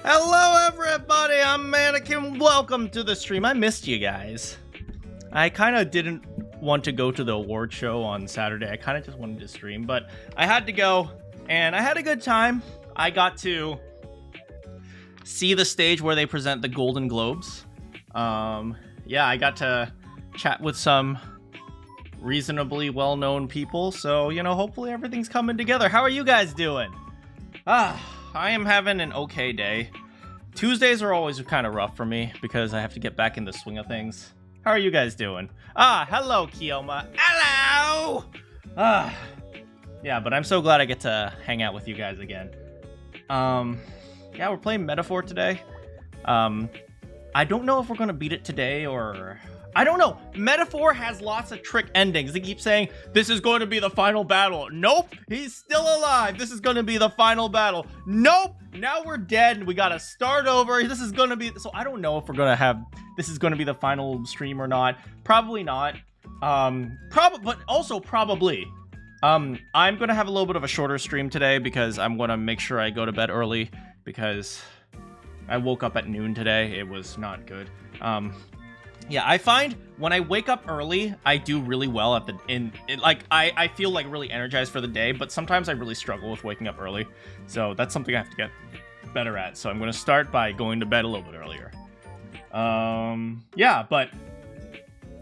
Hello everybody, I'm Manakyn. Welcome to the stream. I missed you guys. I kind of didn't want to go to the award show on Saturday. I kind of just wanted to stream, but I had to go, and I had a good time. I got to see the stage where they present the Golden Globes. Yeah, I got to chat with some reasonably well-known people, so, you know, hopefully everything's coming together. How are you guys doing? I am having an okay day. Tuesdays are always kind of rough for me because I have to get back in the swing of things. How are you guys doing? Hello, Kioma. Hello! Yeah, but I'm so glad I get to hang out with you guys again. Yeah, we're playing Metaphor today. I don't know if we're gonna beat it today or... I don't know. Metaphor has lots of trick endings. They keep saying, this is going to be the final battle. Nope, he's still alive. This is going to be the final battle. Nope, now we're dead and we got to start over. This is going to be... So I don't know if we're going to have... This is going to be the final stream or not. Probably not. But also probably. I'm going to have a little bit of a shorter stream today because I'm going to make sure I go to bed early because I woke up at noon today. It was not good. Yeah, I find when I wake up early, I do really well at I feel like really energized for the day, but sometimes I really struggle with waking up early. So that's something I have to get better at. So I'm going to start by going to bed a little bit earlier. Yeah, but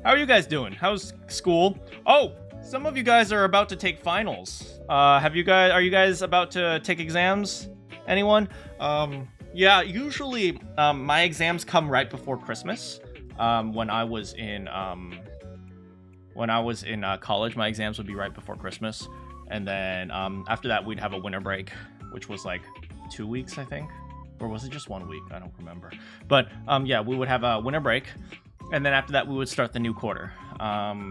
how are you guys doing? How's school? Oh, some of you guys are about to take finals. Are you guys about to take exams? Anyone? Yeah, usually my exams come right before Christmas. When I was in college, my exams would be right before Christmas, and then after that we'd have a winter break, which was like 2 weeks, I think, or was it just 1 week? I don't remember. But yeah, we would have a winter break, and then after that we would start the new quarter.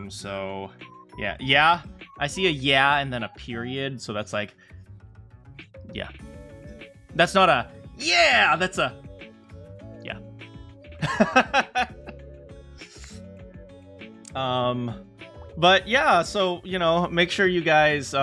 So yeah, I see a yeah and then a period, so that's like, yeah, that's not a yeah, that's a yeah. But yeah, so, you know, make sure you guys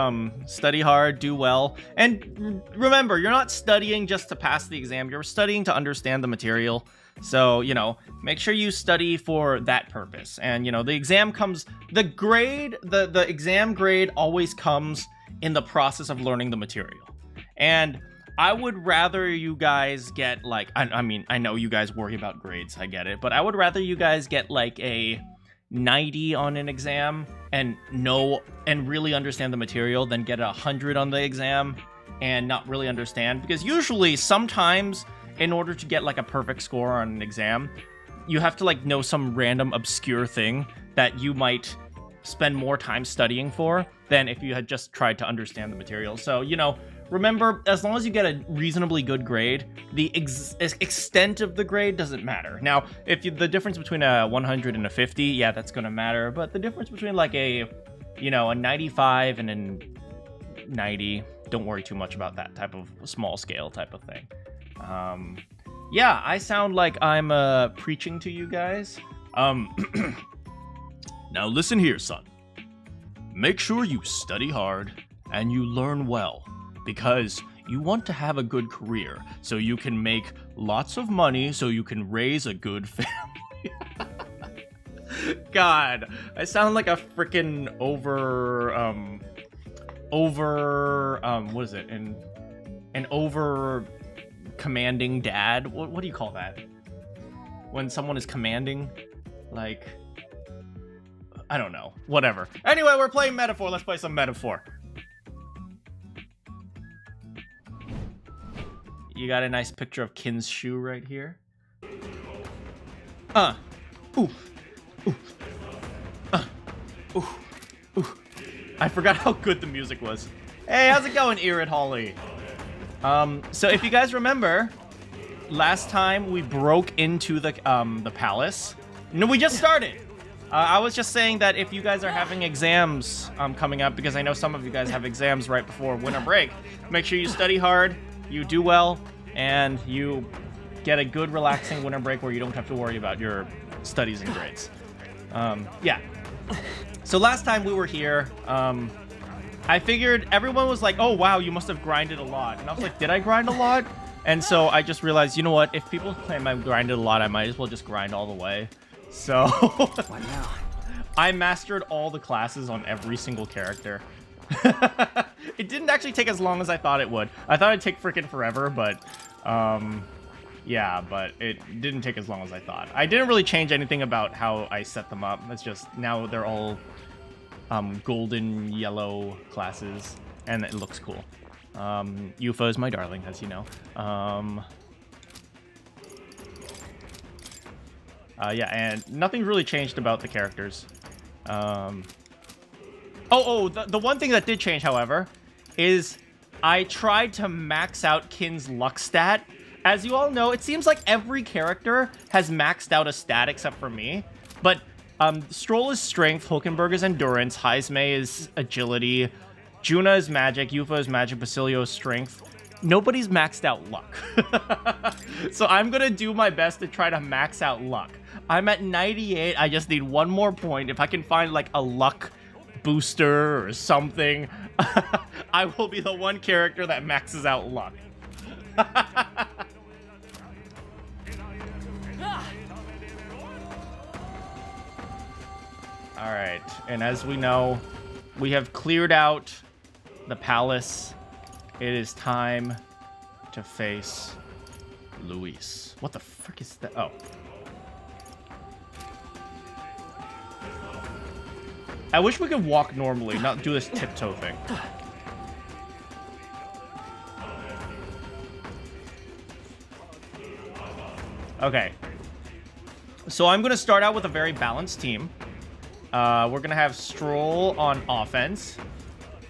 study hard, do well, and remember, you're not studying just to pass the exam, you're studying to understand the material. So, you know, make sure you study for that purpose. And, you know, the exam comes, the exam grade always comes in the process of learning the material. And I would rather you guys get like, I mean, I know you guys worry about grades, I get it, but I would rather you guys get like a 90 on an exam and really understand the material than get 100 on the exam and not really understand. Because usually, sometimes, in order to get like a perfect score on an exam, you have to like know some random obscure thing that you might spend more time studying for than if you had just tried to understand the material. So, you know, remember, as long as you get a reasonably good grade, the extent of the grade doesn't matter. Now, if the difference between a 100 and a 50, yeah, that's going to matter. But the difference between like a 95 and a 90, don't worry too much about that type of small scale type of thing. Yeah, I sound like I'm preaching to you guys. Now listen here, son. Make sure you study hard and you learn well, because you want to have a good career so you can make lots of money so you can raise a good family. God, I sound like a freaking what is it? An over commanding dad. What do you call that? When someone is commanding, like, I don't know. Whatever. Anyway, we're playing Metaphor. Let's play some Metaphor. You got a nice picture of Kin's shoe right here. Ooh. I forgot how good the music was. Hey, how's it going, Irid Holly? So if you guys remember, last time we broke into the palace. No, we just started. I was just saying that if you guys are having exams coming up, because I know some of you guys have exams right before winter break, make sure you study hard, you do well, and you get a good, relaxing winter break where you don't have to worry about your studies and grades. Yeah. So last time we were here, I figured everyone was like, oh, wow, you must have grinded a lot. And I was like, did I grind a lot? And so I just realized, you know what? If people claim I've grinded a lot, I might as well just grind all the way. So What now? I mastered all the classes on every single character. It didn't actually take as long as I thought it would. I thought it'd take freaking forever, but yeah, but it didn't take as long as I thought. I didn't really change anything about how I set them up. It's just now they're all golden yellow classes, and it looks cool. Yufa is my darling, as you know. Yeah, and nothing really changed about the characters. The one thing that did change, however, is I tried to max out Kin's luck stat. As you all know, it seems like every character has maxed out a stat except for me. But Stroll is strength, Hulkenberg is endurance, Heismay is agility, Juna is magic, Yufa is magic, Basilio is strength. Nobody's maxed out luck. So I'm gonna do my best to try to max out luck. I'm at 98, I just need one more point. If I can find like a luck booster or something, I will be the one character that maxes out luck. Alright, and as we know, we have cleared out the palace. It is time to face Luis. What the frick is that? Oh. I wish we could walk normally, not do this tiptoe thing. Okay. So I'm going to start out with a very balanced team. We're going to have Stroll on offense.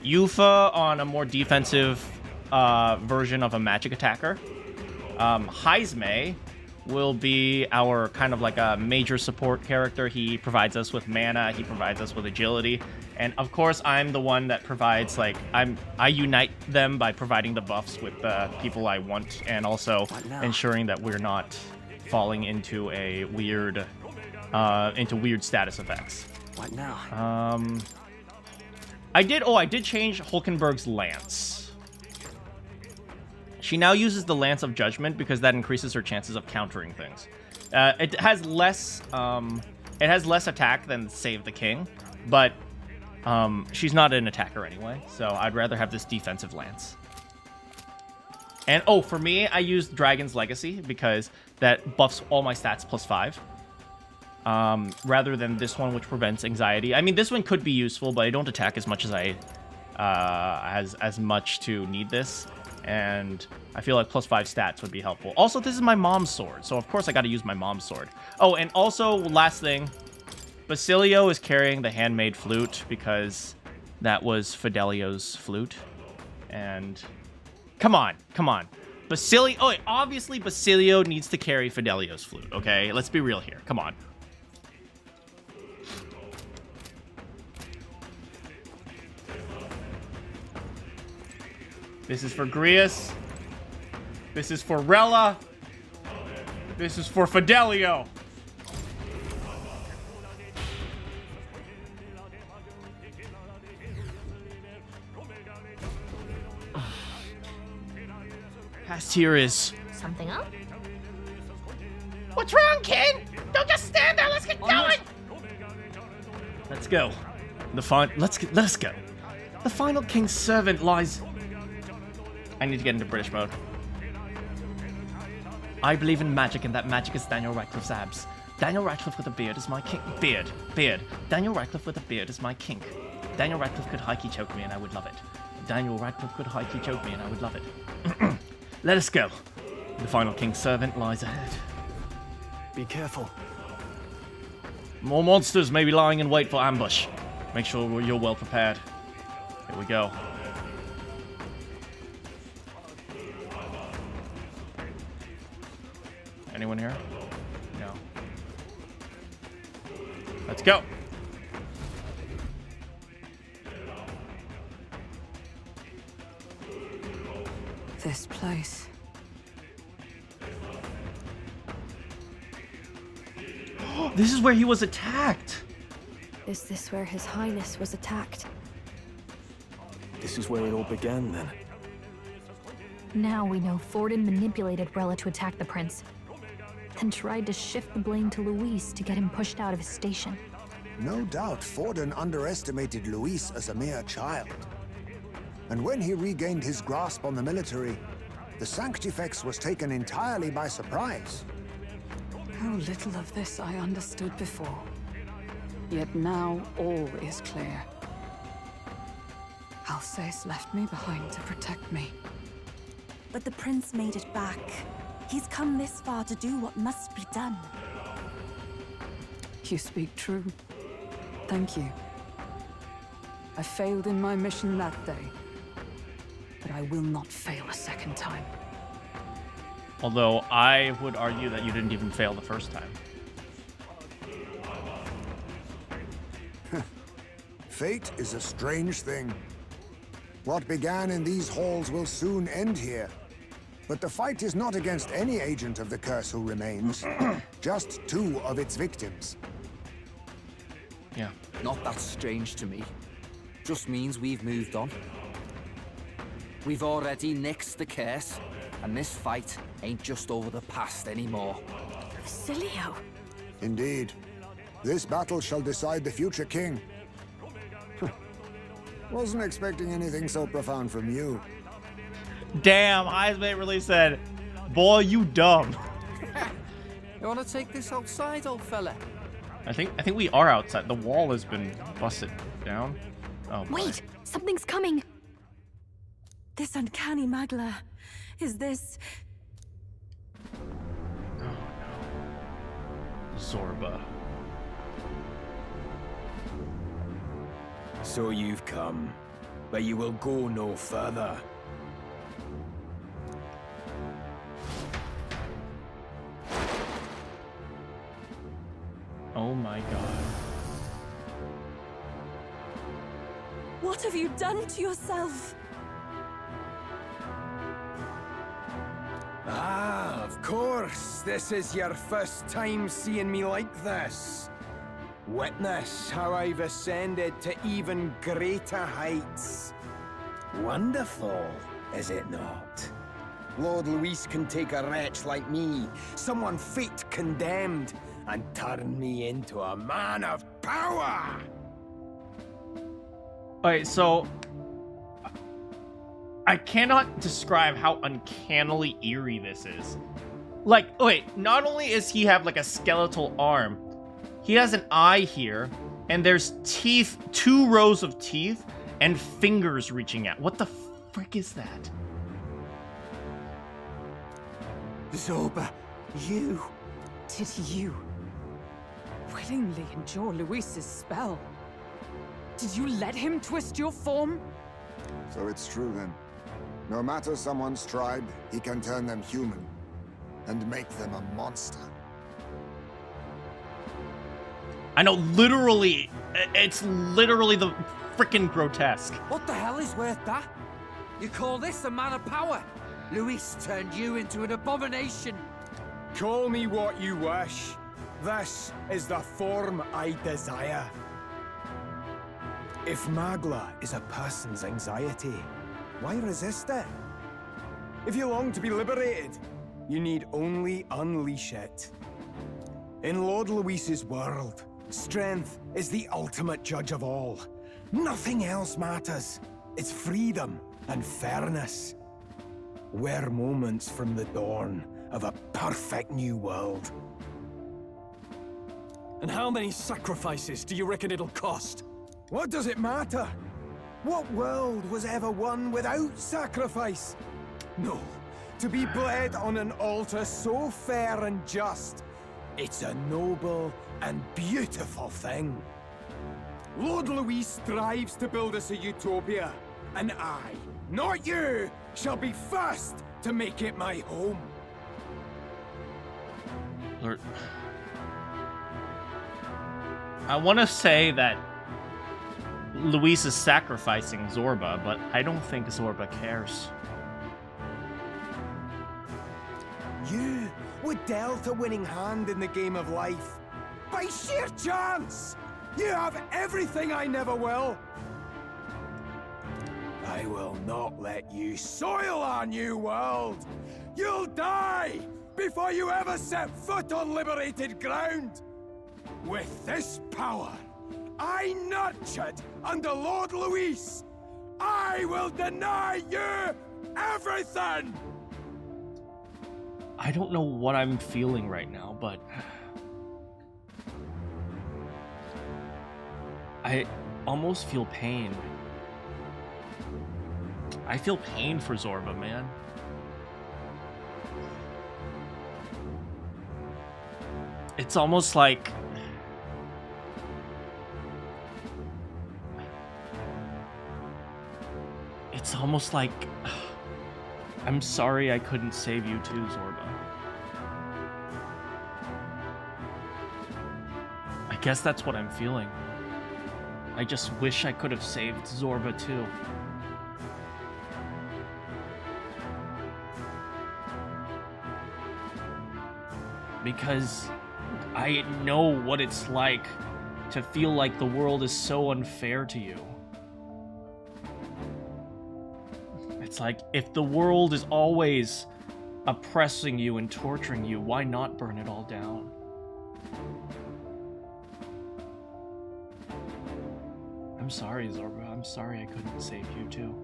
Yufa on a more defensive version of a magic attacker. Heismay will be our kind of like a major support character. He provides us with mana, he provides us with agility, and of course I'm the one that provides, like, I unite them by providing the buffs with the people I want, and also ensuring that we're not falling into a weird status effects. What now? I did change Hulkenberg's lance. She now uses the Lance of Judgment because that increases her chances of countering things. It has less attack than Save the King, but she's not an attacker anyway, so I'd rather have this defensive lance. And for me, I used Dragon's Legacy because that buffs all my stats +5. Rather than this one, which prevents anxiety. I mean, this one could be useful, but I don't attack as much as as much to need this. And I feel like +5 stats would be helpful. Also, this is my mom's sword, so of course I got to use my mom's sword. Oh, and also, last thing, Basilio is carrying the handmade flute because that was Fidelio's flute. And come on. Basilio, obviously Basilio needs to carry Fidelio's flute, okay? Let's be real here. Come on. This is for Grius. This is for Rella. This is for Fidelio. Past here is... Something up? What's wrong, kid? Don't just stand there. Let's get going. Let's go. Let's go. The final king's servant lies... I need to get into British mode. I believe in magic, and that magic is Daniel Radcliffe's abs. Daniel Radcliffe with a beard is my king. Beard. Daniel Radcliffe with a beard is my kink. Daniel Radcliffe could hikey choke me, and I would love it. Daniel Radcliffe could hikey choke me, and I would love it. Let us go. The final king's servant lies ahead. Be careful. More monsters may be lying in wait for ambush. Make sure you're well prepared. Here we go. Anyone here? No. Let's go. This place. This is where he was attacked. Is this where His Highness was attacked? This is where it all began, then. Now we know Forden manipulated Rella to attack the prince, then tried to shift the blame to Luis to get him pushed out of his station. No doubt Forden underestimated Luis as a mere child. And when he regained his grasp on the military, the Sanctifex was taken entirely by surprise. How little of this I understood before. Yet now all is clear. Alsace left me behind to protect me. But the prince made it back. He's come this far to do what must be done. You speak true. Thank you. I failed in my mission that day, but I will not fail a second time. Although I would argue that you didn't even fail the first time. Fate is a strange thing. What began in these halls will soon end here. But the fight is not against any agent of the curse who remains, just 2 of its victims. Yeah. Not that strange to me. Just means we've moved on. We've already nixed the curse, and this fight ain't just over the past anymore. Basilio! Indeed. This battle shall decide the future king. Wasn't expecting anything so profound from you. Damn, Heismate really said, boy, you dumb. You wanna take this outside, old fella? I think we are outside. The wall has been busted down. Oh, boy. Wait! Something's coming! This uncanny Magla. Is this... Oh, no. Zorba. So you've come, but you will go no further. Oh my god. What have you done to yourself? Ah, of course. This is your first time seeing me like this. Witness how I've ascended to even greater heights. Wonderful, is it not? Lord Luis can take a wretch like me, someone fate condemned, and turn me into a man of power! Alright, so... I cannot describe how uncannily eerie this is. Like, wait, not only is he have like a skeletal arm, he has an eye here, and there's teeth, 2 rows of teeth, and fingers reaching out. What the frick is that? Zorba, you... Did you willingly endure Luis's spell? Did you let him twist your form? So it's true then. No matter someone's tribe, he can turn them human and make them a monster. I know, literally, it's literally the frickin' grotesque. What the hell is worth that? You call this a man of power? Luis turned you into an abomination. Call me what you wish. This is the form I desire. If Magla is a person's anxiety, why resist it? If you long to be liberated, you need only unleash it. In Lord Luis's world, strength is the ultimate judge of all. Nothing else matters. It's freedom and fairness. We're moments from the dawn of a perfect new world. And how many sacrifices do you reckon it'll cost? What does it matter? What world was ever won without sacrifice? No, to be bled on an altar so fair and just, it's a noble and beautiful thing. Lord Luis strives to build us a utopia, and I, not you, shall be first to make it my home. Lord. I want to say that Luis is sacrificing Zorba, but I don't think Zorba cares. You were dealt a winning hand in the game of life. By sheer chance! You have everything I never will! I I will not let you soil our new world! You'll die before you ever set foot on liberated ground! With this power, I nurtured under Lord Luis, I will deny you everything! I don't know what I'm feeling right now, but I almost feel pain. I feel pain for Zorba, man. It's almost like I'm sorry I couldn't save you too, Zorba. I guess that's what I'm feeling. I just wish I could have saved Zorba too. Because I know what it's like to feel like the world is so unfair to you. It's like, if the world is always oppressing you and torturing you, why not burn it all down? I'm sorry, Zorba. I'm sorry I couldn't save you too.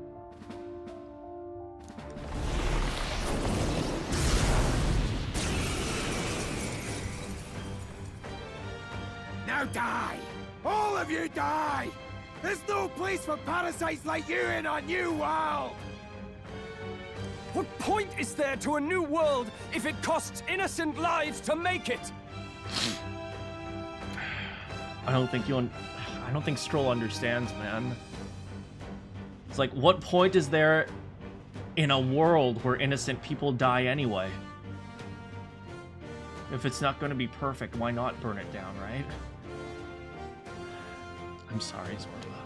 Now die! All of you die! There's no place for parasites like you in our new world! What point is there to a new world if it costs innocent lives to make it? I don't think Stroll understands, man. It's like, what point is there in a world where innocent people die anyway? If it's not going to be perfect, why not burn it down, right? I'm sorry, Zorba.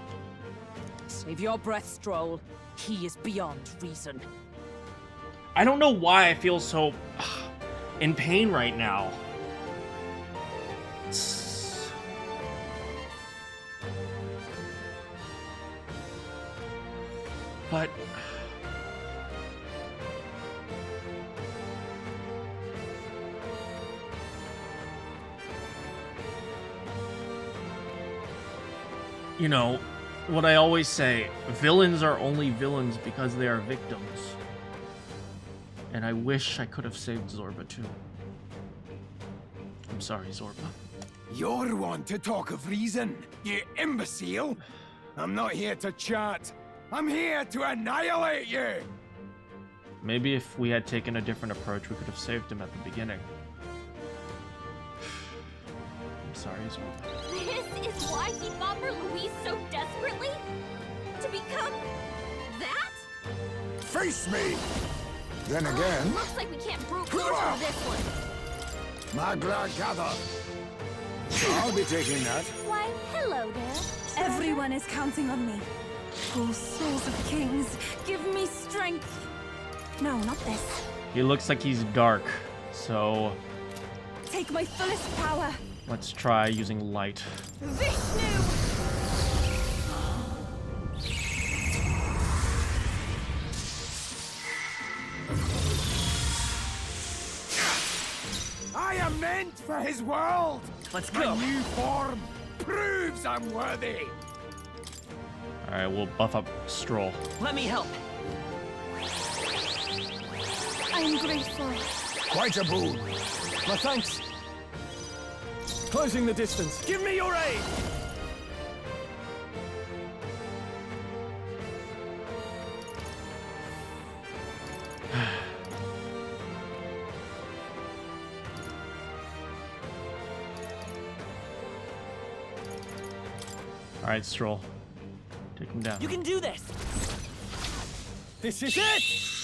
Save your breath, Stroll. He is beyond reason. I don't know why I feel so in pain right now. But you know, what I always say, villains are only villains because they are victims. And I wish I could have saved Zorba too. I'm sorry, Zorba. You're one to talk of reason, you imbecile! I'm not here to chat. I'm here to annihilate you! Maybe if we had taken a different approach, we could have saved him at the beginning. I'm sorry, Zorba. This is why he fought for Luis so desperately? To become that? Face me! Then again... Looks like we can't brute force on this one. Magra gather! I'll be taking that. Why, hello there. Everyone is counting on me. Oh, souls of kings, give me strength. No, not this. He looks like he's dark, so Take my fullest power. let's try using light. Vishnu! I am meant for his world! Let's My go. new form proves I'm worthy! Alright, we'll buff up Stroll. Let me help. I'm grateful. Quite a boon. My thanks. Closing the distance. Give me your aid. Alright, Stroll. Take him down. You can do this. This is it.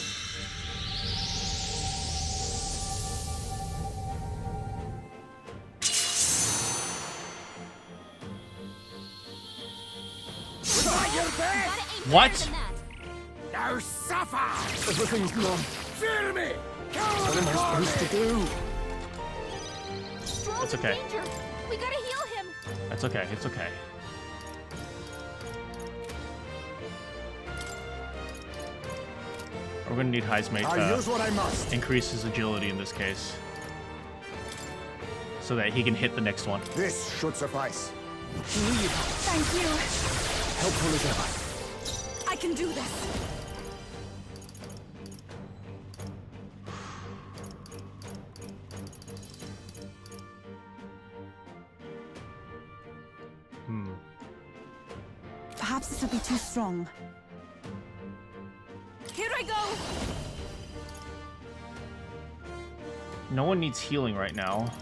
What? Now suffer! Everything's gone. Fear me! What am I supposed to do? Stroll's It's okay. in danger. We gotta heal him. That's okay, it's okay. We're gonna need Heismate I'll use what I must. to increase his agility in this case, so that he can hit the next one. This should suffice. Thank you. Helpful as ever. I can do this. Perhaps this will be too strong. Here I go! No one needs healing right now.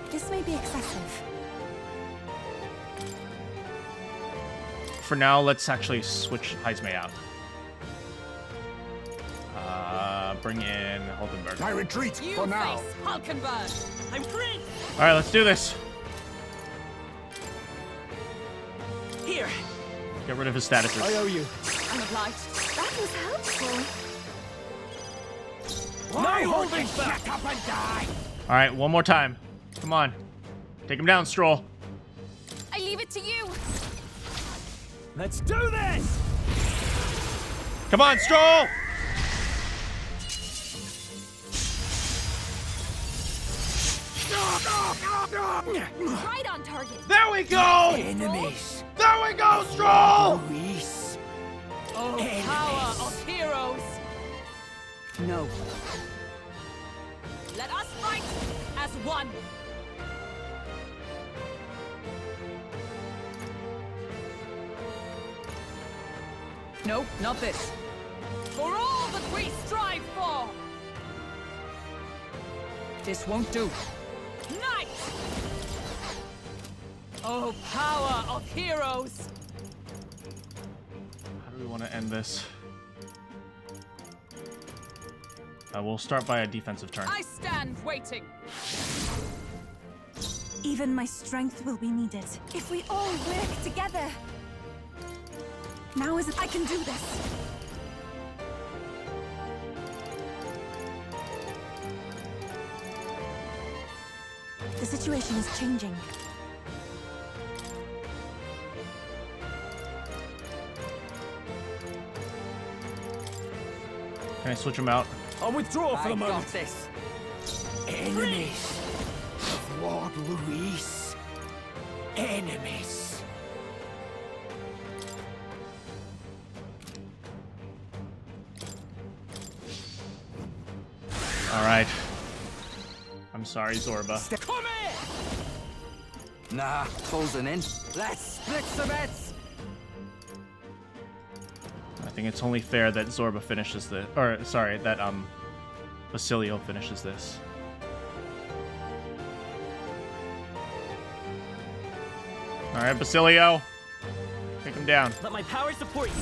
This may be excessive. For now, let's actually switch Heismate out. Bring in Hulkenberg. I retreat for now. Hulkenberg! I'm free! Alright, let's do this. Here! Get rid of his statuses. I owe you. I'm obliged. That was helpful. No holding back! Shut up and die! Alright, one more time. Come on. Take him down, Stroll. I leave it to you. Let's do this! Come on, Stroll! Right on target. There we go! Enemies! There we go, Stroll! Luis! Oh, power of heroes! No. Let us fight as one. No, not this. For all that we strive for! This won't do. Knight! Oh, power of heroes! How do we want to end this? We'll start by a defensive turn. I stand waiting. Even my strength will be needed. If we all work together. Now is it I can do this. The situation is changing. Can I switch him out? I'll withdraw for the I got moment. this. Enemies of Lord Luis. Enemies. Alright. I'm sorry, Zorba. Come here! Nah, closing in. Let's split some bets. I think it's only fair that Zorba finishes this. Or, sorry, that, Basilio finishes this. Alright, Basilio. Take him down. Let my power support you.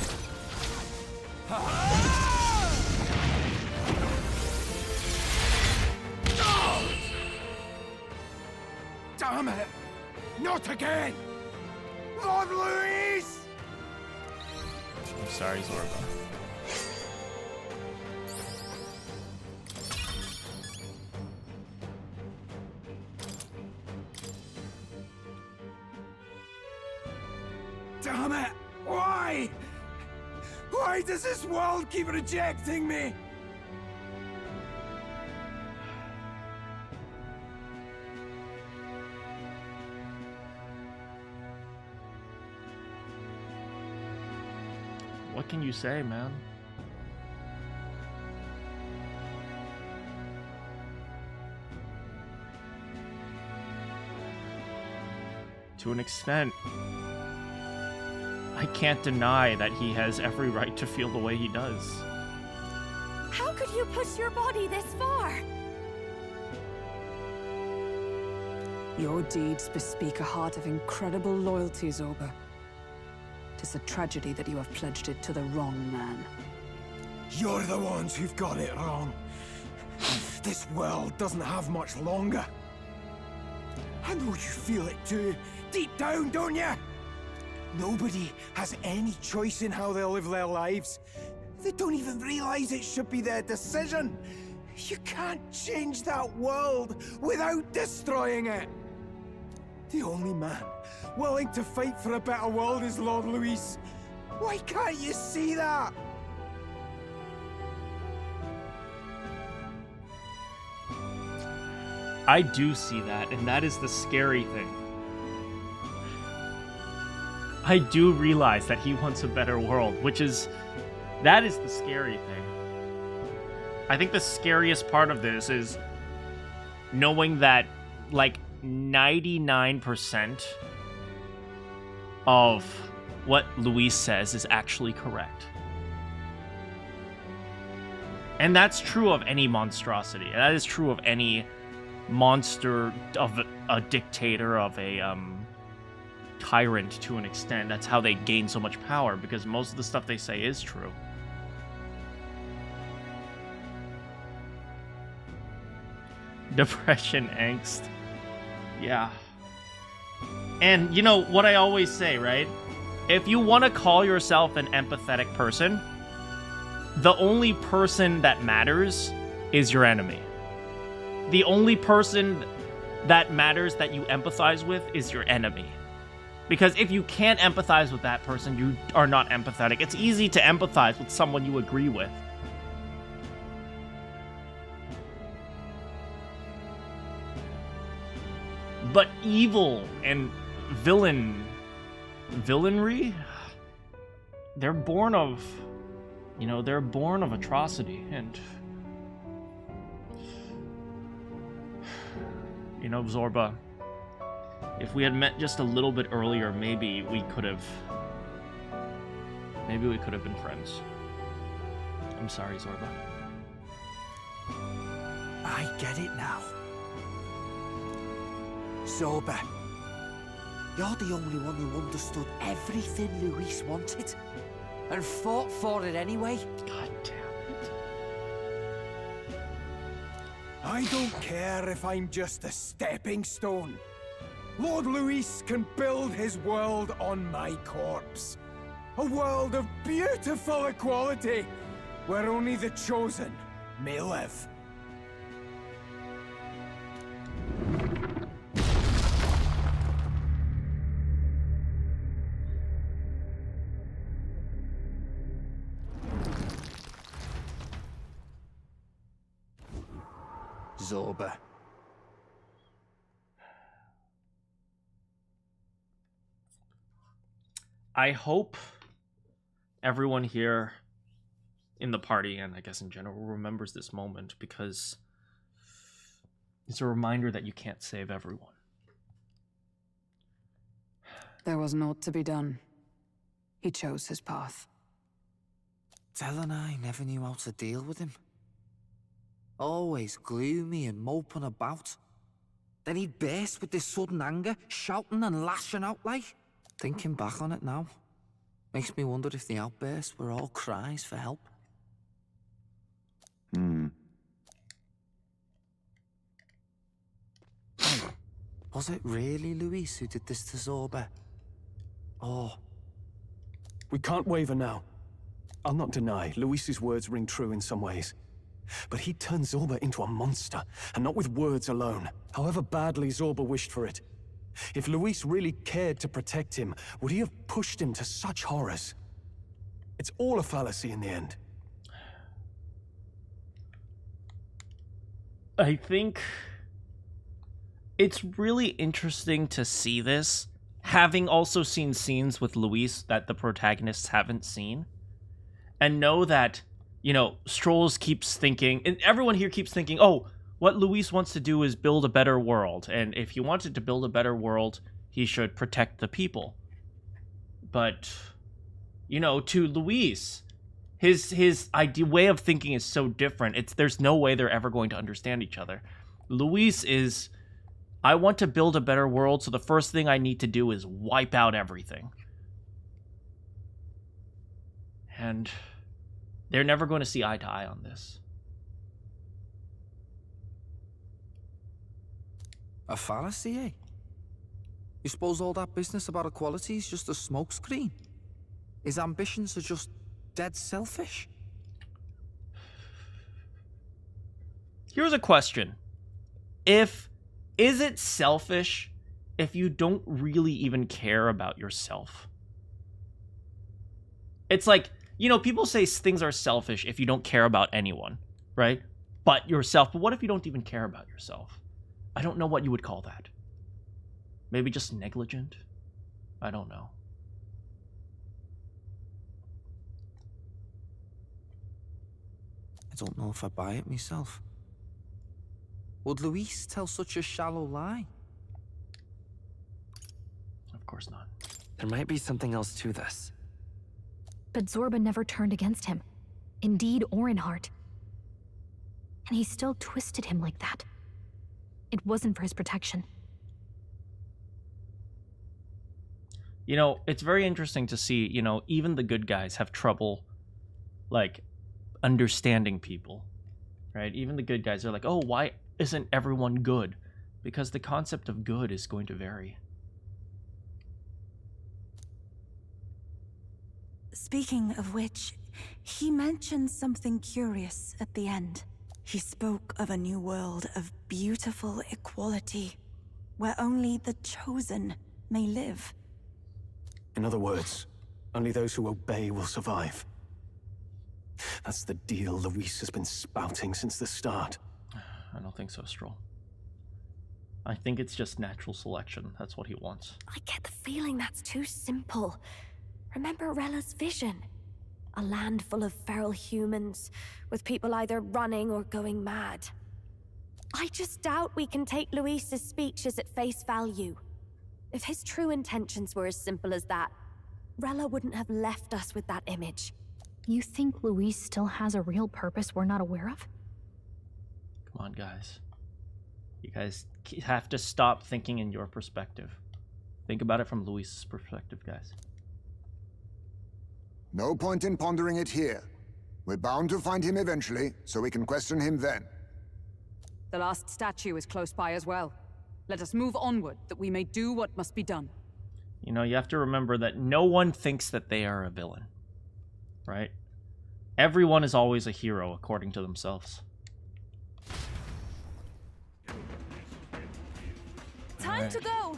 Damn it! Not again! Lord Luis! I'm sorry, Zorba. Damn it! Why? Why does this world keep rejecting me? What can you say, man? To an extent, I can't deny that he has every right to feel the way he does. How could you push your body this far? Your deeds bespeak a heart of incredible loyalty, Zorba. 'Tis a tragedy that you have pledged it to the wrong man. You're the ones who've got it wrong. This world doesn't have much longer. I know you feel it too, deep down, don't you? Nobody has any choice in how they'll live their lives. They don't even realize it should be their decision. You can't change that world without destroying it. The only man willing to fight for a better world is Lord Luis. Why can't you see that? I do see that, and that is the scary thing. I do realize that he wants a better world, that is the scary thing. I think the scariest part of this is knowing that, like, 99% of what Luis says is actually correct. And that's true of any monstrosity. That is true of any monster, of a dictator, of a tyrant to an extent. That's how they gain so much power, because most of the stuff they say is true. Depression, angst. Yeah. And you know what I always say, right? If you want to call yourself an empathetic person, the only person that matters is your enemy. The only person that matters that you empathize with is your enemy. Because if you can't empathize with that person, you are not empathetic. It's easy to empathize with someone you agree with. But evil and villainry, they're born of, they're born of atrocity. And, Zorba, if we had met just a little bit earlier, maybe we could have been friends. I'm sorry, Zorba. I get it now. Zorba, you're the only one who understood everything Luis wanted and fought for it anyway. God damn it. I don't care if I'm just a stepping stone. Lord Luis can build his world on my corpse. A world of beautiful equality, where only the chosen may live. Zorba. I hope everyone here in the party, and I guess in general, remembers this moment, because it's a reminder that you can't save everyone. There was naught to be done. He chose his path. Tell and I never knew how to deal with him. Always gloomy and moping about. Then he'd burst with this sudden anger, shouting and lashing out like. Thinking back on it now, makes me wonder if the outbursts were all cries for help. Was it really Luis who did this to Zorba? Or... We can't waver now. I'll not deny, Luis's words ring true in some ways. But he turned Zorba into a monster, and not with words alone, however badly Zorba wished for it. If Luis really cared to protect him, would he have pushed him to such horrors? It's all a fallacy in the end. I think it's really interesting to see this, having also seen scenes with Luis that the protagonists haven't seen, and know that, Strolls keeps thinking, and everyone here keeps thinking, oh, what Luis wants to do is build a better world, and if he wanted to build a better world, he should protect the people. But, to Luis, his way of thinking is so different. There's no way they're ever going to understand each other. Luis is, I want to build a better world, so the first thing I need to do is wipe out everything. And they're never going to see eye to eye on this. A fallacy, eh? You suppose all that business about equality is just a smokescreen? His ambitions are just dead selfish? Here's a question. Is it selfish if you don't really even care about yourself? It's like, people say things are selfish if you don't care about anyone, right? But yourself. But what if you don't even care about yourself? I don't know what you would call that. Maybe just negligent? I don't know. I don't know if I buy it myself. Would Luis tell such a shallow lie? Of course not. There might be something else to this. But Zorba never turned against him, in deed or in heart. And he still twisted him like that. It wasn't for his protection. You know, it's very interesting to see, you know, even the good guys have trouble, like, understanding people, right? Even the good guys are like, oh, why isn't everyone good? Because the concept of good is going to vary. Speaking of which, he mentioned something curious at the end. He spoke of a new world of beautiful equality, where only the chosen may live. In other words, only those who obey will survive. That's the deal Luis has been spouting since the start. I don't think so, Stroll. I think it's just natural selection. That's what he wants. I get the feeling that's too simple. Remember Rella's vision? A land full of feral humans, with people either running or going mad. I just doubt we can take Luis's speeches at face value. If his true intentions were as simple as that, Rella wouldn't have left us with that image. You think Luis still has a real purpose we're not aware of? Come on, guys. You guys have to stop thinking in your perspective. Think about it from Luis's perspective, guys. No point in pondering it here. We're bound to find him eventually, so we can question him then. The last statue is close by as well. Let us move onward, that we may do what must be done. You know, you have to remember that no one thinks that they are a villain. Right? Everyone is always a hero, according to themselves. Time to go!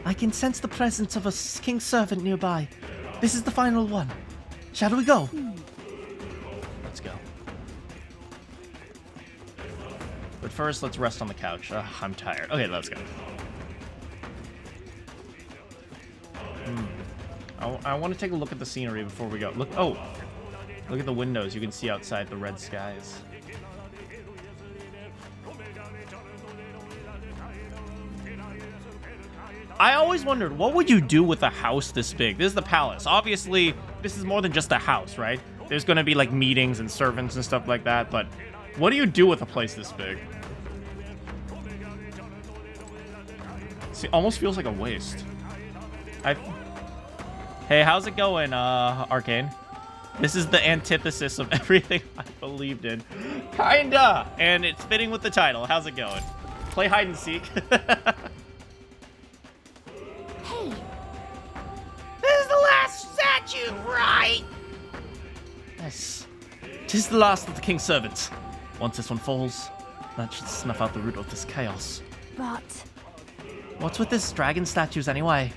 I can sense the presence of a king's servant nearby. This is the final one. Shall we go? Let's go. But first, let's rest on the couch. I'm tired. Okay, let's go. I want to take a look at the scenery before we go. Look at the windows. You can see outside the red skies. I always wondered, what would you do with a house this big? This is the palace. Obviously, this is more than just a house, right? There's going to be like meetings and servants and stuff like that, but what do you do with a place this big? See, almost feels like a waste. Hey, how's it going, Arcane? This is the antithesis of everything I believed in. Kinda! And it's fitting with the title. How's it going? Play hide and seek. Hey! This is the last statue, right? Yes. 'Tis the last of the king's servants. Once this one falls, that should snuff out the root of this chaos. But What's with this dragon statues anyway?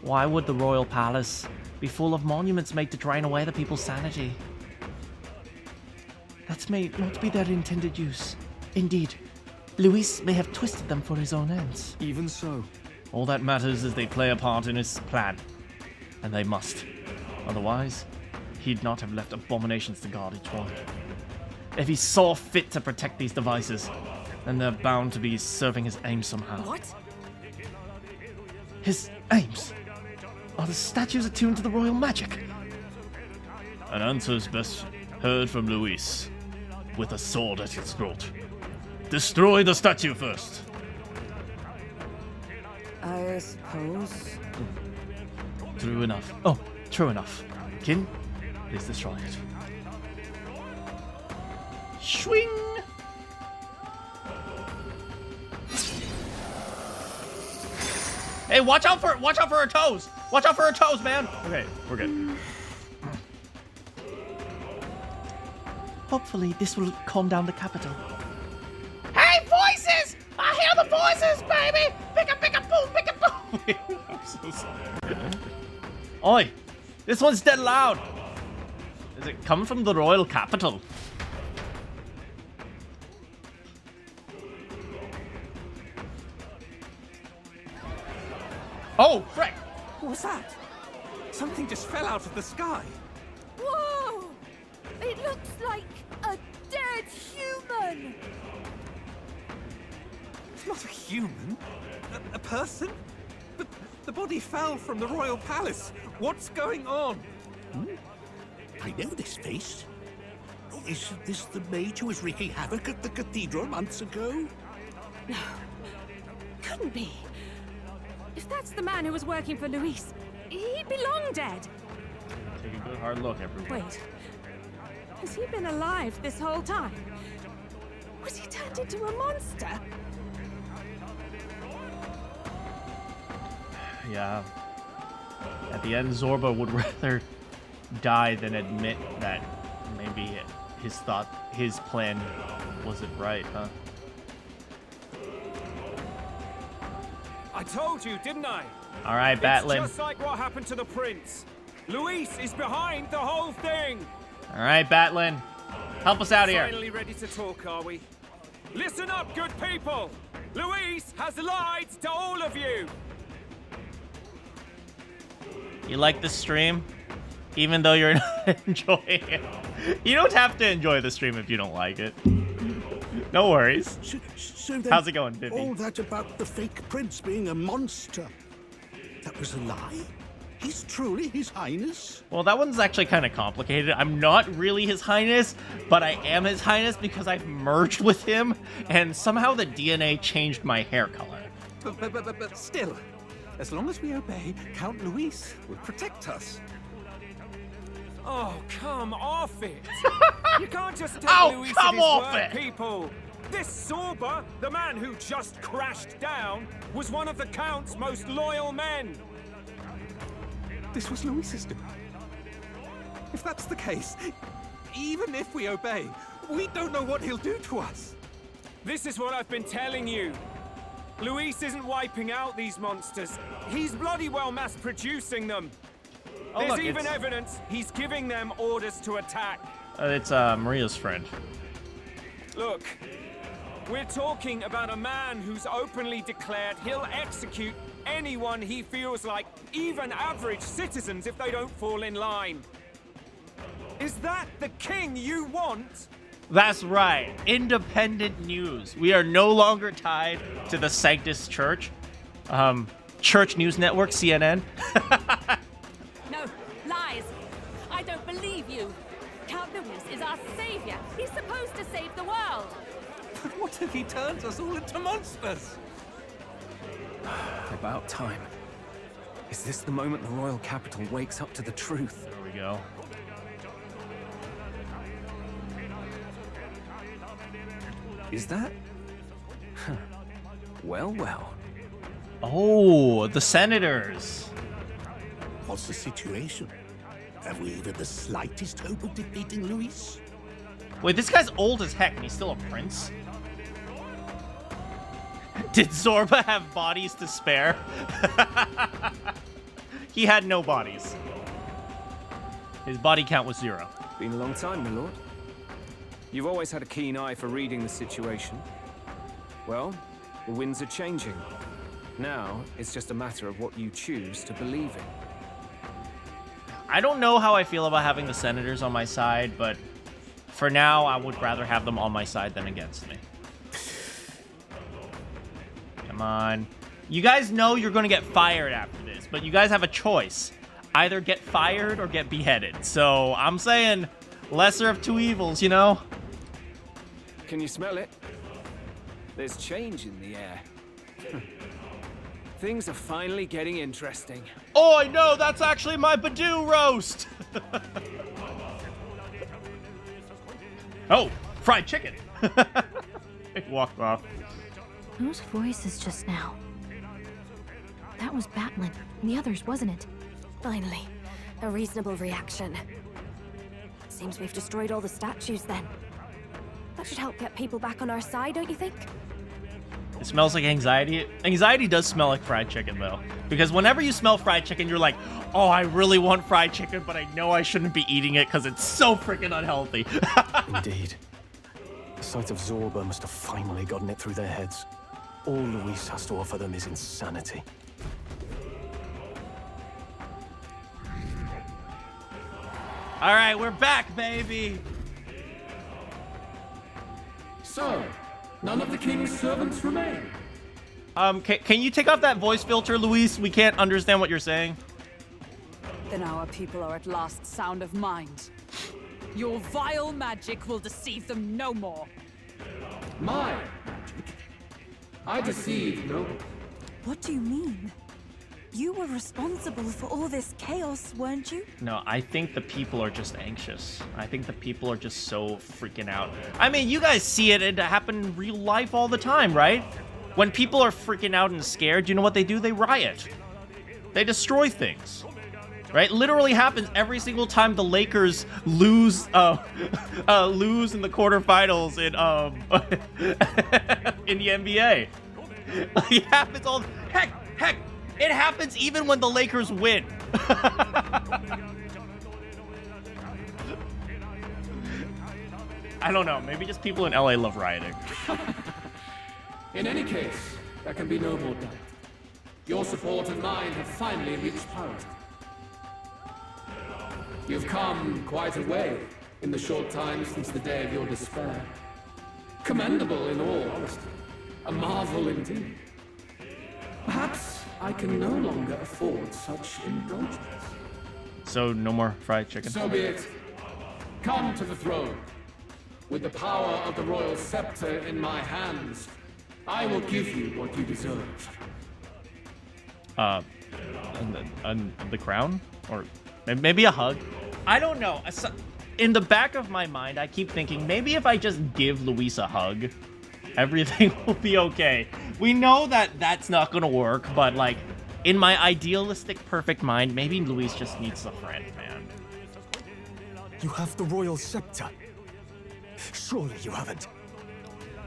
Why would the royal palace be full of monuments made to drain away the people's sanity? That may not be their intended use. Indeed, Luis may have twisted them for his own ends. Even so. All that matters is they play a part in his plan. And they must. Otherwise, he'd not have left abominations to guard each one. If he saw fit to protect these devices, then they're bound to be serving his aims somehow. what? His aims? Are the statues attuned to the royal magic? An answer's best heard from Luis, with a sword at its throat. Destroy the statue first. I suppose. True enough. Oh, true enough. Kin, please destroy it. Swing! Hey, watch out for her toes! Watch out for her toes, man! Okay, we're good. Hopefully, this will calm down the capital. Hey, voices! I hear the voices, baby! Picka, boom, picka, boom! I'm so sorry. Oi! This one's dead loud! Is it coming from the royal capital? Oh, frick! What was that? Something just fell out of the sky. Whoa! It looks like a dead human! It's not a human. A person? But the body fell from the royal palace. What's going on? I know this face. Isn't this the mage who was wreaking havoc at the cathedral months ago? No. Couldn't be. If that's the man who was working for Luis, he'd be long dead. Take a good hard look, everyone. Wait. Has he been alive this whole time? Was he turned into a monster? Yeah. At the end, Zorba would rather die than admit that maybe his plan wasn't right, huh? I told you, didn't I? All right, Batlin. It's just like what happened to the prince. Luis is behind the whole thing. All right, Batlin. Help us out here. Finally ready to talk, are we? Listen up, good people. Luis has lied to all of you. You like the stream? Even though you're not enjoying it. You don't have to enjoy the stream if you don't like it. No worries. So then, how's it going, Vivi? All that about the fake prince being a monster, that was a lie? He's truly His Highness? Well, that one's actually kind of complicated. I'm not really His Highness, but I am His Highness because I've merged with him, and somehow the DNA changed my hair color. But still, as long as we obey, Count Luis will protect us. Oh, come off it. You can't just take Luis at his word, people. This Zorba, the man who just crashed down, was one of the Count's most loyal men. This was Luis's doing. If that's the case, even if we obey, we don't know what he'll do to us. This is what I've been telling you. Luis isn't wiping out these monsters. He's bloody well mass-producing them. Oh, There's look, even evidence he's giving them orders to attack. It's Maria's friend. Look, we're talking about a man who's openly declared he'll execute anyone he feels like, even average citizens, if they don't fall in line. Is that the king you want? That's right. Independent news. We are no longer tied to the Sanctus Church. Church News Network, CNN. No, lies. I don't believe you. Count Luis is our savior. He's supposed to save the world. But what if he turns us all into monsters? About time. Is this the moment the royal capital wakes up to the truth? There we go. Is that? Well, well. Oh, the senators. What's the situation? Have we even the slightest hope of defeating Luis? Wait, this guy's old as heck and he's still a prince? Did Zorba have bodies to spare? He had no bodies. His body count was 0. Been a long time, my lord. You've always had a keen eye for reading the situation. Well, the winds are changing. Now, it's just a matter of what you choose to believe in. I don't know how I feel about having the senators on my side, but for now, I would rather have them on my side than against me. Come on. You guys know you're going to get fired after this, but you guys have a choice. Either get fired or get beheaded. So I'm saying lesser of two evils, you know? Can you smell it? There's change in the air. Things are finally getting interesting. Oh, I know! That's actually my Badoo roast! Oh, fried chicken! It walked off. Whose voices just now? That was Batlin, and the others, wasn't it? Finally, a reasonable reaction. Seems we've destroyed all the statues then. That should help get people back on our side, don't you think? It smells like anxiety. Anxiety does smell like fried chicken, though. Because whenever you smell fried chicken, you're like, oh, I really want fried chicken, but I know I shouldn't be eating it because it's so freaking unhealthy. Indeed. The sight of Zorba must have finally gotten it through their heads. All Luis has to offer them is insanity. All right, we're back, baby. So, none of the king's servants remain. Can you take off that voice filter, Luis? We can't understand what you're saying. Then our people are at last sound of mind. Your vile magic will deceive them no more. My magic? I deceive no one. What do you mean? You were responsible for all this chaos, weren't you? No, I think the people are just anxious. I think the people are just so freaking out. I mean, you guys see it happen in real life all the time, right? When people are freaking out and scared, you know what they do? They riot. They destroy things. Right? Literally happens every single time the Lakers lose lose in the quarterfinals in the NBA. It happens all heck, it happens even when the Lakers win. I don't know, maybe just people in LA love rioting. In any case, there can be no more doubt. Your support and mine have finally reached parity. You've come quite a way in the short time since the day of your despair. Commendable in all honesty. A marvel indeed. Perhaps I can no longer afford such indulgence. So, no more fried chicken? So be it. Come to the throne. With the power of the royal scepter in my hands, I will give you what you deserve. The crown? Or maybe a hug? I don't know. In the back of my mind, I keep thinking, maybe if I just give Luis a hug, everything will be okay. We know that that's not gonna work, but like, in my idealistic, perfect mind, maybe Luis just needs a friend, man. You have the royal scepter. Surely you haven't.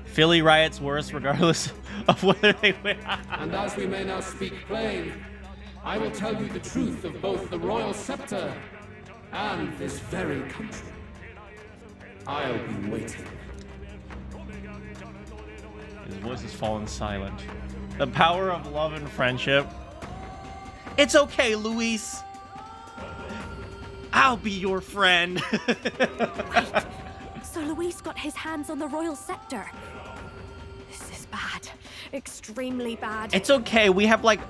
Philly riots worse regardless of whether they win. And as we may now speak plain, I will tell you the truth of both the royal scepter and this very country. I'll be waiting. His voice has fallen silent. The power of love and friendship. It's okay, Luis. I'll be your friend. Wait. So Luis got his hands on the royal scepter. This is bad. Extremely bad. It's okay. We have like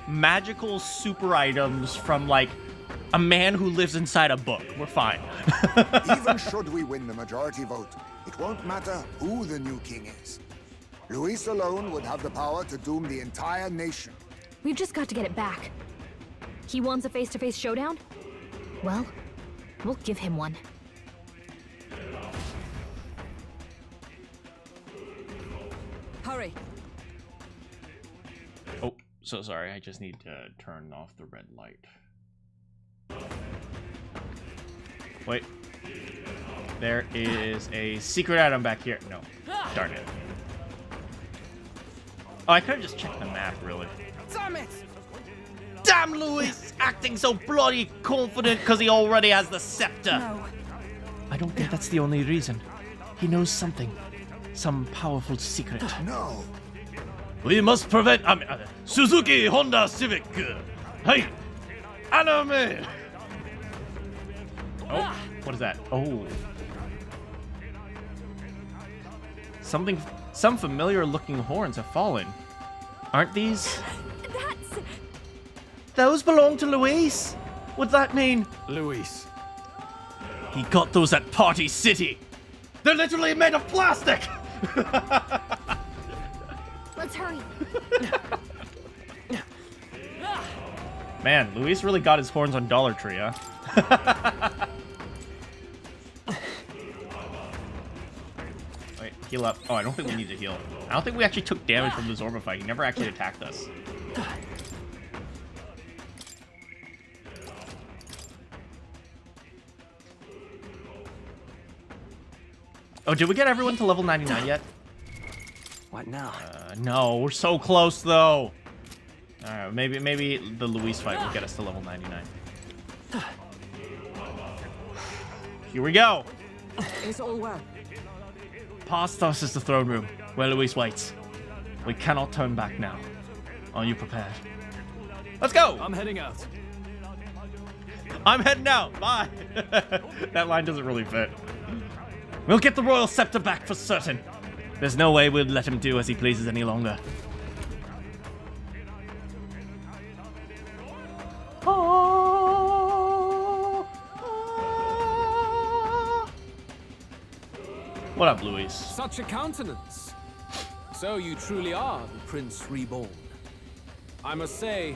magical super items from like a man who lives inside a book. We're fine. Even should we win the majority vote, it won't matter who the new king is. Luis alone would have the power to doom the entire nation. We've just got to get it back. He wants a face-to-face showdown? Well, we'll give him one. Hurry. Oh, so sorry. I just need to turn off the red light. Wait. There is a secret item back here. No. Darn it. Oh, I could have just checked the map, really. Damn it! Damn Luis! Acting so bloody confident because he already has the scepter. No. I don't think that's the only reason. He knows something. Some powerful secret. No. We must prevent... Suzuki Honda Civic. Hey! Anime! Oh, what is that? Oh. Some familiar looking horns have fallen. Aren't these? Those belong to Luis. What's that mean? Luis. He got those at Party City. They're literally made of plastic. Let's hurry. Man, Luis really got his horns on Dollar Tree, huh? Wait, heal up. Oh, I don't think we need to heal. I don't think we actually took damage from the Zorba fight. He never actually attacked us. Oh, did we get everyone to level 99 yet? What now? No, we're so close though. Alright, maybe the Luis fight will get us to level 99. Here we go. It's all well. Past us is the throne room, where Luis waits. We cannot turn back now. Are you prepared? Let's go! I'm heading out. I'm heading out. Bye. That line doesn't really fit. We'll get the royal scepter back for certain. There's no way we'll let him do as he pleases any longer. What up, Luis? Such a countenance. So you truly are the Prince Reborn. I must say,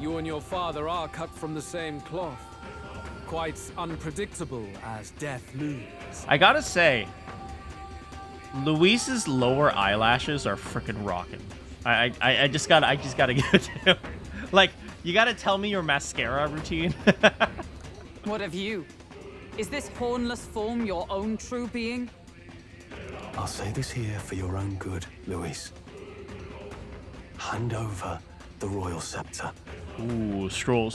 you and your father are cut from the same cloth. Quite unpredictable as death looms. I gotta say, Luis's lower eyelashes are freaking rocking. I just gotta give it to him. Like, you gotta tell me your mascara routine. What of you? Is this hornless form your own true being? I'll say this here for your own good, Luis. Hand over the royal scepter. Ooh, Stroll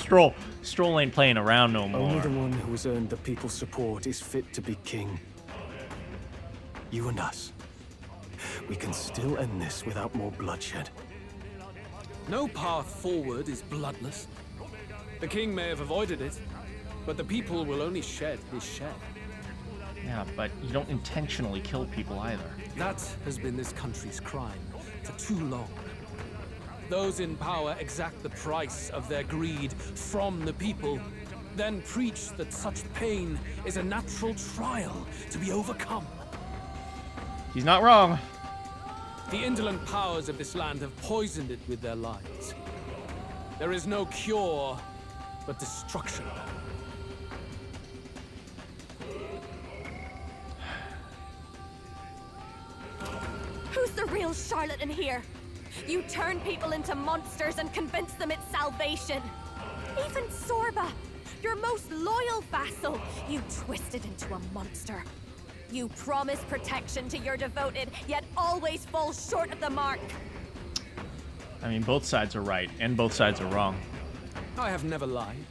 ain't playing around no more. Only the one who has earned the people's support is fit to be king. You and us. We can still end this without more bloodshed. No path forward is bloodless. The king may have avoided it, but the people will only shed his shed. Yeah, but you don't intentionally kill people either. That has been this country's crime for too long. Those in power exact the price of their greed from the people, then preach that such pain is a natural trial to be overcome. He's not wrong. The indolent powers of this land have poisoned it with their lies. There is no cure but destruction. Who's the real charlatan here? You turn people into monsters and convince them it's salvation. Even Zorba, your most loyal vassal, you twisted into a monster. You promise protection to your devoted, yet always fall short of the mark. I mean, both sides are right, and both sides are wrong. I have never lied.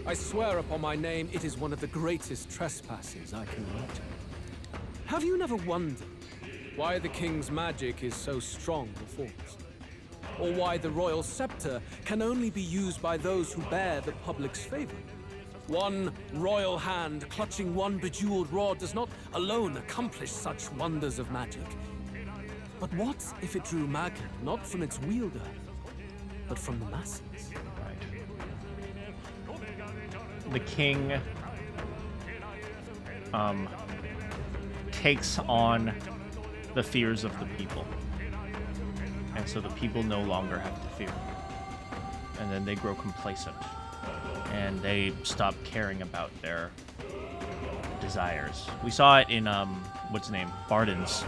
I swear upon my name, it is one of the greatest trespasses I can imagine. Have you never wondered why the king's magic is so strong a force? Or why the royal scepter can only be used by those who bear the public's favor? One royal hand clutching one bejeweled rod does not alone accomplish such wonders of magic. But what if it drew magic not from its wielder, but from the masses? The king takes on the fears of the people, and so the people no longer have to fear, and then they grow complacent and they stop caring about their desires. We saw it in what's his name, Barden's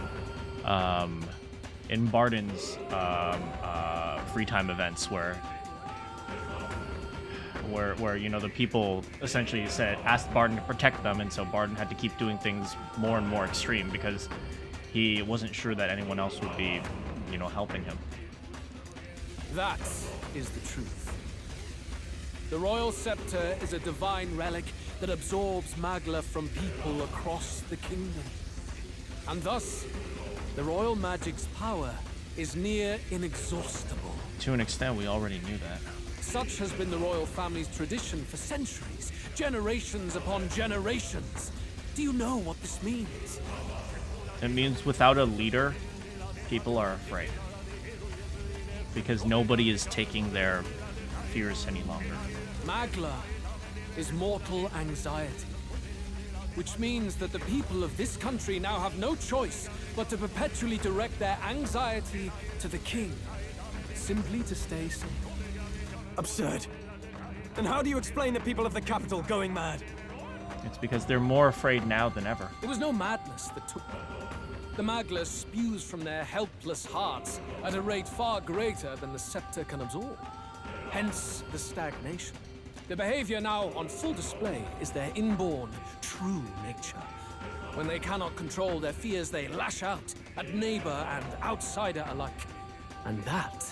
free time events where you know the people essentially asked Barden to protect them, and so Barden had to keep doing things more and more extreme because he wasn't sure that anyone else would be, you know, helping him. That is the truth. The royal scepter is a divine relic that absorbs magla from people across the kingdom. And thus, the royal magic's power is near inexhaustible. To an extent, we already knew that. Such has been the royal family's tradition for centuries, generations upon generations. Do you know what this means? It means without a leader, people are afraid. Because nobody is taking their fears any longer. Magla is mortal anxiety, which means that the people of this country now have no choice but to perpetually direct their anxiety to the king, simply to stay safe. Absurd. And how do you explain the people of the capital going mad? It's because they're more afraid now than ever. It was no madness that took them. The magla spews from their helpless hearts at a rate far greater than the scepter can absorb. Hence the stagnation. The behavior now on full display is their inborn, true nature. When they cannot control their fears, they lash out at neighbor and outsider alike. And that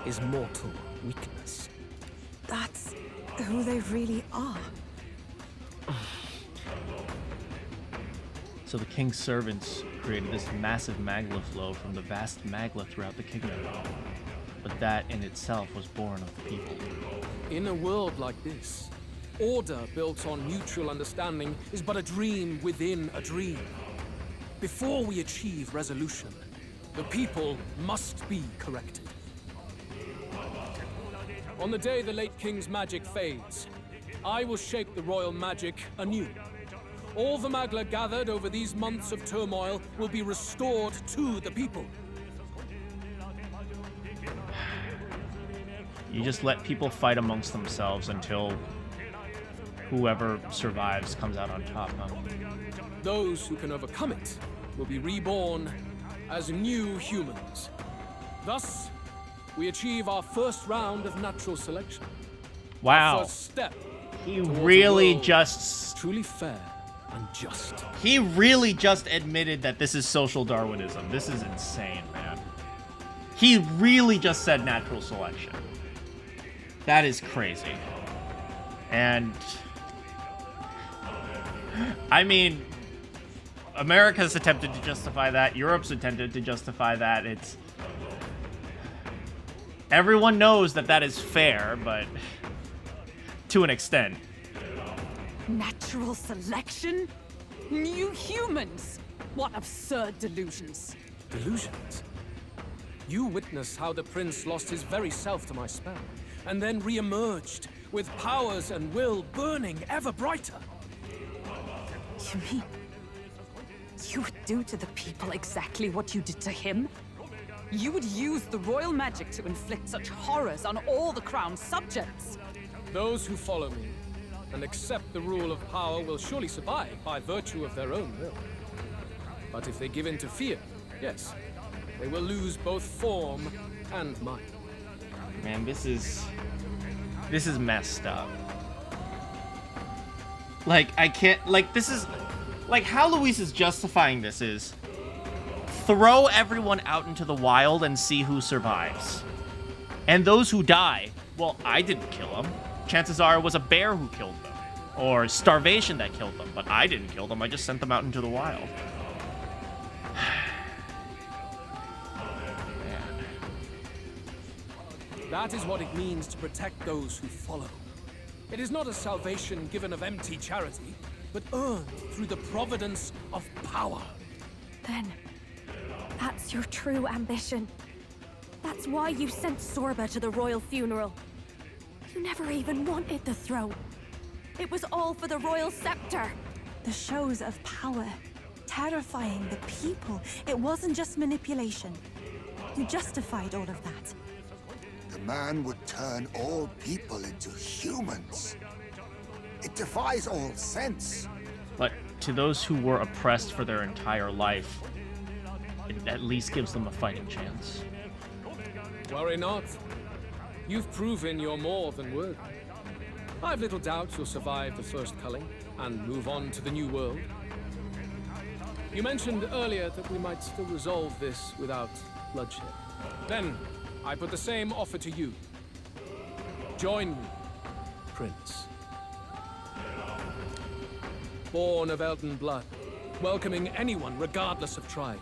is mortal weakness. That's who they really are. So the king's servants created this massive magla flow from the vast magla throughout the kingdom. But that in itself was born of the people. In a world like this, order built on mutual understanding is but a dream within a dream. Before we achieve resolution, the people must be corrected. On the day the late king's magic fades, I will shape the royal magic anew. All the Magla gathered over these months of turmoil will be restored to the people. You just let people fight amongst themselves until whoever survives comes out on top, huh? Those who can overcome it will be reborn as new humans. Thus, we achieve our first round of natural selection. Wow. Our first step. He really just... truly fair and just. He really just admitted that this is social Darwinism. This is insane, man. He really just said natural selection. That is crazy. And... I mean... America's attempted to justify that. Europe's attempted to justify that. It's... Everyone knows that that is fair, but... to an extent. Natural selection? New humans? What absurd delusions. Delusions? You witnessed how the prince lost his very self to my spell, and then re-emerged, with powers and will burning ever brighter. You mean... you would do to the people exactly what you did to him? You would use the royal magic to inflict such horrors on all the crown's subjects? Those who follow me and accept the rule of power will surely survive by virtue of their own will. But if they give in to fear, yes, they will lose both form and might. Man, this is messed up. Like, I can't, like, this is, like, how Luis is justifying this is throw everyone out into the wild and see who survives. And those who die, well, I didn't kill them. Chances are it was a bear who killed them. Or starvation that killed them. But I didn't kill them. I just sent them out into the wild. Man. That is what it means to protect those who follow. It is not a salvation given of empty charity, but earned through the providence of power. Then, that's your true ambition. That's why you sent Zorba to the royal funeral. You never even wanted the throne. It was all for the royal scepter. The shows of power, terrifying the people. It wasn't just manipulation. You justified all of that. The man would turn all people into humans. It defies all sense. But to those who were oppressed for their entire life, it at least gives them a fighting chance. Worry not. You've proven you're more than worthy. I've little doubt you'll survive the first culling and move on to the new world. You mentioned earlier that we might still resolve this without bloodshed. Then, I put the same offer to you. Join me, Prince. Born of Elden blood, welcoming anyone regardless of tribe.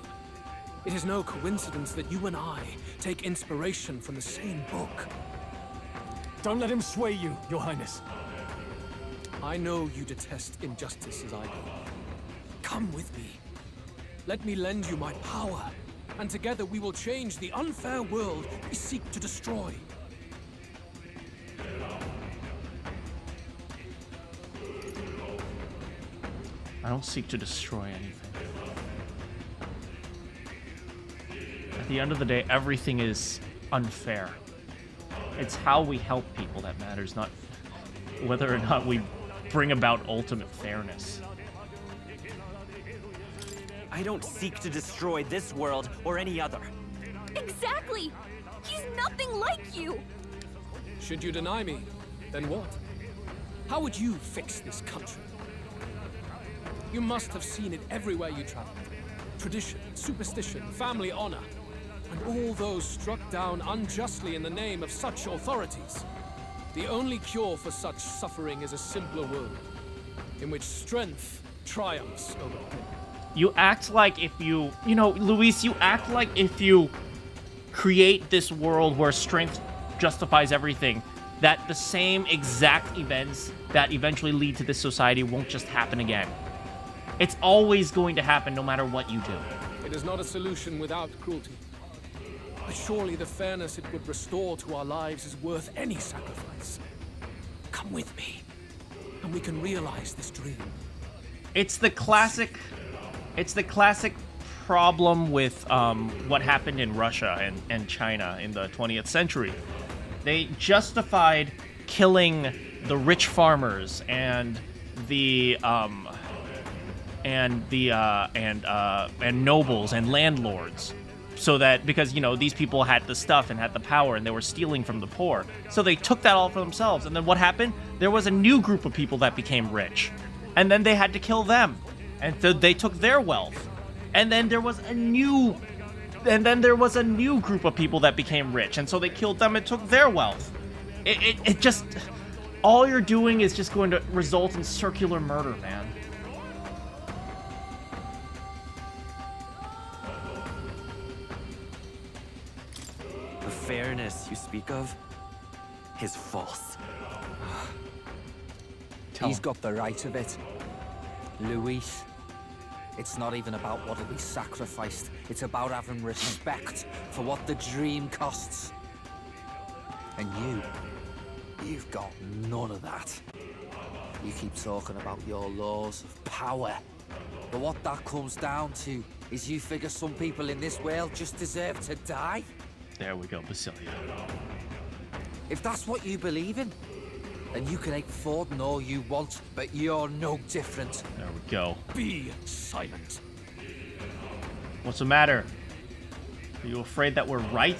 It is no coincidence that you and I take inspiration from the same book. Don't let him sway you, Your Highness. I know you detest injustice as I do. Come with me. Let me lend you my power, and together we will change the unfair world we seek to destroy. I don't seek to destroy anything. At the end of the day, everything is unfair. It's how we help people that matters, not whether or not we bring about ultimate fairness. I don't seek to destroy this world or any other. Exactly! He's nothing like you! Should you deny me, then what? How would you fix this country? You must have seen it everywhere you traveled. Tradition, superstition, family honor, and all those struck down unjustly in the name of such authorities. The only cure for such suffering is a simpler world, in which strength triumphs over pain. You act like if you know, Luis, you act like if you create this world where strength justifies everything, that the same exact events that eventually lead to this society won't just happen again. It's always going to happen no matter what you do. It is not a solution without cruelty. But surely the fairness it would restore to our lives is worth any sacrifice. Come with me, and we can realize this dream. It's the classic problem with what happened in Russia and China in the 20th century. They justified killing the rich farmers and nobles and landlords, so that because these people had the stuff and had the power and they were stealing from the poor, so they took that all for themselves. And then what happened? There was a new group of people that became rich, and then they had to kill them, and so they took their wealth. And then there was a new group of people that became rich, and so they killed them and took their wealth. It just, all you're doing is just going to result in circular murder, man. The fairness you speak of is false. He's got the right of it. Luis. It's not even about what'll be sacrificed. It's about having respect for what the dream costs. And you've got none of that. You keep talking about your laws of power. But what that comes down to is you figure some people in this world just deserve to die? There we go, Basilia. If that's what you believe in, then you can ape Forden all you want, but you're no different. There we go. Be silent. What's the matter? Are you afraid that we're right?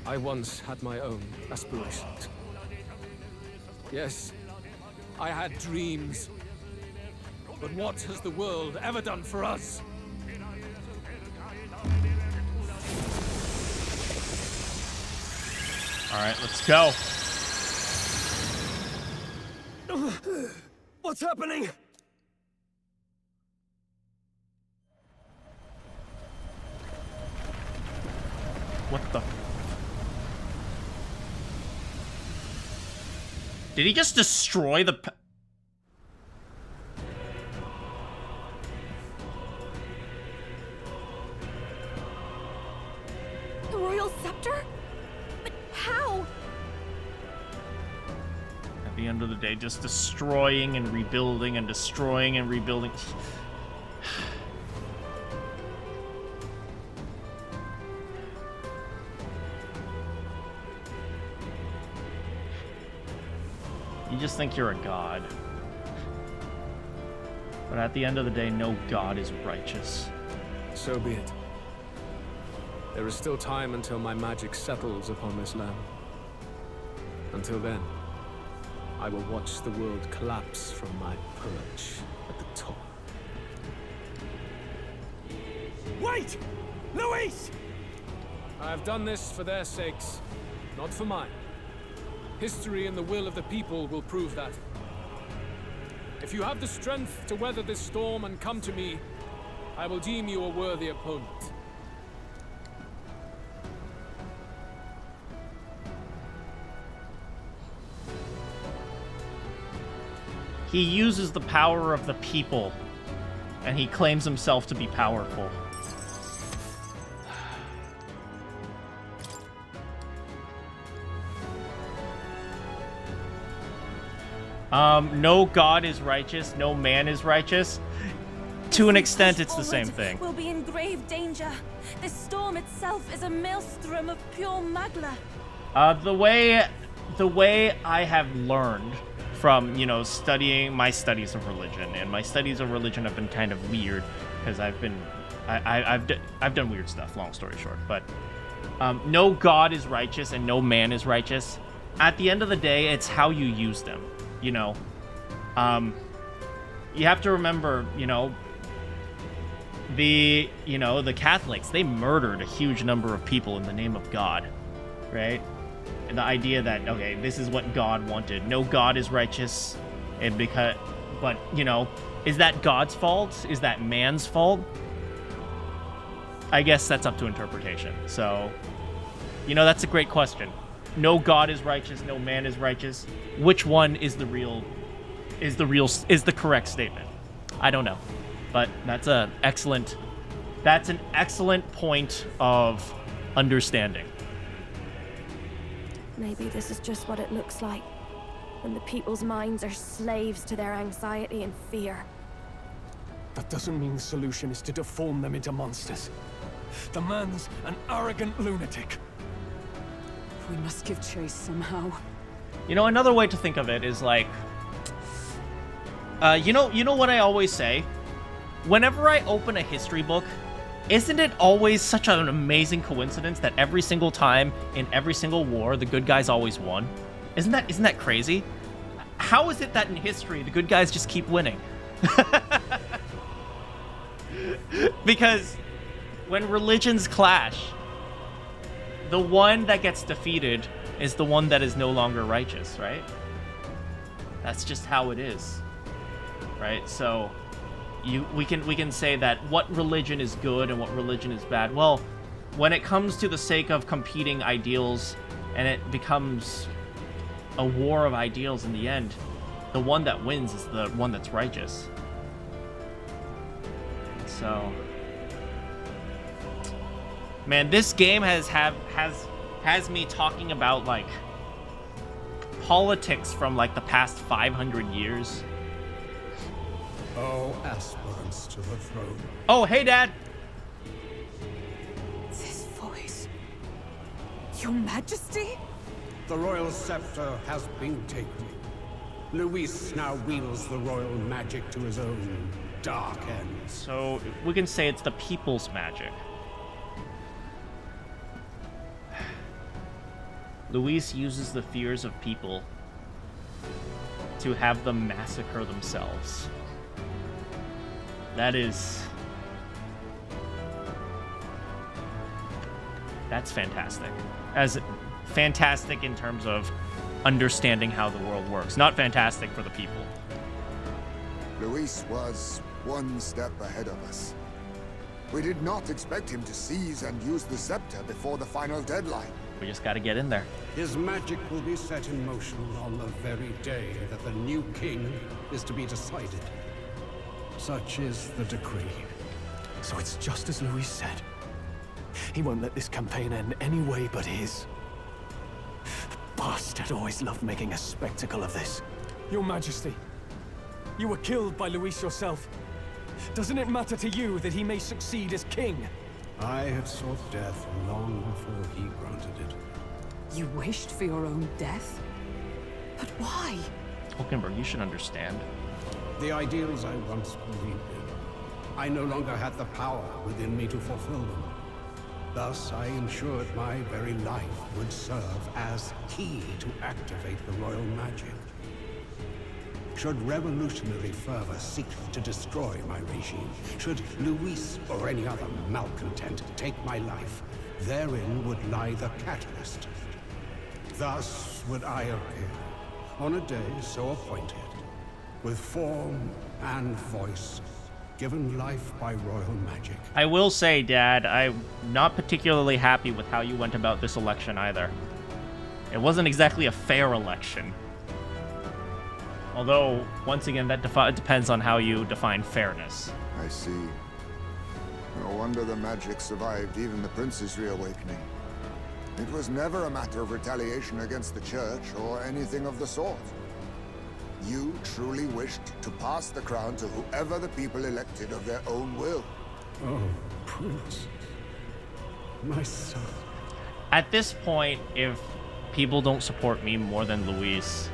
I once had my own aspirations. Yes, I had dreams. But what has the world ever done for us? All right, let's go. What's happening? What the? Did he just destroy the? The royal scepter? But how? At the end of the day, just destroying and rebuilding and destroying and rebuilding. You just think you're a god. But at the end of the day, no god is righteous. So be it. There is still time until my magic settles upon this land. Until then, I will watch the world collapse from my perch at the top. Wait! Luis! I have done this for their sakes, not for mine. History and the will of the people will prove that. If you have the strength to weather this storm and come to me, I will deem you a worthy opponent. He uses the power of the people, and he claims himself to be powerful. No god is righteous, no man is righteous. To an extent, it's the same thing. We'll be in grave danger. This storm itself is a maelstrom of pure magla. The way I have learned from, studying my studies of religion, and my studies of religion have been kind of weird because I've done weird stuff, long story short, but no god is righteous and no man is righteous. At the end of the day, it's how you use them, You have to remember, the Catholics, they murdered a huge number of people in the name of God, right? And the idea that, okay, this is what God wanted. No god is righteous, and but, is that God's fault? Is that man's fault? I guess that's up to interpretation. So, that's a great question. no god is righteous, no man is righteous. Which one is the correct statement? I don't know. But that's an excellent point of understanding. Maybe this is just what it looks like when the people's minds are slaves to their anxiety and fear. That doesn't mean the solution is to deform them into monsters. The man's an arrogant lunatic. We must give chase somehow. You know, another way to think of it is like, you know what I always say? Whenever I open a history book, isn't it always such an amazing coincidence that every single time in every single war, the good guys always won? Isn't that crazy? How is it that in history, the good guys just keep winning? Because when religions clash, the one that gets defeated is the one that is no longer righteous, right? That's just how it is, right? So we can say that what religion is good and what religion is bad. Well, when it comes to the sake of competing ideals and it becomes a war of ideals in the end, the one that wins is the one that's righteous. So, man, this game has me talking about like politics from like the past 500 years. Oh, aspirants to the throne. Oh, hey, Dad. This voice. Your Majesty? The royal scepter has been taken. Luis now wields the royal magic to his own dark ends. So we can say it's the people's magic. Luis uses the fears of people to have them massacre themselves. That's fantastic. As fantastic in terms of understanding how the world works. Not fantastic for the people. Luis was one step ahead of us. We did not expect him to seize and use the scepter before the final deadline. We just gotta get in there. His magic will be set in motion on the very day that the new king is to be decided. Such is the decree. So it's just as Luis said. He won't let this campaign end any way but his. The bastard always loved making a spectacle of this. Your Majesty, you were killed by Luis yourself. Doesn't it matter to you that he may succeed as king? I had sought death long before he granted it. You wished for your own death? But why? Hulkenberg, you should understand. The ideals I once believed in, I no longer had the power within me to fulfill them. Thus, I ensured my very life would serve as key to activate the royal magic. Should revolutionary fervor seek to destroy my regime, should Luis or any other malcontent take my life, therein would lie the catalyst. Thus would I appear, on a day so appointed, with form and voice, given life by royal magic. I will say, Dad, I'm not particularly happy with how you went about this election either. It wasn't exactly a fair election. Although, once again, that depends on how you define fairness. I see. No wonder the magic survived even the prince's reawakening. It was never a matter of retaliation against the church or anything of the sort. You truly wished to pass the crown to whoever the people elected of their own will. Oh, Prince. My son. At this point, if people don't support me more than Luis,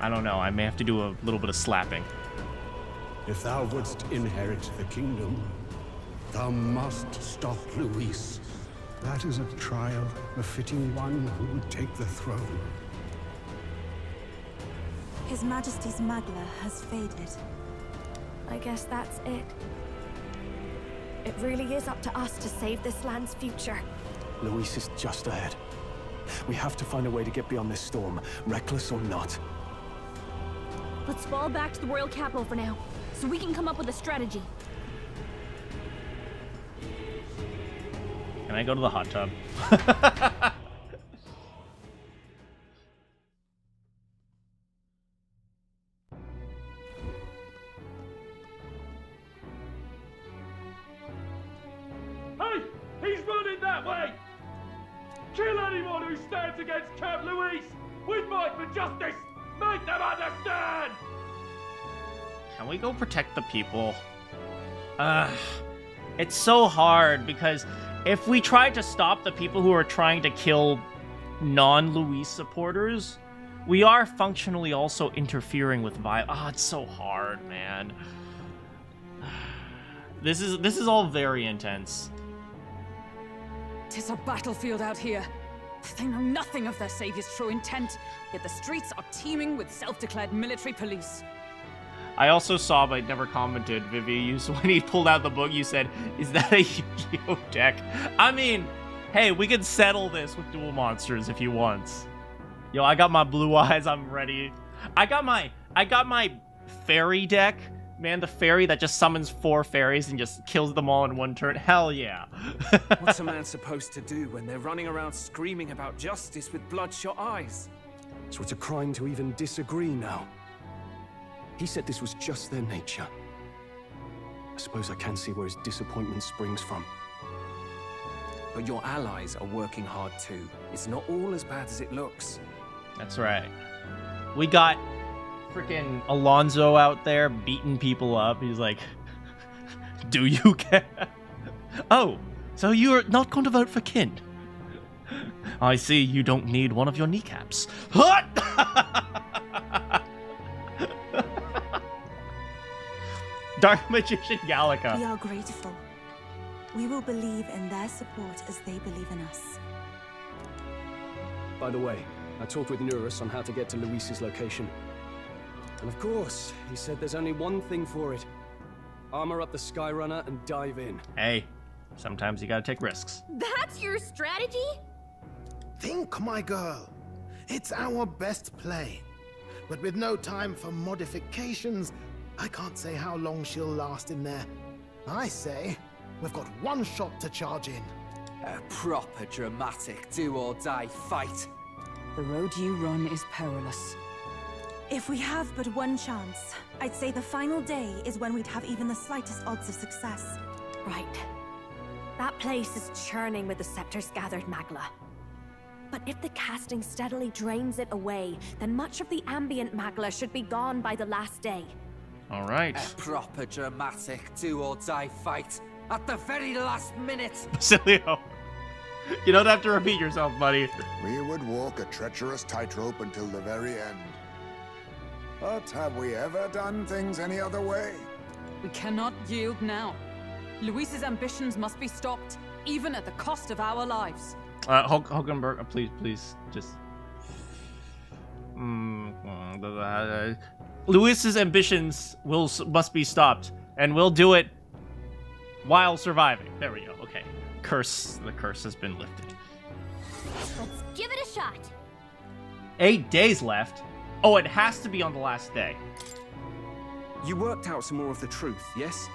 I don't know, I may have to do a little bit of slapping. If thou wouldst inherit the kingdom, thou must stop Luis. That is a trial befitting one who would take the throne. His Majesty's Magla has faded. I guess that's it. It really is up to us to save this land's future. Luis is just ahead. We have to find a way to get beyond this storm, reckless or not. Let's fall back to the royal capital for now, so we can come up with a strategy. Can I go to the hot tub? Anyone who stands against Count Luis, we fight for justice! Make them understand! Can we go protect the people? It's so hard because if we try to stop the people who are trying to kill non-Luis supporters, we are functionally also interfering with violence. It's so hard, man. This is all very intense. 'Tis a battlefield out here. They know nothing of their savior's true intent, yet the streets are teeming with self-declared military police. I also saw, but never commented, Vivi, when he pulled out the book, you said, is that a Yu-Gi-Oh deck? I mean, hey, we can settle this with dual monsters if you want. Yo, I got my blue eyes, I'm ready. I got my fairy deck. Man, the fairy that just summons 4 fairies and just kills them all in one turn. Hell yeah. What's a man supposed to do when they're running around screaming about justice with bloodshot eyes? So it's a crime to even disagree now. He said this was just their nature. I suppose I can see where his disappointment springs from. But your allies are working hard too. It's not all as bad as it looks. That's right. We got freaking Alonso out there beating people up. He's like, do you care? Oh, so you're not going to vote for Kin? I see you don't need one of your kneecaps. Dark Magician Gallica. We are grateful. We will believe in their support as they believe in us. By the way, I talked with Neurus on how to get to Luis's location. And of course, he said there's only one thing for it. Armor up the Skyrunner and dive in. Hey, sometimes you gotta take risks. That's your strategy? Think, my girl. It's our best play. But with no time for modifications, I can't say how long she'll last in there. I say, we've got one shot to charge in. A proper dramatic do-or-die fight. The road you run is perilous. If we have but one chance, I'd say the final day is when we'd have even the slightest odds of success. Right. That place is churning with the scepter's gathered magla. But if the casting steadily drains it away, then much of the ambient magla should be gone by the last day. All right. A proper dramatic do-or-die fight at the very last minute. Basilio, you don't have to repeat yourself, buddy. We would walk a treacherous tightrope until the very end. But have we ever done things any other way? We cannot yield now. Luis's ambitions must be stopped, even at the cost of our lives. Hulkenberg, please, just... Luis's ambitions must be stopped, and we'll do it while surviving. There we go, okay. The curse has been lifted. Let's give it a shot. 8 days left. Oh, it has to be on the last day. You worked out some more of the truth, yes?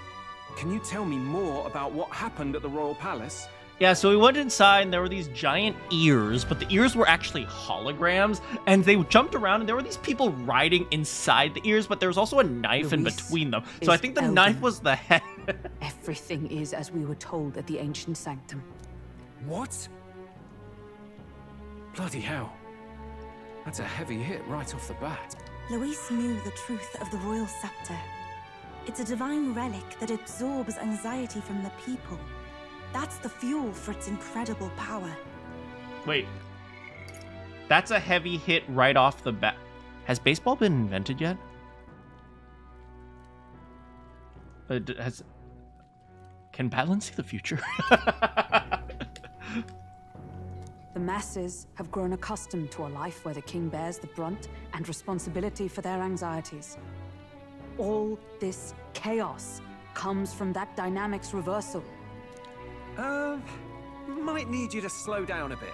Can you tell me more about what happened at the Royal Palace? Yeah, so we went inside and there were these giant ears, but the ears were actually holograms, and they jumped around and there were these people riding inside the ears, but there was also a knife in between them. So I think the knife was the head. Everything is as we were told at the ancient sanctum. What? Bloody hell. That's a heavy hit right off the bat. Luis knew the truth of the royal scepter. It's a divine relic that absorbs anxiety from the people. That's the fuel for its incredible power. Wait. That's a heavy hit right off the bat. Has baseball been invented yet? Can Battlein see the future? The masses have grown accustomed to a life where the king bears the brunt and responsibility for their anxieties. All this chaos comes from that dynamics reversal. Might need you to slow down a bit.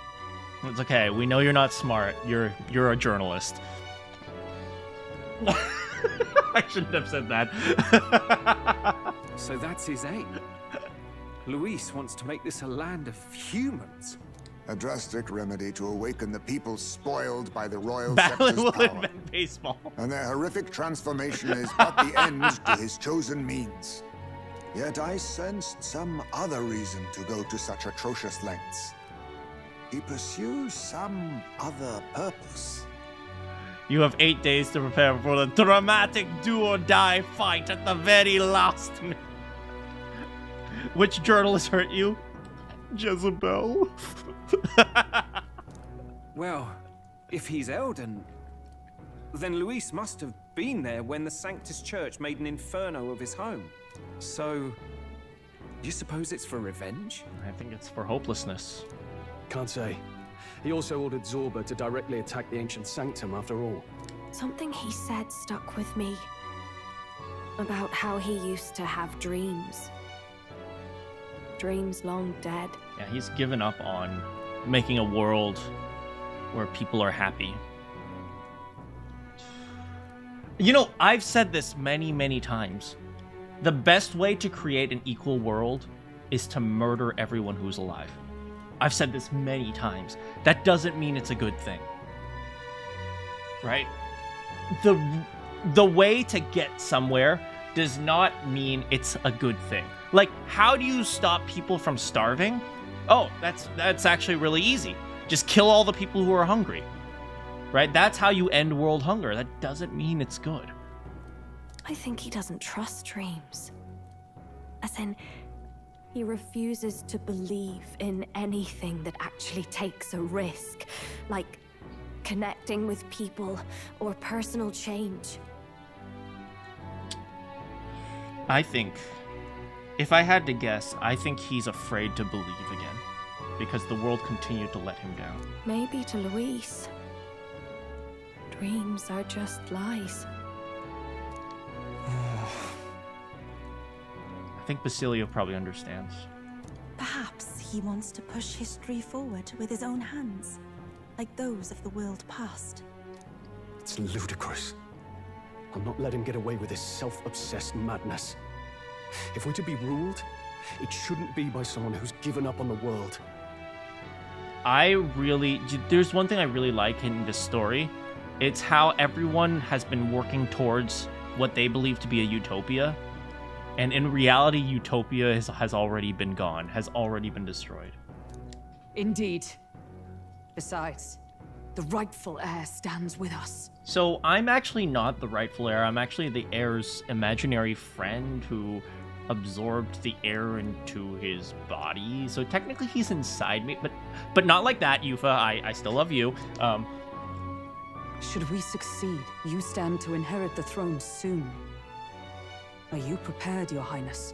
It's okay. We know you're not smart. You're a journalist. I shouldn't have said that. So that's his aim. Luis wants to make this a land of humans. A drastic remedy to awaken the people spoiled by the royal Battlein scepter's will power. invent baseball. And their horrific transformation is but the end to his chosen means. Yet I sensed some other reason to go to such atrocious lengths. He pursues some other purpose. You have 8 days to prepare for the dramatic do-or-die fight at the very last minute. Which journalist hurt you? Jezebel. Well, if he's Elden, then Luis must have been there when the Sanctus Church made an inferno of his home. So, you suppose it's for revenge? I think it's for hopelessness. Can't say. He also ordered Zorba to directly attack the ancient sanctum after all. Something he said stuck with me. About how he used to have dreams. Dreams long dead. Yeah, he's given up on making a world where people are happy. You know, I've said this many, many times. The best way to create an equal world is to murder everyone who's alive. I've said this many times. That doesn't mean it's a good thing. Right? The way to get somewhere does not mean it's a good thing. Like, how do you stop people from starving? Oh, that's actually really easy. Just kill all the people who are hungry. Right? That's how you end world hunger. That doesn't mean it's good. I think he doesn't trust dreams. As in, he refuses to believe in anything that actually takes a risk, like connecting with people or personal change. I think, if I had to guess, I think he's afraid to believe again, because the world continued to let him down. Maybe to Luis, dreams are just lies. I think Basilio probably understands. Perhaps he wants to push history forward with his own hands, like those of the world past. It's ludicrous. I'll not let him get away with his self-obsessed madness. If we're to be ruled, it shouldn't be by someone who's given up on the world. There's one thing I really like in this story. It's how everyone has been working towards what they believe to be a utopia. And in reality, utopia has already been gone, has already been destroyed. Indeed. Besides, the rightful heir stands with us. So I'm actually not the rightful heir. I'm actually the heir's imaginary friend who absorbed the heir into his body. So technically he's inside me, but not like that, Yufa. I still love you. Should we succeed, you stand to inherit the throne soon. Are you prepared, Your Highness?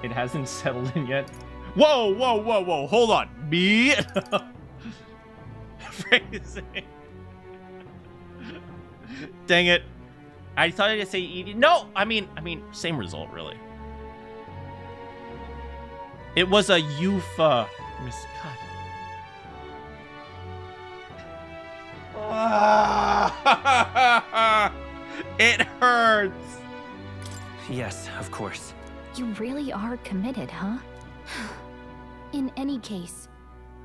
It hasn't settled in yet. Whoa, whoa, whoa, whoa, hold on. Me? Phrasing. Dang it. I thought I'd say Edie. No, I mean, same result, really. It was a Yufa miscut. It hurts. Yes, of course. You really are committed, huh? In any case,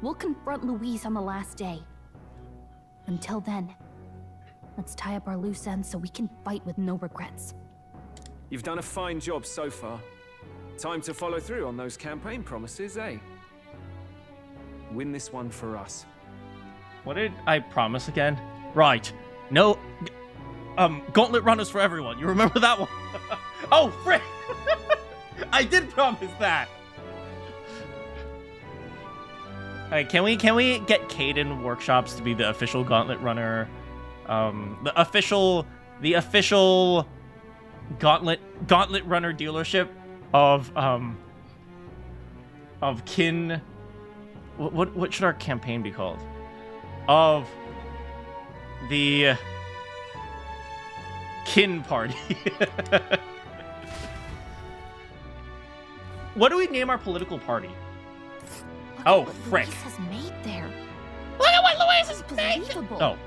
we'll confront Luis on the last day. Until then, let's tie up our loose ends so we can fight with no regrets. You've done a fine job so far. Time to follow through on those campaign promises, eh? Win this one for us. What did I promise again? Right. No. Gauntlet runners for everyone. You remember that one? Oh, frick! I did promise that. Alright, can we get Caden Workshops to be the official Gauntlet runner? The official Gauntlet runner dealership of kin. What should our campaign be called? Of the kin party. What do we name our political party? Oh, frick. Luis has made there. Look at what Luis has made! Unbelievable. Oh,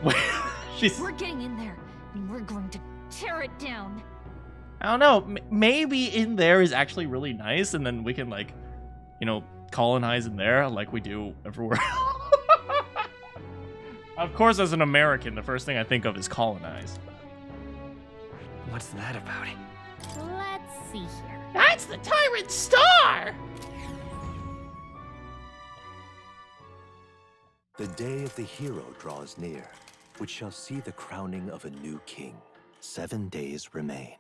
she's... We're getting in there, and we're going to tear it down. I don't know. Maybe in there is actually really nice, and then we can, like, you know, colonize in there like we do everywhere. Of course, as an American, the first thing I think of is colonize. What's that about? Let's see here. That's the Tyrant Star! The day of the hero draws near, which shall see the crowning of a new king. 7 days remain.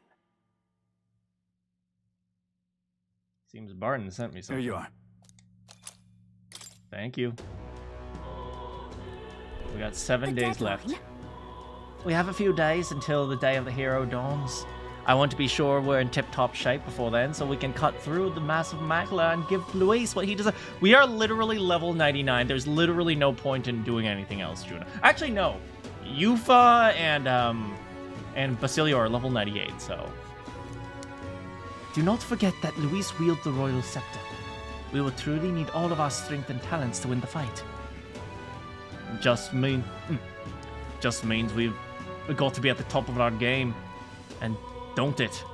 Seems Barton sent me something. Here you are. Thank you. We got 7 days left. We have a few days until the day of the hero dawns. I want to be sure we're in tip-top shape before then, so we can cut through the massive Makla and give Luis what he deserves. We are literally level 99. There's literally no point in doing anything else, Juna. Actually, no. Yufa and Basilio are level 98, so... Do not forget that Luis wields the royal scepter. We will truly need all of our strength and talents to win the fight. Just means we've got to be at the top of our game. And don't it?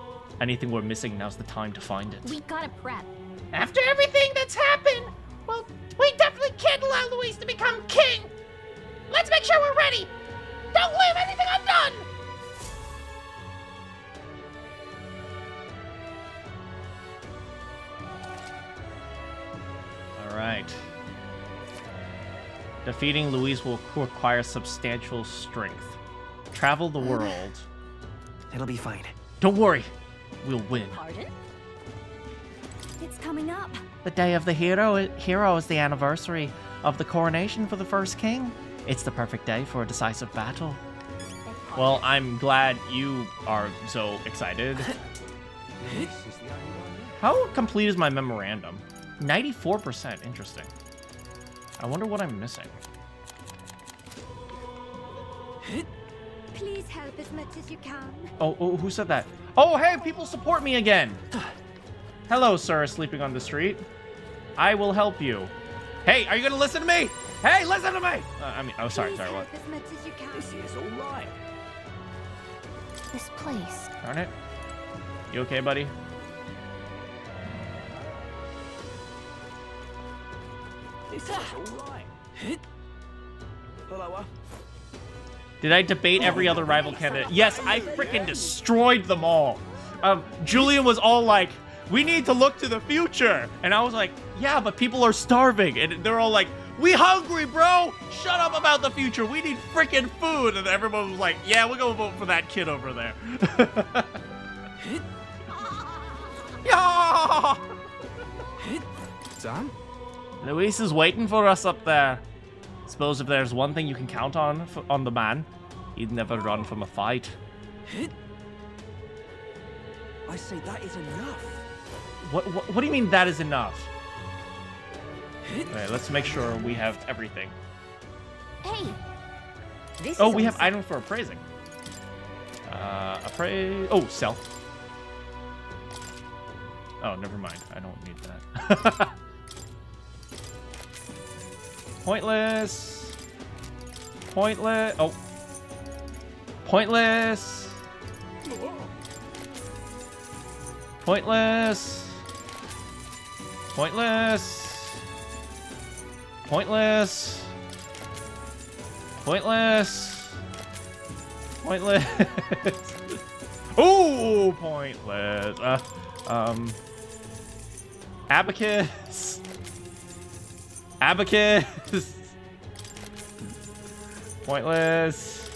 Anything we're missing, now's the time to find it. We gotta prep. After everything that's happened, well, we definitely can't allow Luis to become king. Let's make sure we're ready. Don't leave anything undone. Alright. Defeating Luis will require substantial strength. Travel the world. It'll be fine. Don't worry. We'll win. Pardon? It's coming up. The day of the hero is the anniversary of the coronation for the first king. It's the perfect day for a decisive battle. Well, I'm glad you are so excited. How complete is my memorandum? 94%. Interesting. I wonder what I'm missing. Please help as much as you can. Oh, who said that? Oh, hey, people support me again. Hello, sir, sleeping on the street. I will help you. Hey, are you gonna listen to me? Hey, listen to me! Sorry, what? As much as you can. This is all right. This place. Darn it. You okay, buddy? This is all right. Hello. Did I debate every other rival candidate? Yes, I freaking destroyed them all. Julian was all like, we need to look to the future. And I was like, yeah, but people are starving. And they're all like, we hungry, bro. Shut up about the future. We need freaking food. And everyone was like, yeah, we're going to vote for that kid over there. Yeah! Sam? Luis is waiting for us up there. Suppose if there's one thing you can count on the man, he'd never run from a fight. I say that is enough. What do you mean that is enough? Okay, let's make sure we have everything. Hey. Oh, we have item for appraising. Appraise. Oh, sell. Oh, never mind. I don't need that. Pointless. Pointless. Oh. Pointless. Pointless. Pointless. Pointless. Pointless. Pointless. Ooh, pointless. Abacus. Abacus. Pointless.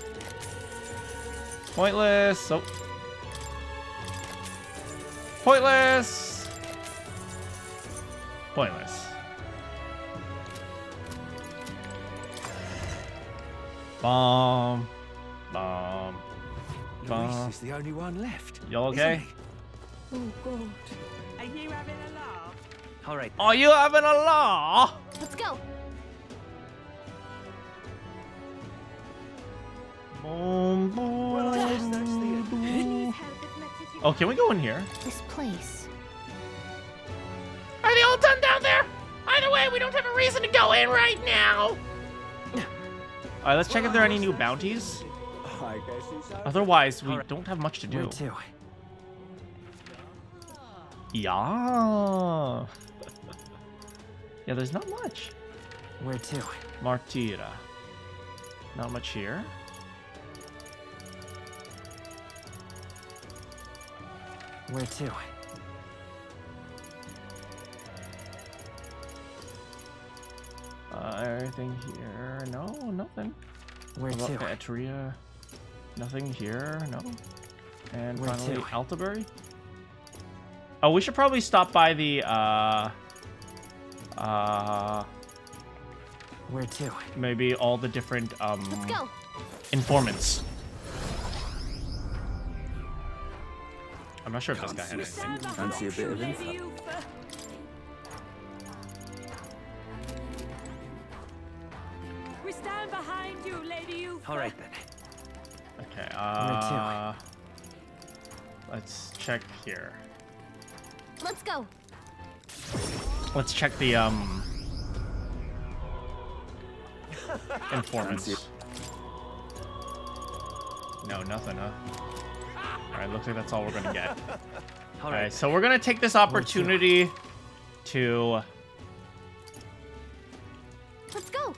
Pointless. Oh. Pointless. Pointless. Bomb. Bomb. Bomb. Luis is the only one left. Y'all okay? Oh, God. Are you having a laugh? All right. Are you having a laugh? Let's go. Boom, boom. Oh, can we go in here? This place. Are they all done down there? Either way, we don't have a reason to go in right now. All right, let's check if there are any new bounties. Otherwise, we don't have much to do. Where to? Yeah. Yeah, there's not much. Where to? Martira. Not much here. Where to? Anything here? No, nothing. Where to? Etria. Nothing here, no. And Where finally, to? Altabury. Oh, we should probably stop by the, Where to? maybe all the different, Let's go. informants. I'm not sure if this guy had anything. Fancy a bit of info? We stand behind you, Lady Youth. All right then. Okay, let's check here. Let's go. Let's check the, informants. No, nothing, huh? Alright, looks like that's all we're gonna get. Alright, so we're gonna take this opportunity to Let's go.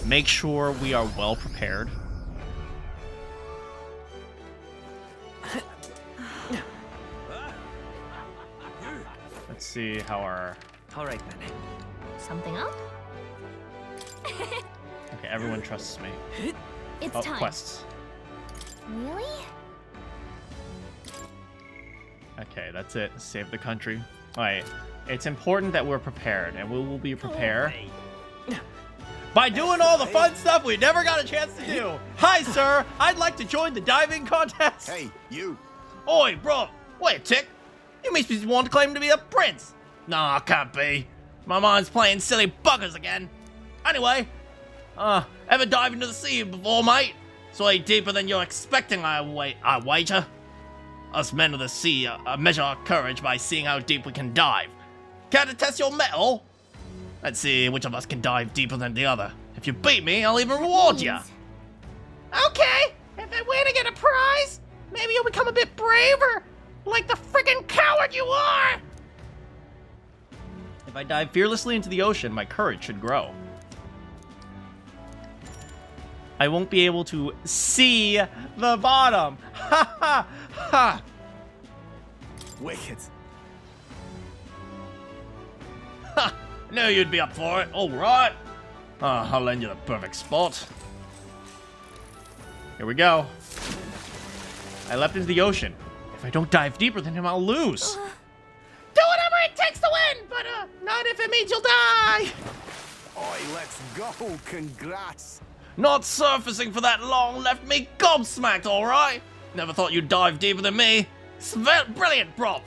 make sure we are well prepared. Let's see how our... All right then. Something up? Okay, everyone trusts me. It's Oh, time. quests. Really? Okay, that's it. Save the country. Alright, it's important that we're prepared, and we will be prepared by doing all the fun stuff we never got a chance to do. Hi, sir. I'd like to join the diving contest. Hey, you. Oi, bro. Wait a tick. You must be one to claim to be a prince. Nah, can't be. My mind's playing silly buggers again. Anyway, ever dive into the sea before, mate? It's way deeper than you're expecting, I wager. Us men of the sea measure our courage by seeing how deep we can dive. Care to test your mettle? Let's see which of us can dive deeper than the other. If you beat me, I'll even reward you. Okay, if I win and get a prize, maybe you'll become a bit braver, like the friggin' coward you are! If I dive fearlessly into the ocean, my courage should grow. I won't be able to see the bottom. Ha ha ha! Wicked. Ha! Knew you'd be up for it. All right. I'll lend you the perfect spot. Here we go. I leapt into the ocean. If I don't dive deeper than him, I'll lose. Do whatever it takes to win, but not if it means you'll die! Oi, let's go. Congrats. Not surfacing for that long left me gobsmacked, all right? Never thought you'd dive deeper than me. Brilliant, prof.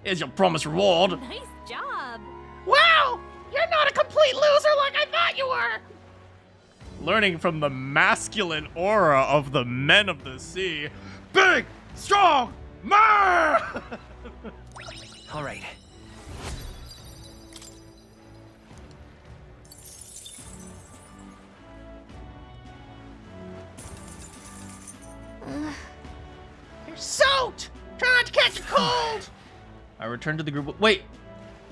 Here's your promised reward. Nice job. Wow! You're not a complete loser like I thought you were! Learning from the masculine aura of the men of the sea. Big, strong, man! All right. You're soaked! Try not to catch a cold! I returned to the group. Wait,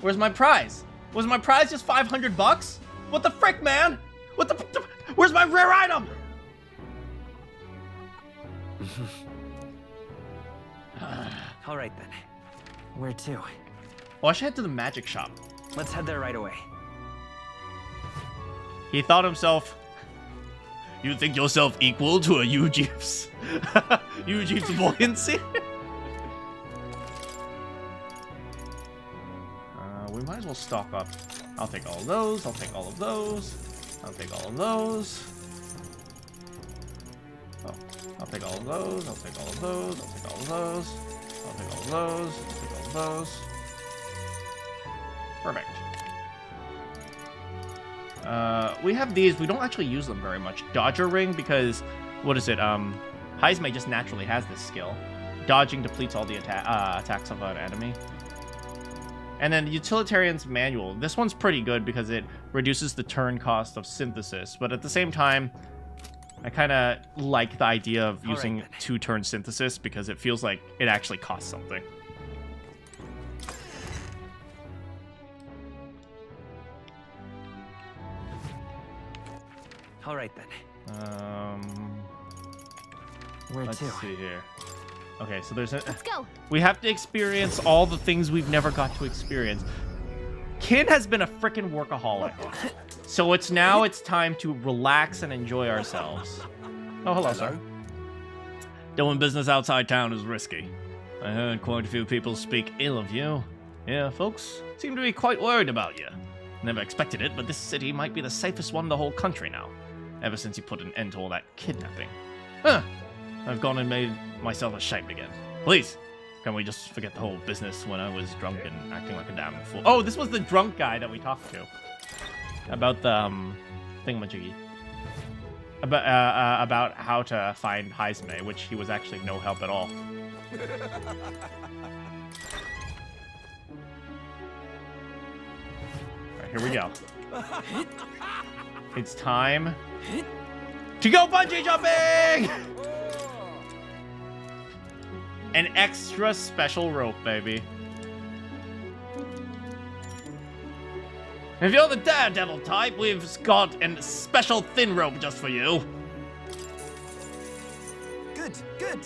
where's my prize? Was my prize just 500 bucks? What the frick, man? What the? Where's my rare item? All right then. Where to? Oh, I should head to the magic shop. Let's head there right away. He thought himself. You think yourself equal to a Eugeeps? Eugeeps buoyancy? We might as well stock up. I'll take all of those. I'll take all of those. I'll take all of those. Oh, I'll take all of those. I'll take all of those. I'll take all of those. I'll take all of those. I'll take all of those. Perfect. We have these. We don't actually use them very much. Dodger ring, because what is it? Heismay just naturally has this skill. Dodging depletes all the attacks of an enemy. And then the Utilitarian's Manual. This one's pretty good because it reduces the turn cost of synthesis, but at the same time, I kind of like the idea of using two-turn synthesis because it feels like it actually costs something. All right then. Where Let's to? see here. Okay, so there's a... Let's go. We have to experience all the things we've never got to experience. Kin has been a freaking workaholic. So it's time to relax and enjoy ourselves. Oh, hello, sir. Doing business outside town is risky. I heard quite a few people speak ill of you. Yeah, folks seem to be quite worried about you. Never expected it, but this city might be the safest one in the whole country now. Ever since you put an end to all that kidnapping. Huh. I've gone and made myself ashamed again. Please, can we just forget the whole business when I was drunk and acting like a damn fool? Oh, this was the drunk guy that we talked to. About the, thingamajiggy. About how to find Heisme, which he was actually no help at all. Alright, here we go. It's time to go bungee jumping! An extra special rope, baby. If you're the daredevil type, we've got a special thin rope just for you. Good, good.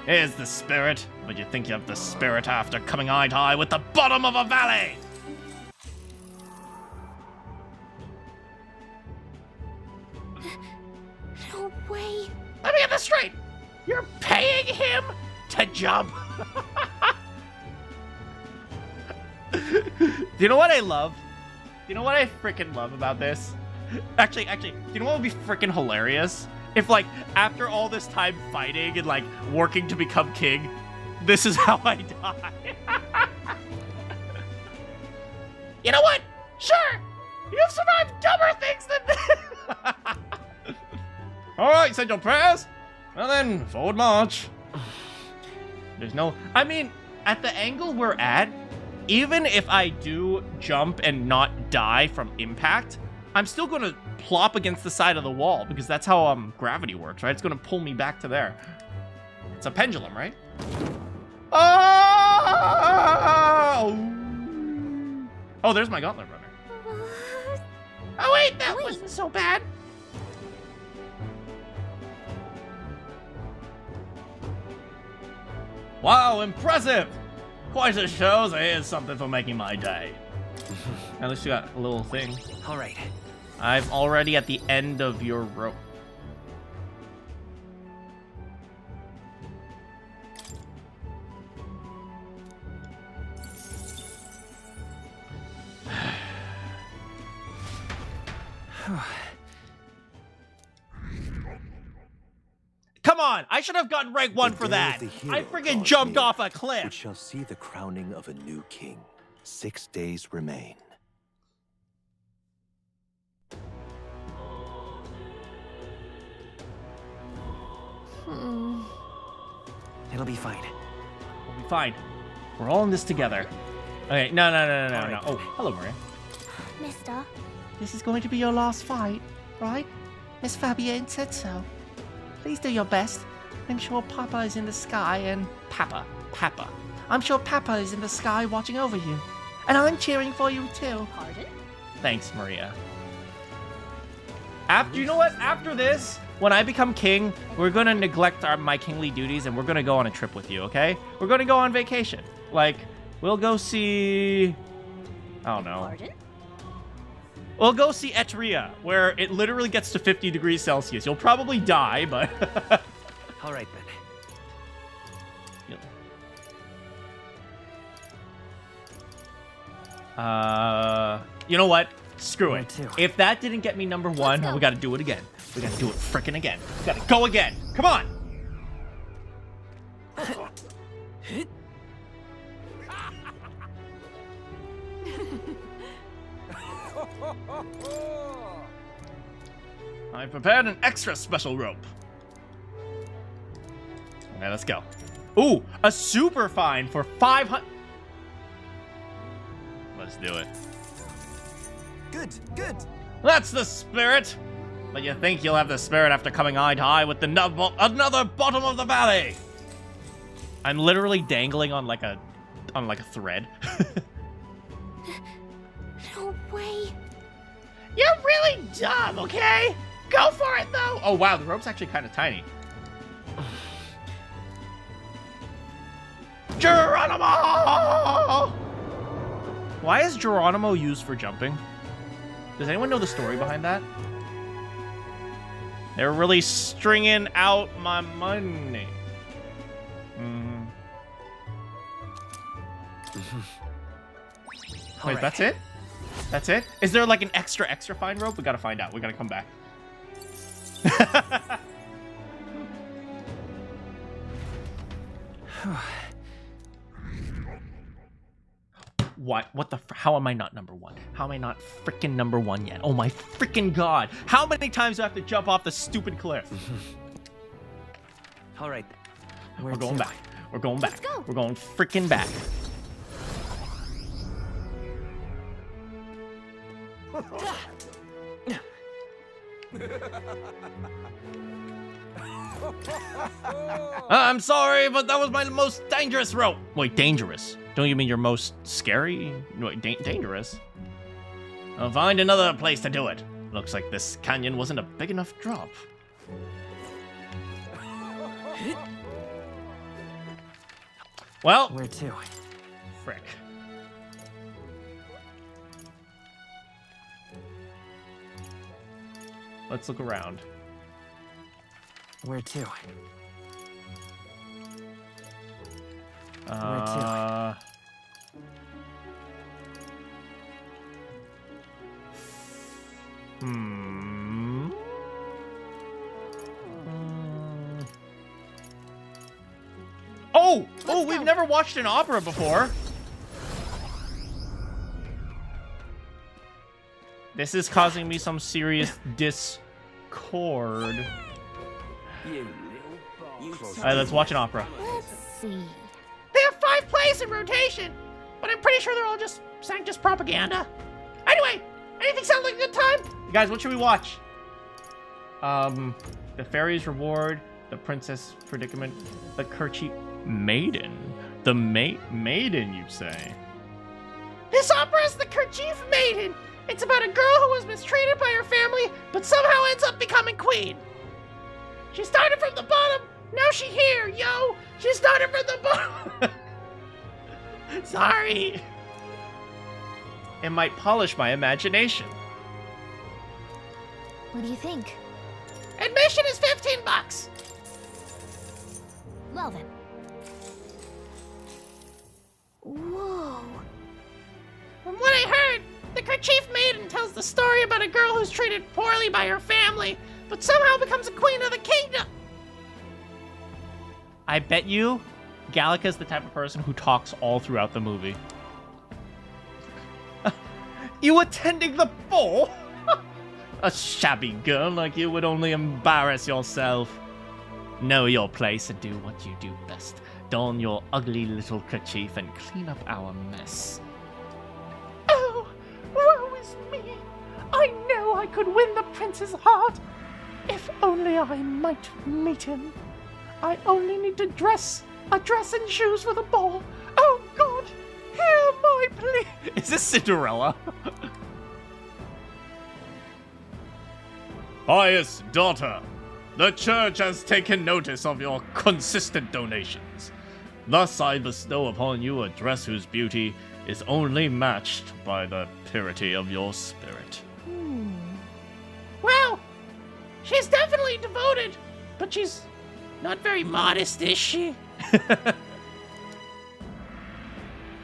Here's the spirit, but you think you have the spirit after coming eye to eye with the bottom of a valley. No way. Let me get this straight. You're paying him to jump. Do you know what I love? Do you know what I freaking love about this? Actually, do you know what would be freaking hilarious? If, like, after all this time fighting and, like, working to become king, this is how I die. You know what? Sure. You've survived dumber things than this. Alright, said your prayers. Well then, forward march. There's no... I mean, at the angle we're at, even if I do jump and not die from impact, I'm still going to plop against the side of the wall because that's how gravity works, right? It's going to pull me back to there. It's a pendulum, right? Oh, there's my gauntlet runner. Oh wait, that wasn't so bad. Wow, impressive! Quite a show, so here's something for making my day. At least you got a little thing. All right. I'm already at the end of your rope. Come on! I should have gotten rank 1 for that! I freaking jumped off a cliff! We shall see the crowning of a new king. 6 days remain. It'll be fine. We'll be fine. We're all in this together. Okay, no. Oh, hello, Maria. Mister? This is going to be your last fight, right? Miss Fabienne said so. Please do your best. I'm sure Papa is in the sky and... Papa. I'm sure Papa is in the sky watching over you. And I'm cheering for you too. Pardon? Thanks, Maria. You know what? After this, when I become king, we're gonna neglect my kingly duties and we're gonna go on a trip with you, okay? We're gonna go on vacation. Like, we'll go see... I don't know. Pardon? We'll go see Etria, where it literally gets to 50 degrees Celsius. You'll probably die, but... All right, then. You know what? Screw it. If that didn't get me number 1, we gotta do it again. We gotta do it frickin' again. We gotta go again. Come on! I prepared an extra special rope. Okay, let's go. Ooh, a super fine for 500. Let's do it. Good. That's the spirit. But you think you'll have the spirit after coming eye to eye with another bottom of the valley. I'm literally dangling on like a thread. No way. You're really dumb, okay? Go for it, though. Oh, wow, the rope's actually kind of tiny. Geronimo! Why is Geronimo used for jumping? Does anyone know the story behind that? They're really stringing out my money. Wait, that's it? That's it? Is there like an extra fine rope? We gotta find out. We gotta come back. What the? How am I not number one? How am I not freaking number one yet? Oh my freaking god! How many times do I have to jump off the stupid cliff? All right, we're going back. We're going back. Let's go. We're going freaking back. I'm sorry, but that was my most dangerous rope. Wait, dangerous? Don't you mean your most scary? Wait, dangerous? I'll find another place to do it. Looks like this canyon wasn't a big enough drop. Well, where to? Frick. Let's look around. Where to? Oh, we've never watched an opera before. This is causing me some serious discord. Alright, let's watch an opera. Let's see. They have 5 plays in rotation, but I'm pretty sure they're all just propaganda. Anyway, anything sound like a good time? Guys, what should we watch? The Fairy's Reward, The Princess Predicament, The Kerchief Maiden. The Maiden, you say? This opera is The Kerchief Maiden. It's about a girl who was mistreated by her family, but somehow ends up becoming queen. She started from the bottom, now she here, yo. She started from the bottom. Sorry. It might polish my imagination. What do you think? Admission is $15. Well then. Whoa. From what I heard, the Kerchief Maiden tells the story about a girl who's treated poorly by her family, but somehow becomes a queen of the kingdom. I bet you Gallica's the type of person who talks all throughout the movie. You attending the ball? A shabby girl like you would only embarrass yourself. Know your place and do what you do best. Don your ugly little kerchief and clean up our mess. Oh, woe is me. I know I could win the prince's heart. If only I might meet him. I only need to dress a dress and shoes for the ball. Oh God, hear my plea. Is this Cinderella? Pious daughter, the church has taken notice of your consistent donations. Thus I bestow upon you a dress whose beauty is only matched by the purity of your spirit. Well, she's definitely devoted, but she's not very modest, is she?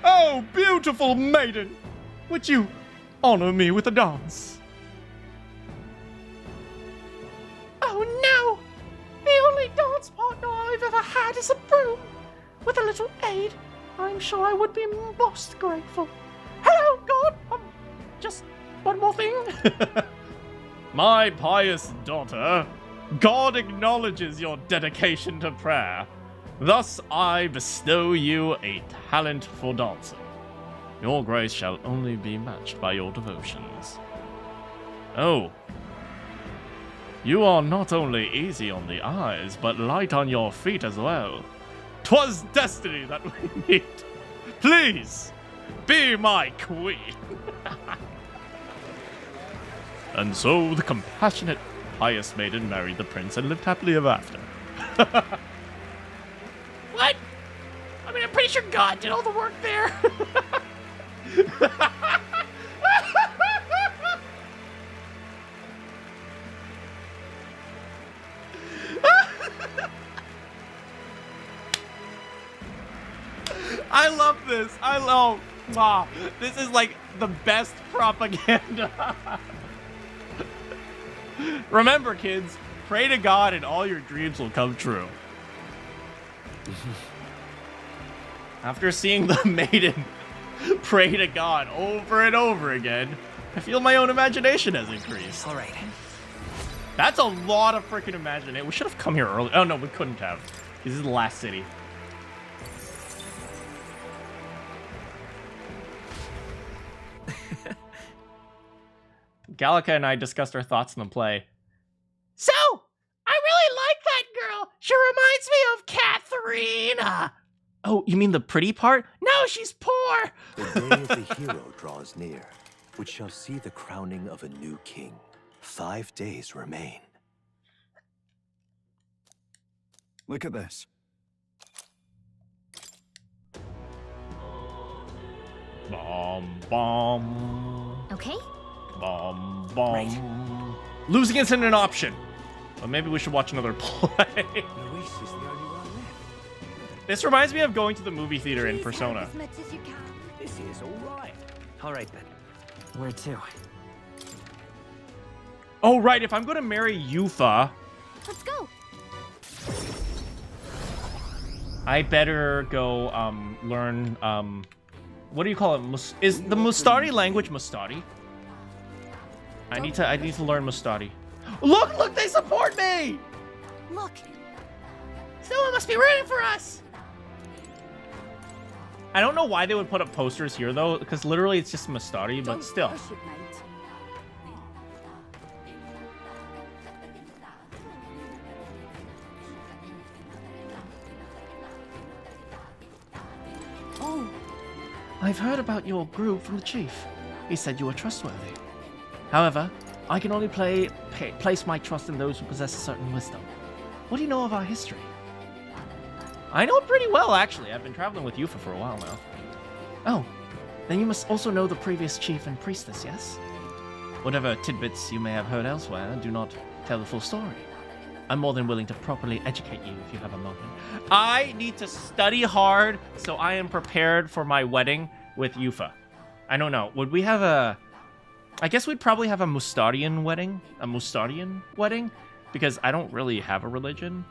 Oh, beautiful maiden! Would you honor me with a dance? Oh no! The only dance partner I've ever had is a broom. With a little aid, I'm sure I would be most grateful. Hello, God! Just one more thing. My pious daughter, God acknowledges your dedication to prayer. Thus I bestow you a talent for dancing. Your grace shall only be matched by your devotions. Oh. You are not only easy on the eyes, but light on your feet as well. 'Twas destiny that we meet. Please, be my queen. And so the compassionate, pious maiden married the prince and lived happily ever after. What? I mean, I'm pretty sure God did all the work there. I love this. I love. Wow, this is like the best propaganda. Remember, kids, pray to God and all your dreams will come true. After seeing the maiden pray to God over and over again, I feel my own imagination has increased. All right. That's a lot of freaking imagination. We should have come here early. Oh no, we couldn't have. This is the last city. Gallica and I discussed our thoughts on the play. So, I really like that girl. She reminds me of Katharina. Oh, you mean the pretty part? No, she's poor. The day of the hero draws near, which shall see the crowning of a new king. 5 days remain. Look at this. Bomb. Okay. Bomb. Losing isn't an option. Well, maybe we should watch another play. Luis is the only one left. This reminds me of going to the movie theater in Persona. This is all right. All right then. Where to? Oh, right. If I'm going to marry Yufa, Let's go. I better go learn what do you call it? Is the Mustari language Mustari? I need to learn Mustari. Look, they support me. Look. Someone must be rooting for us. I don't know why they would put up posters here though, because literally it's just Mustari, but still. I've heard about your group from the chief. He said you were trustworthy. However, I can only place my trust in those who possess a certain wisdom. What do you know of our history? I know it pretty well, actually. I've been traveling with Yufa for a while now. Oh, then you must also know the previous chief and priestess, yes? Whatever tidbits you may have heard elsewhere, do not tell the full story. I'm more than willing to properly educate you if you have a moment. I need to study hard so I am prepared for my wedding with Yufa. I don't know. Would we have a... I guess we'd probably have a Mustarian wedding. A Mustarian wedding? Because I don't really have a religion.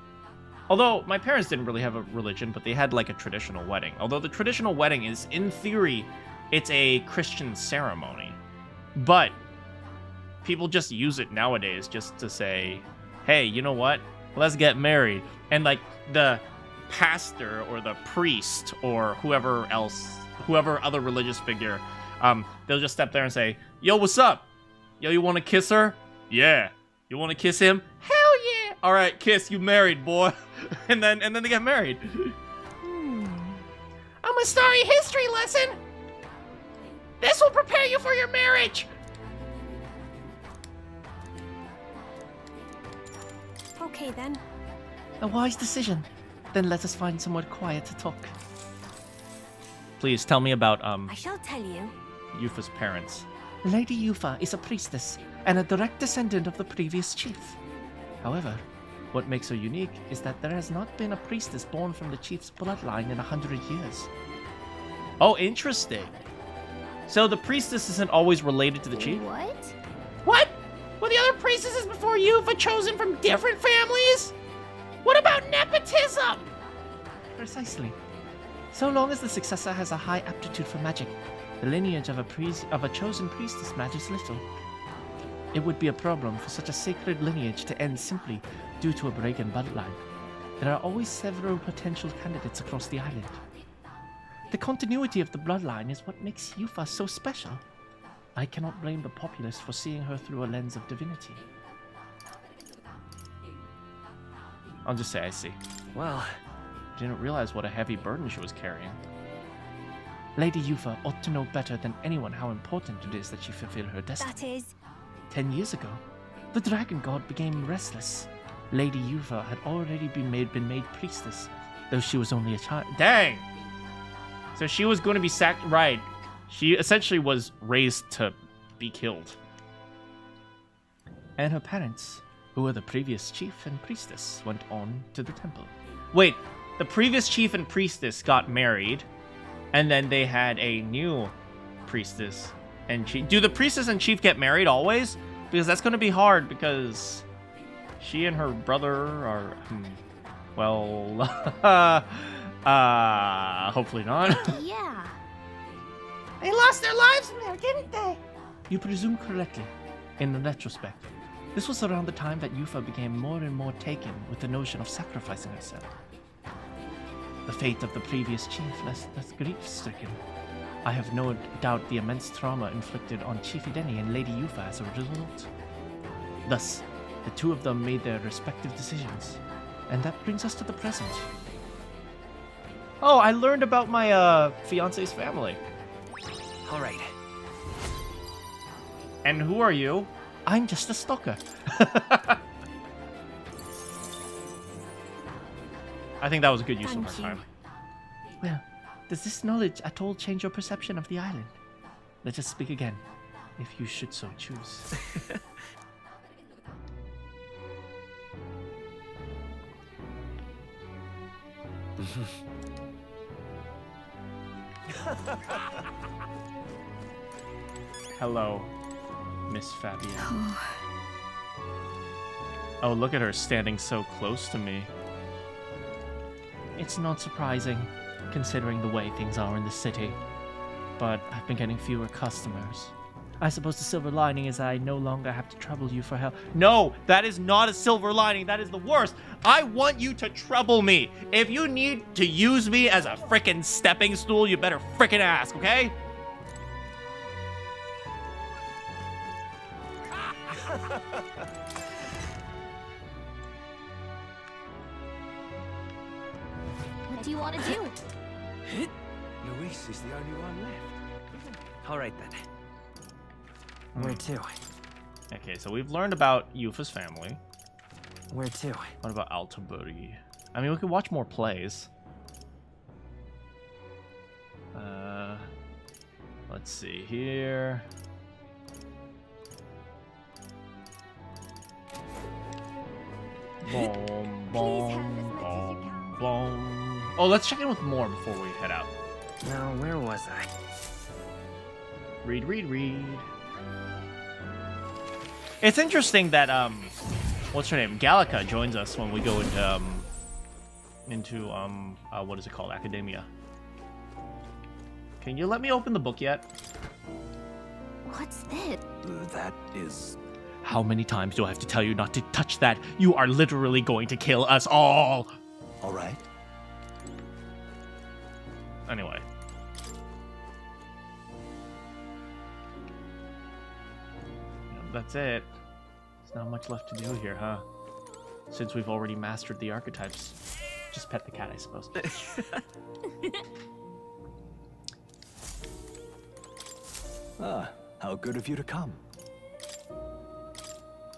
Although, my parents didn't really have a religion, but they had like a traditional wedding. Although the traditional wedding is, in theory, it's a Christian ceremony. But people just use it nowadays just to say... hey, you know what? Let's get married. And like the pastor or the priest or whoever other religious figure, they'll just step there and say, yo, what's up? Yo, you want to kiss her? Yeah. You want to kiss him? Hell yeah. All right, kiss, you married, boy. and then they get married. A Mustari history lesson. This will prepare you for your marriage. Okay, then. A wise decision. Then let us find somewhere quiet to talk. Please tell me about I shall tell you. Yufa's parents. Lady Yufa is a priestess and a direct descendant of the previous chief. However, what makes her unique is that there has not been a priestess born from the chief's bloodline in 100 years. Oh, interesting. So the priestess isn't always related to the chief? What? Were the other priestesses before Yufa chosen from different families? What about nepotism? Precisely. So long as the successor has a high aptitude for magic, the lineage of a chosen priestess matters little. It would be a problem for such a sacred lineage to end simply due to a break in bloodline. There are always several potential candidates across the island. The continuity of the bloodline is what makes Yufa so special. I cannot blame the populace for seeing her through a lens of divinity. I'll just say I see. Well, I didn't realize what a heavy burden she was carrying. Lady Yufa ought to know better than anyone how important it is that she fulfill her destiny. That is... 10 years ago, the dragon god became restless. Lady Yufa had already been made priestess, though she was only a child. Dang! So she was going to be right. She essentially was raised to be killed. And her parents, who were the previous chief and priestess, went on to the temple. Wait, the previous chief and priestess got married, And then they had a new priestess and chief. Do the priestess and chief get married always? Because that's going to be hard because she and her brother are, well, hopefully not. Yeah. They lost their lives in there, didn't they? You presume correctly. In the retrospect, this was around the time that Yufa became more and more taken with the notion of sacrificing herself. The fate of the previous chief less grief-stricken. I have no doubt the immense trauma inflicted on Chief Ideni and Lady Yufa as a result. Thus, the two of them made their respective decisions. And that brings us to the present. Oh, I learned about my fiance's family. All right. And who are you? I'm just a stalker. I think that was a good use of our time. Well, does this knowledge at all change your perception of the island? Let us speak again, if you should so choose. Hello, Miss Fabian. Oh, look at her standing so close to me. It's not surprising, considering the way things are in the city. But I've been getting fewer customers. I suppose the silver lining is I no longer have to trouble you for help. No, that is not a silver lining. That is the worst. I want you to trouble me. If you need to use me as a frickin' stepping stool, you better frickin' ask, okay? What do you want to do? Luis is the only one left. All right then. Where to? Okay, so we've learned about Yufa's family. Where to? What about Altaburi? I mean, we could watch more plays. Let's see here. Boom, boom, boom, boom. Oh, let's check in with more before we head out. Now, where was I? Read. It's interesting that what's her name? Gallica joins us when we go into what is it called? Academia. Can you let me open the book yet? What's this? That is... How many times do I have to tell you not to touch that? You are literally going to kill us all. All right. Anyway. That's it. There's not much left to do here, huh? Since we've already mastered the archetypes. Just pet the cat, I suppose. How good of you to come.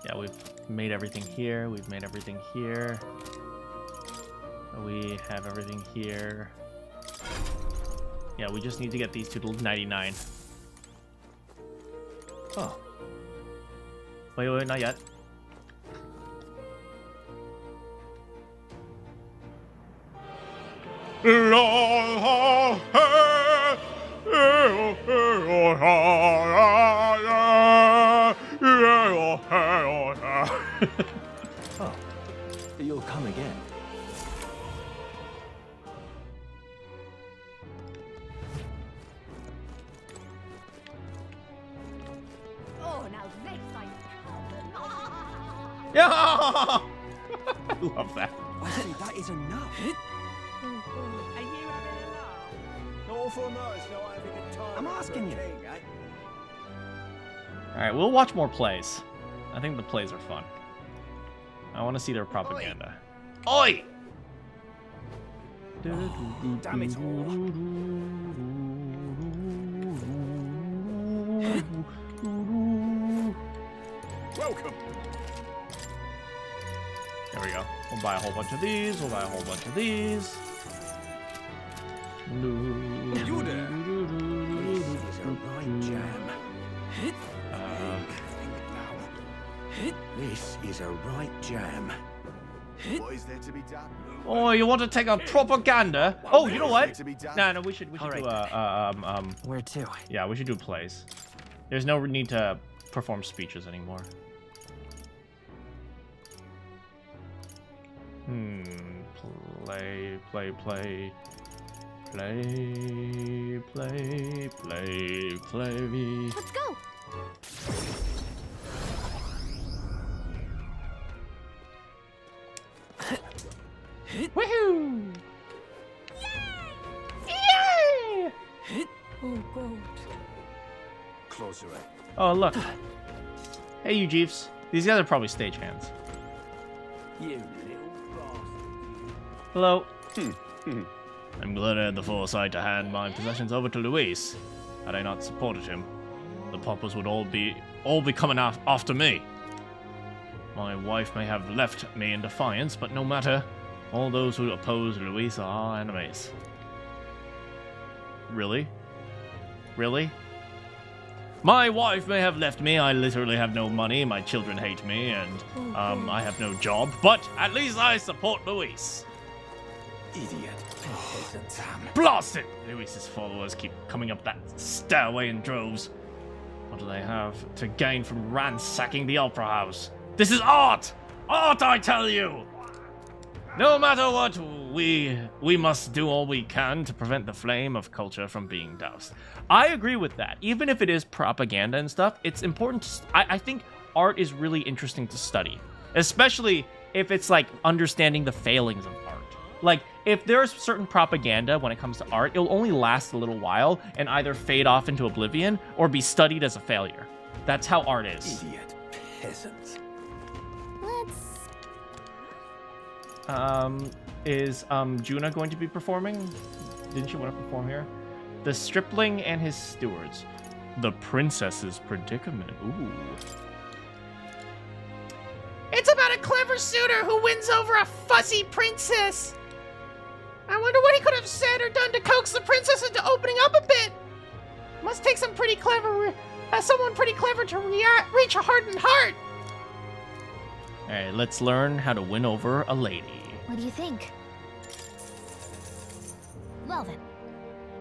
Yeah, we've made everything here. We've made everything here. We have everything here. Yeah, we just need to get these two to 99. Oh. Wait, not yet. Oh, you'll come again. Oh, now this Yeah! I love that. I think that is enough. Are you having a laugh? Awful nice, not having a time. I'm asking you. Alright, we'll watch more plays. I think the plays are fun. I want to see their propaganda. Oi! Damn it all. Welcome. There we go. We'll buy a whole bunch of these. We'll buy a whole bunch of these. You there. This is a right jam. This is a right jam. What is there to be done? Oh, you want to take a propaganda? Oh, you know what? No, we should do Where to? Yeah, we should do plays. There's no need to perform speeches anymore. Play. Let's go. Woohoo! Yay! Oh, God. Closer up. Oh, look. Hey, you Jeeves. These guys are probably stagehands. You little bastard. Hello. I'm glad I had the foresight to hand my possessions over to Luis. Had I not supported him, the paupers would all be coming after me. My wife may have left me in defiance, but no matter. All those who oppose Luis are enemies. Really? Really? My wife may have left me. I literally have no money. My children hate me, and I have no job. But at least I support Luis. Idiot. Peasant. Blast it! Luis's followers keep coming up that stairway in droves. What do they have to gain from ransacking the opera house? This is art! Art, I tell you! No matter what, we must do all we can to prevent the flame of culture from being doused. I agree with that. Even if it is propaganda and stuff, it's important to... I think art is really interesting to study. Especially if it's like understanding the failings of art. Like, if there's certain propaganda when it comes to art, it'll only last a little while and either fade off into oblivion or be studied as a failure. That's how art is. Idiot. Peasant. Let's... Is Juna going to be performing? Didn't you want to perform here? The Stripling and his stewards. The Princess's Predicament. Ooh. It's about a clever suitor who wins over a fussy princess. I wonder what he could have said or done to coax the princess into opening up a bit. Must take someone pretty clever to reach a hardened heart. Alright, let's learn how to win over a lady. What do you think? Well then.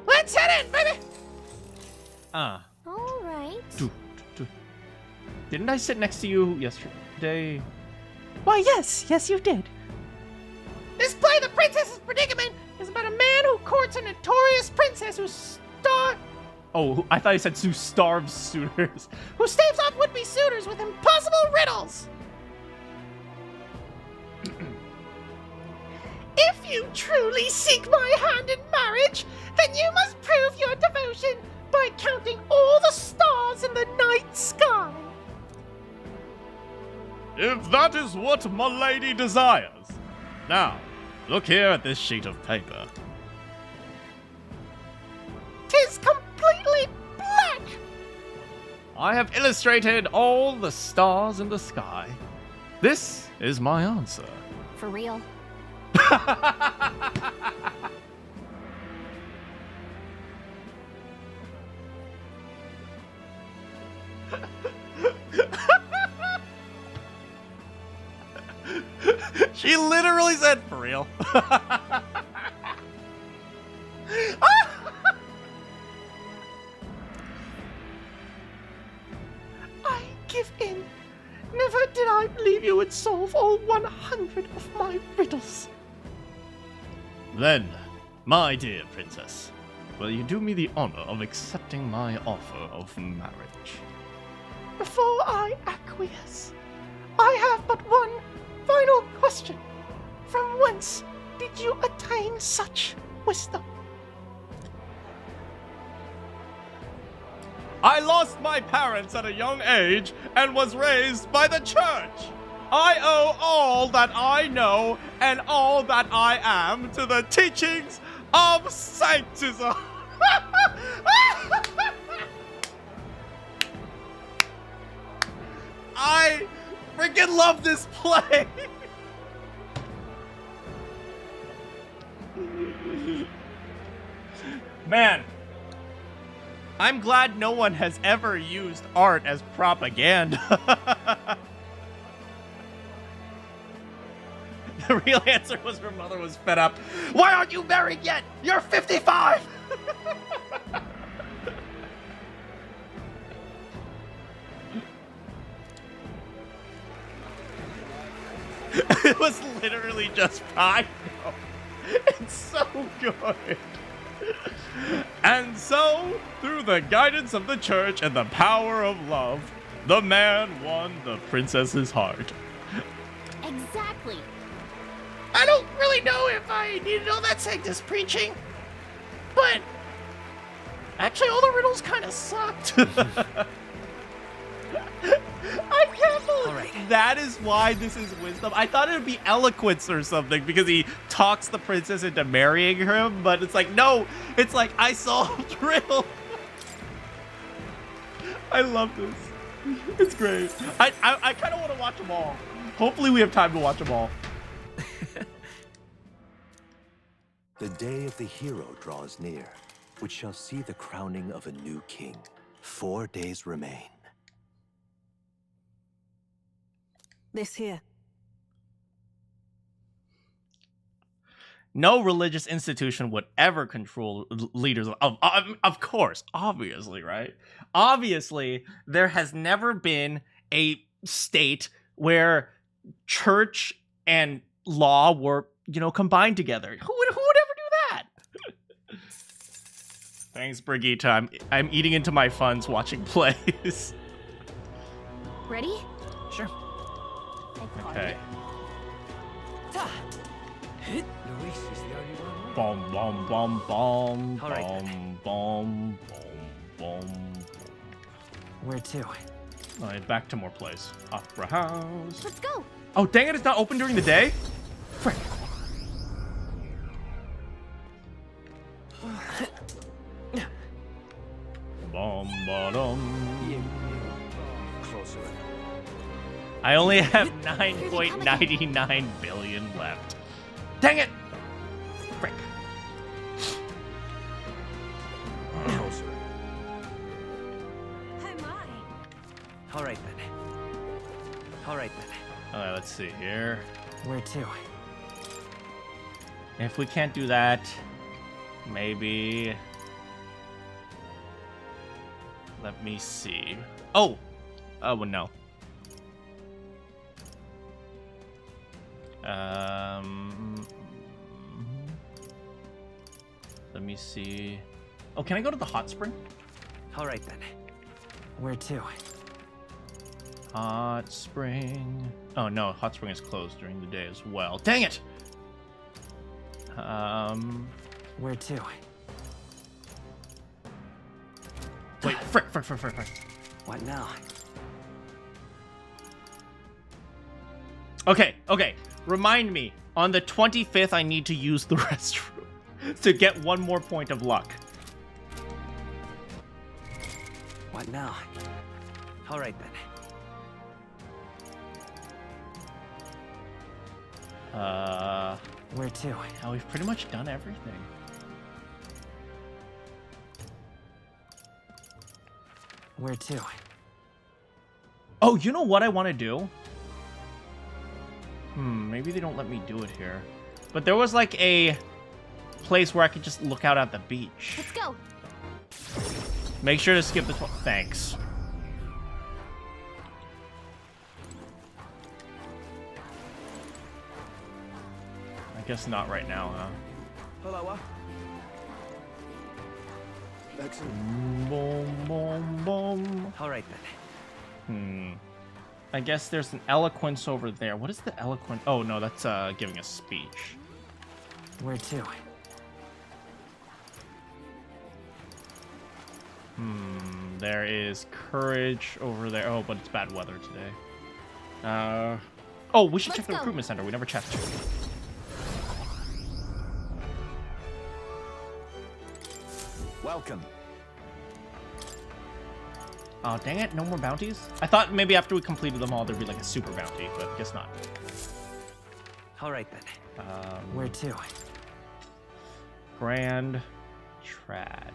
Let's head in, baby! Ah. All right. Didn't I sit next to you yesterday? Why, yes, you did. This play, The Princess's Predicament, is about a man who courts a notorious princess who Oh, I thought he said who starves suitors. who staves off would-be suitors with impossible riddles. If you truly seek my hand in marriage, then you must prove your devotion by counting all the stars in the night sky. If that is what my lady desires. Now, look here at this sheet of paper. 'Tis completely black. I have illustrated all the stars in the sky. This is my answer. For real. She literally said for real. I give in. Never did I believe you would solve all 100 of my riddles. Then, my dear princess, will you do me the honor of accepting my offer of marriage? Before I acquiesce, I have but one final question. From whence did you attain such wisdom? I lost my parents at a young age and was raised by the church. I owe all that I know and all that I am to the teachings of sanctism. I freaking love this play. Man, I'm glad no one has ever used art as propaganda. The real answer was her mother was fed up. Why aren't you married yet? You're 55! It was literally just I know. It's so good. And so, through the guidance of the church and the power of love, the man won the princess's heart. Exactly. I don't really know if I needed all that Sanctus preaching, but actually all the riddles kind of sucked. I can't believe That is why this is wisdom. I thought it would be eloquence or something because he talks the princess into marrying him, but it's like, no, it's like, I solved riddle. I love this. It's great. I kind of want to watch them all. Hopefully we have time to watch them all. The day of the hero draws near, which shall see the crowning of a new king. 4 days remain. This here. No religious institution would ever control leaders of course, obviously, right? Obviously, there has never been a state where church and law were, combined together. Who would ever do that? Thanks, Brigitte. I'm eating into my funds watching plays. Ready? Sure. Okay. Luis is the only one. Bomb, bomb, bomb, bomb, All right, bomb, bomb, bomb, bomb. Where to? Alright, back to more plays. Opera House. Let's go. Oh, dang it, it's not open during the day? Frick. Bom, ba-dum. Closer. I only have 9.99 billion left. Dang it! Frick. Closer. All right then. All right then. Alright, let's see here. Where to? If we can't do that, maybe... Let me see. Oh! Oh, well, no. Let me see. Oh, can I go to the hot spring? All right then. Where to? Hot spring. Oh no, hot spring is closed during the day as well. Dang it! Where to? Wait, frick. What now? Okay. Remind me, on the 25th, I need to use the restroom to get 1 more point of luck. What now? All right then. Where to? Now we've pretty much done everything. Where to? Oh, you know what I want to do? Maybe they don't let me do it here. But there was like a place where I could just look out at the beach. Let's go. Make sure to skip this one. Thanks. I guess not right now, huh? Hello. Excellent. Boom, boom, boom. All right then. I guess there's an eloquence over there. What is the eloquence? Oh, no, that's giving a speech. Where to? There is courage over there. Oh, but it's bad weather today. Oh, we should check the recruitment center. We never checked. Welcome. Oh, dang it. No more bounties? I thought maybe after we completed them all, there'd be like a super bounty, but guess not. All right then. Where to? Grand Trad.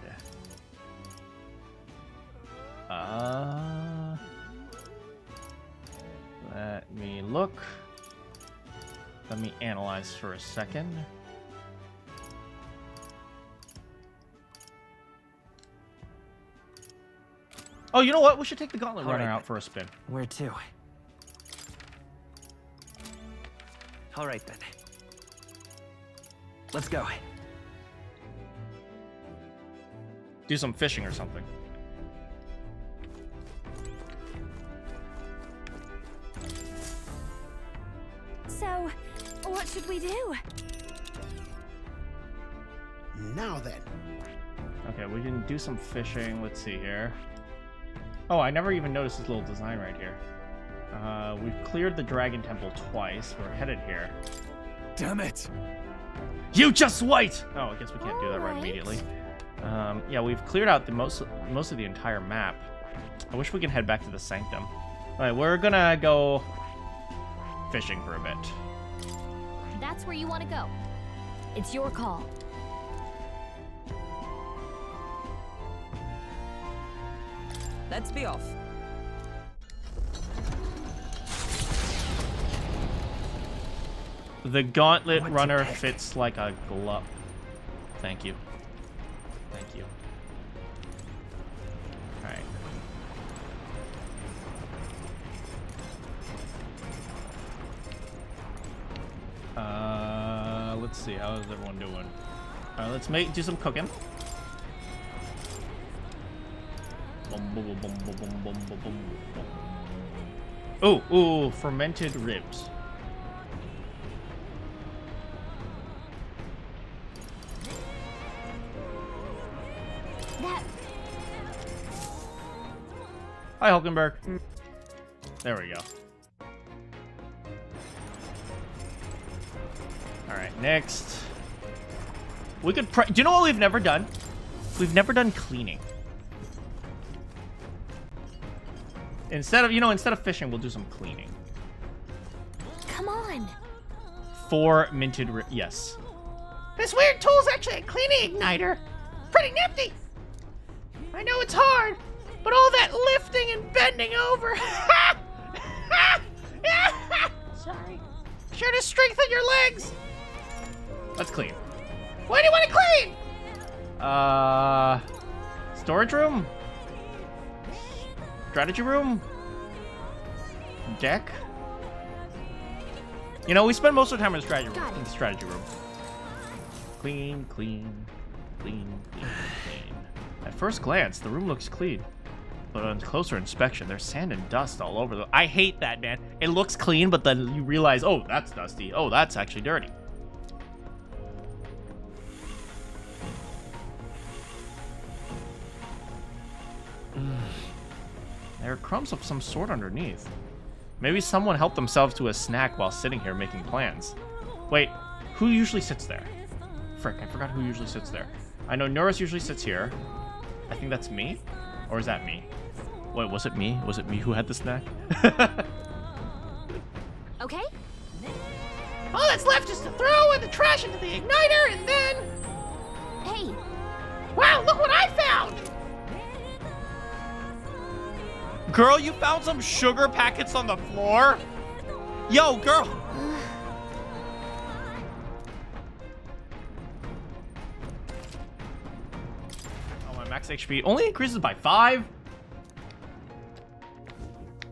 Let me look. Let me analyze for a second. Oh, you know what? We should take the gauntlet runner out for a spin. Where to? All right, then. Let's go. Do some fishing or something. So, what should we do? Now then. Okay, we can do some fishing. Let's see here. Oh, I never even noticed this little design right here. We've cleared the Dragon Temple twice. We're headed here. Damn it! You just wait! Oh, I guess we can't do that right immediately. Yeah, we've cleared out the most of the entire map. I wish we could head back to the Sanctum. All right, we're gonna go fishing for a bit. That's where you want to go. It's your call. Let's be off. The gauntlet runner fits like a glove. Thank you. Thank you. Alright. Let's see. How is everyone doing? Let's do some cooking. Ooh, fermented ribs. Hi, Hulkenberg. There we go. Alright, next. We could do you know what we've never done? We've never done cleaning. Instead of fishing, we'll do some cleaning. Come on. 4 minted yes. This weird tool's actually a cleaning igniter. Pretty nifty. I know it's hard, but all that lifting and bending over. Sorry. Sure to strengthen your legs. Let's clean. What do you want to clean? Storage room? Strategy room? Deck? You know, we spend most of the time in the strategy room. Clean, clean, clean, clean, clean. At first glance, the room looks clean. But on closer inspection, there's sand and dust all over. I hate that, man. It looks clean, but then you realize, oh, that's dusty. Oh, that's actually dirty. There are crumbs of some sort underneath. Maybe someone helped themselves to a snack while sitting here making plans. Wait, who usually sits there? Frick, I forgot who usually sits there. I know Norris usually sits here. I think that's me? Or is that me? Wait, was it me? Was it me who had the snack? Okay. All that's left is to throw in the trash into the igniter and then... Hey. Wow, look what I found! Girl, you found some sugar packets on the floor? Yo, girl! Oh, my max HP only increases by 5?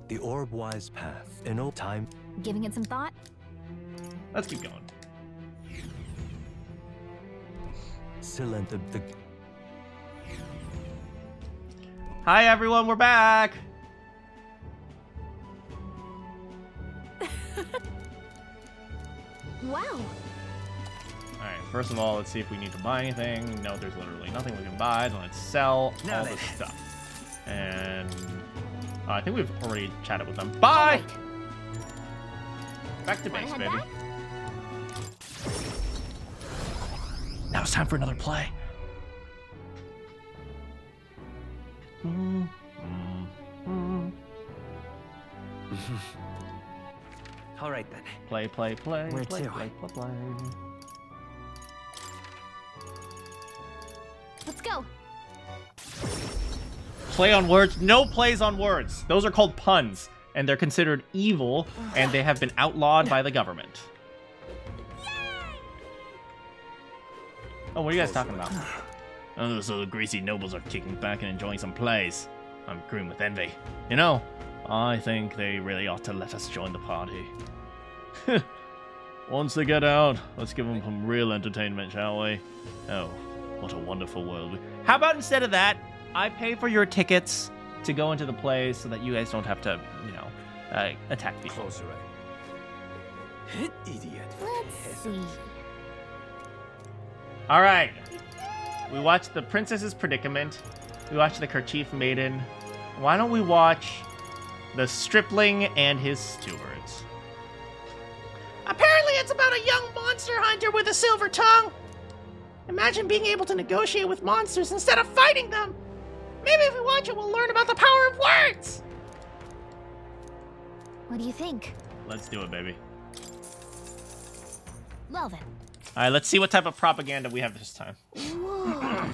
The orb-wise path in old time. Giving it some thought? Let's keep going. Hi, everyone, we're back! Wow. Alright, first of all, let's see if we need to buy anything. No, there's literally nothing we can buy. Then let's sell all this stuff. And I think we've already chatted with them. Bye! Back to base, baby. Back? Now it's time for another play. All right, then. Play. Where play, to? play. Let's go. Play on words. No plays on words. Those are called puns, and they're considered evil, and they have been outlawed by the government. Oh, what are you guys talking about? Oh, those little greasy nobles are kicking back and enjoying some plays. I'm green with envy. You know, I think they really ought to let us join the party. Once they get out, let's give them some real entertainment, shall we? Oh, what a wonderful world. How about instead of that, I pay for your tickets to go into the plays so that you guys don't have to, you know, attack people. Closer, idiot. Let's see. All right. We watched The Princess's Predicament. We watched The Kerchief Maiden. Why don't we watch The Stripling and His Stewards? Apparently it's about a young monster hunter with a silver tongue. Imagine being able to negotiate with monsters instead of fighting them. Maybe if we watch it, we'll learn about the power of words. What do you think? Let's do it, baby. Well then. All right, let's see what type of propaganda we have this time. Whoa.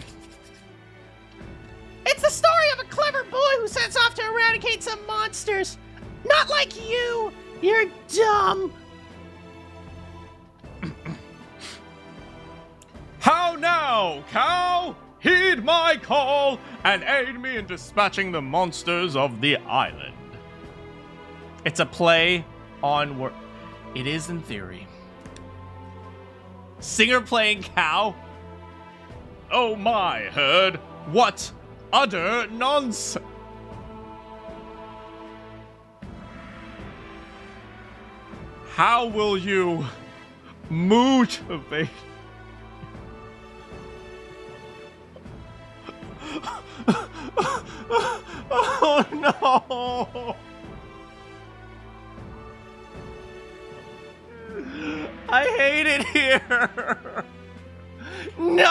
It's the story of a clever boy who sets off to eradicate some monsters. Not like you. You're dumb. How now, cow? Heed my call and aid me in dispatching the monsters of the island. It's a play on word. It is in theory. Singer playing cow? Oh my, herd. What utter nonsense. How will you motivate? Oh no! I hate it here! No!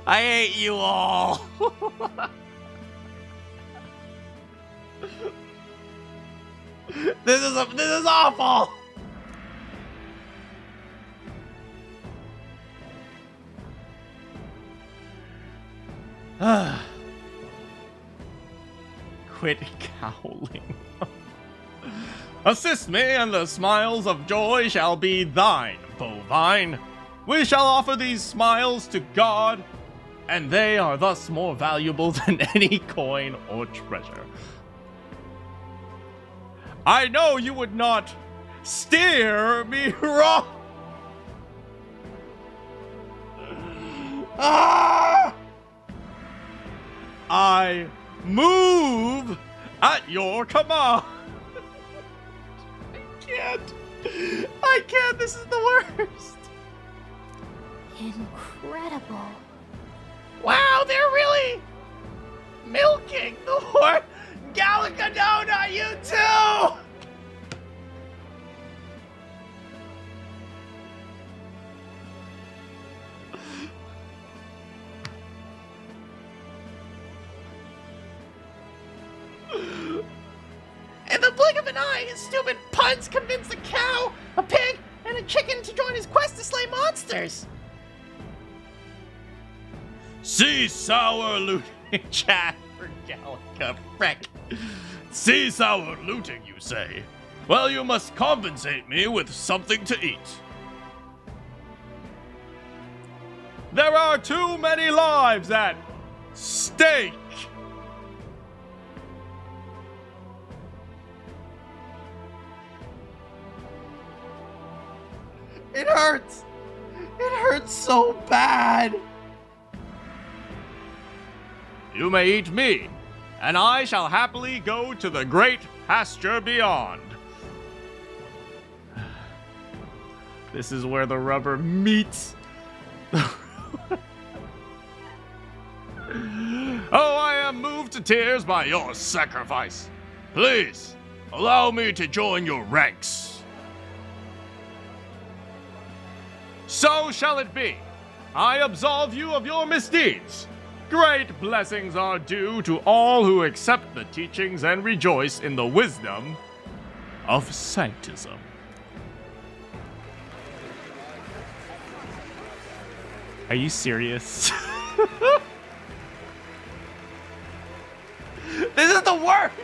I hate you all! This is awful! Quit cowling. Assist me, and the smiles of joy shall be thine, bovine. We shall offer these smiles to God, and they are thus more valuable than any coin or treasure. I know you would not steer me wrong. Ah! I move at your command. I can't. This is the worst. Incredible. Wow, they're really milking the horse. Gallica, no, not you too. In the blink of an eye, his stupid puns convinced a cow, a pig, and a chicken to join his quest to slay monsters. See sour looting chat for Gallica, frick. See sour looting, you say? Well, you must compensate me with something to eat. There are too many lives at stake. It hurts. It hurts so bad. You may eat me, and I shall happily go to the great pasture beyond. This is where the rubber meets. Oh, I am moved to tears by your sacrifice. Please, allow me to join your ranks. So shall it be. I absolve you of your misdeeds. Great blessings are due to all who accept the teachings and rejoice in the wisdom of sanctism. Are you serious? This is the worst!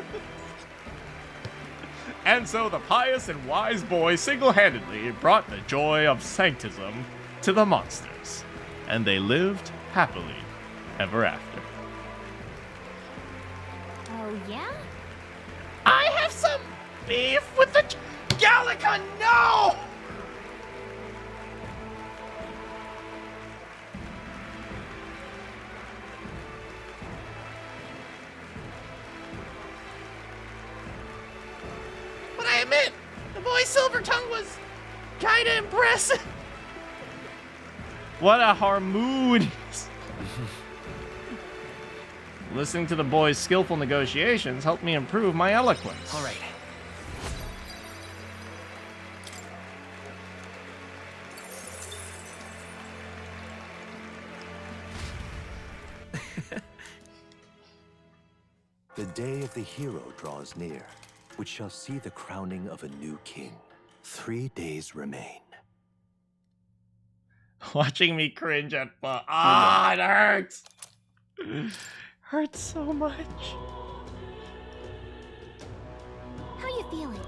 And so the pious and wise boy single-handedly brought the joy of sanctism to the monsters. And they lived happily ever after. Oh, yeah? I have some beef with the Gallica, no! But I admit, the boy Silvertongue was kinda impressive. What a harmonious. Listening to the boy's skillful negotiations helped me improve my eloquence. All right. The day of the hero draws near, which shall see the crowning of a new king. 3 days remain. Watching me cringe at it hurts. Hurts so much. How you feeling?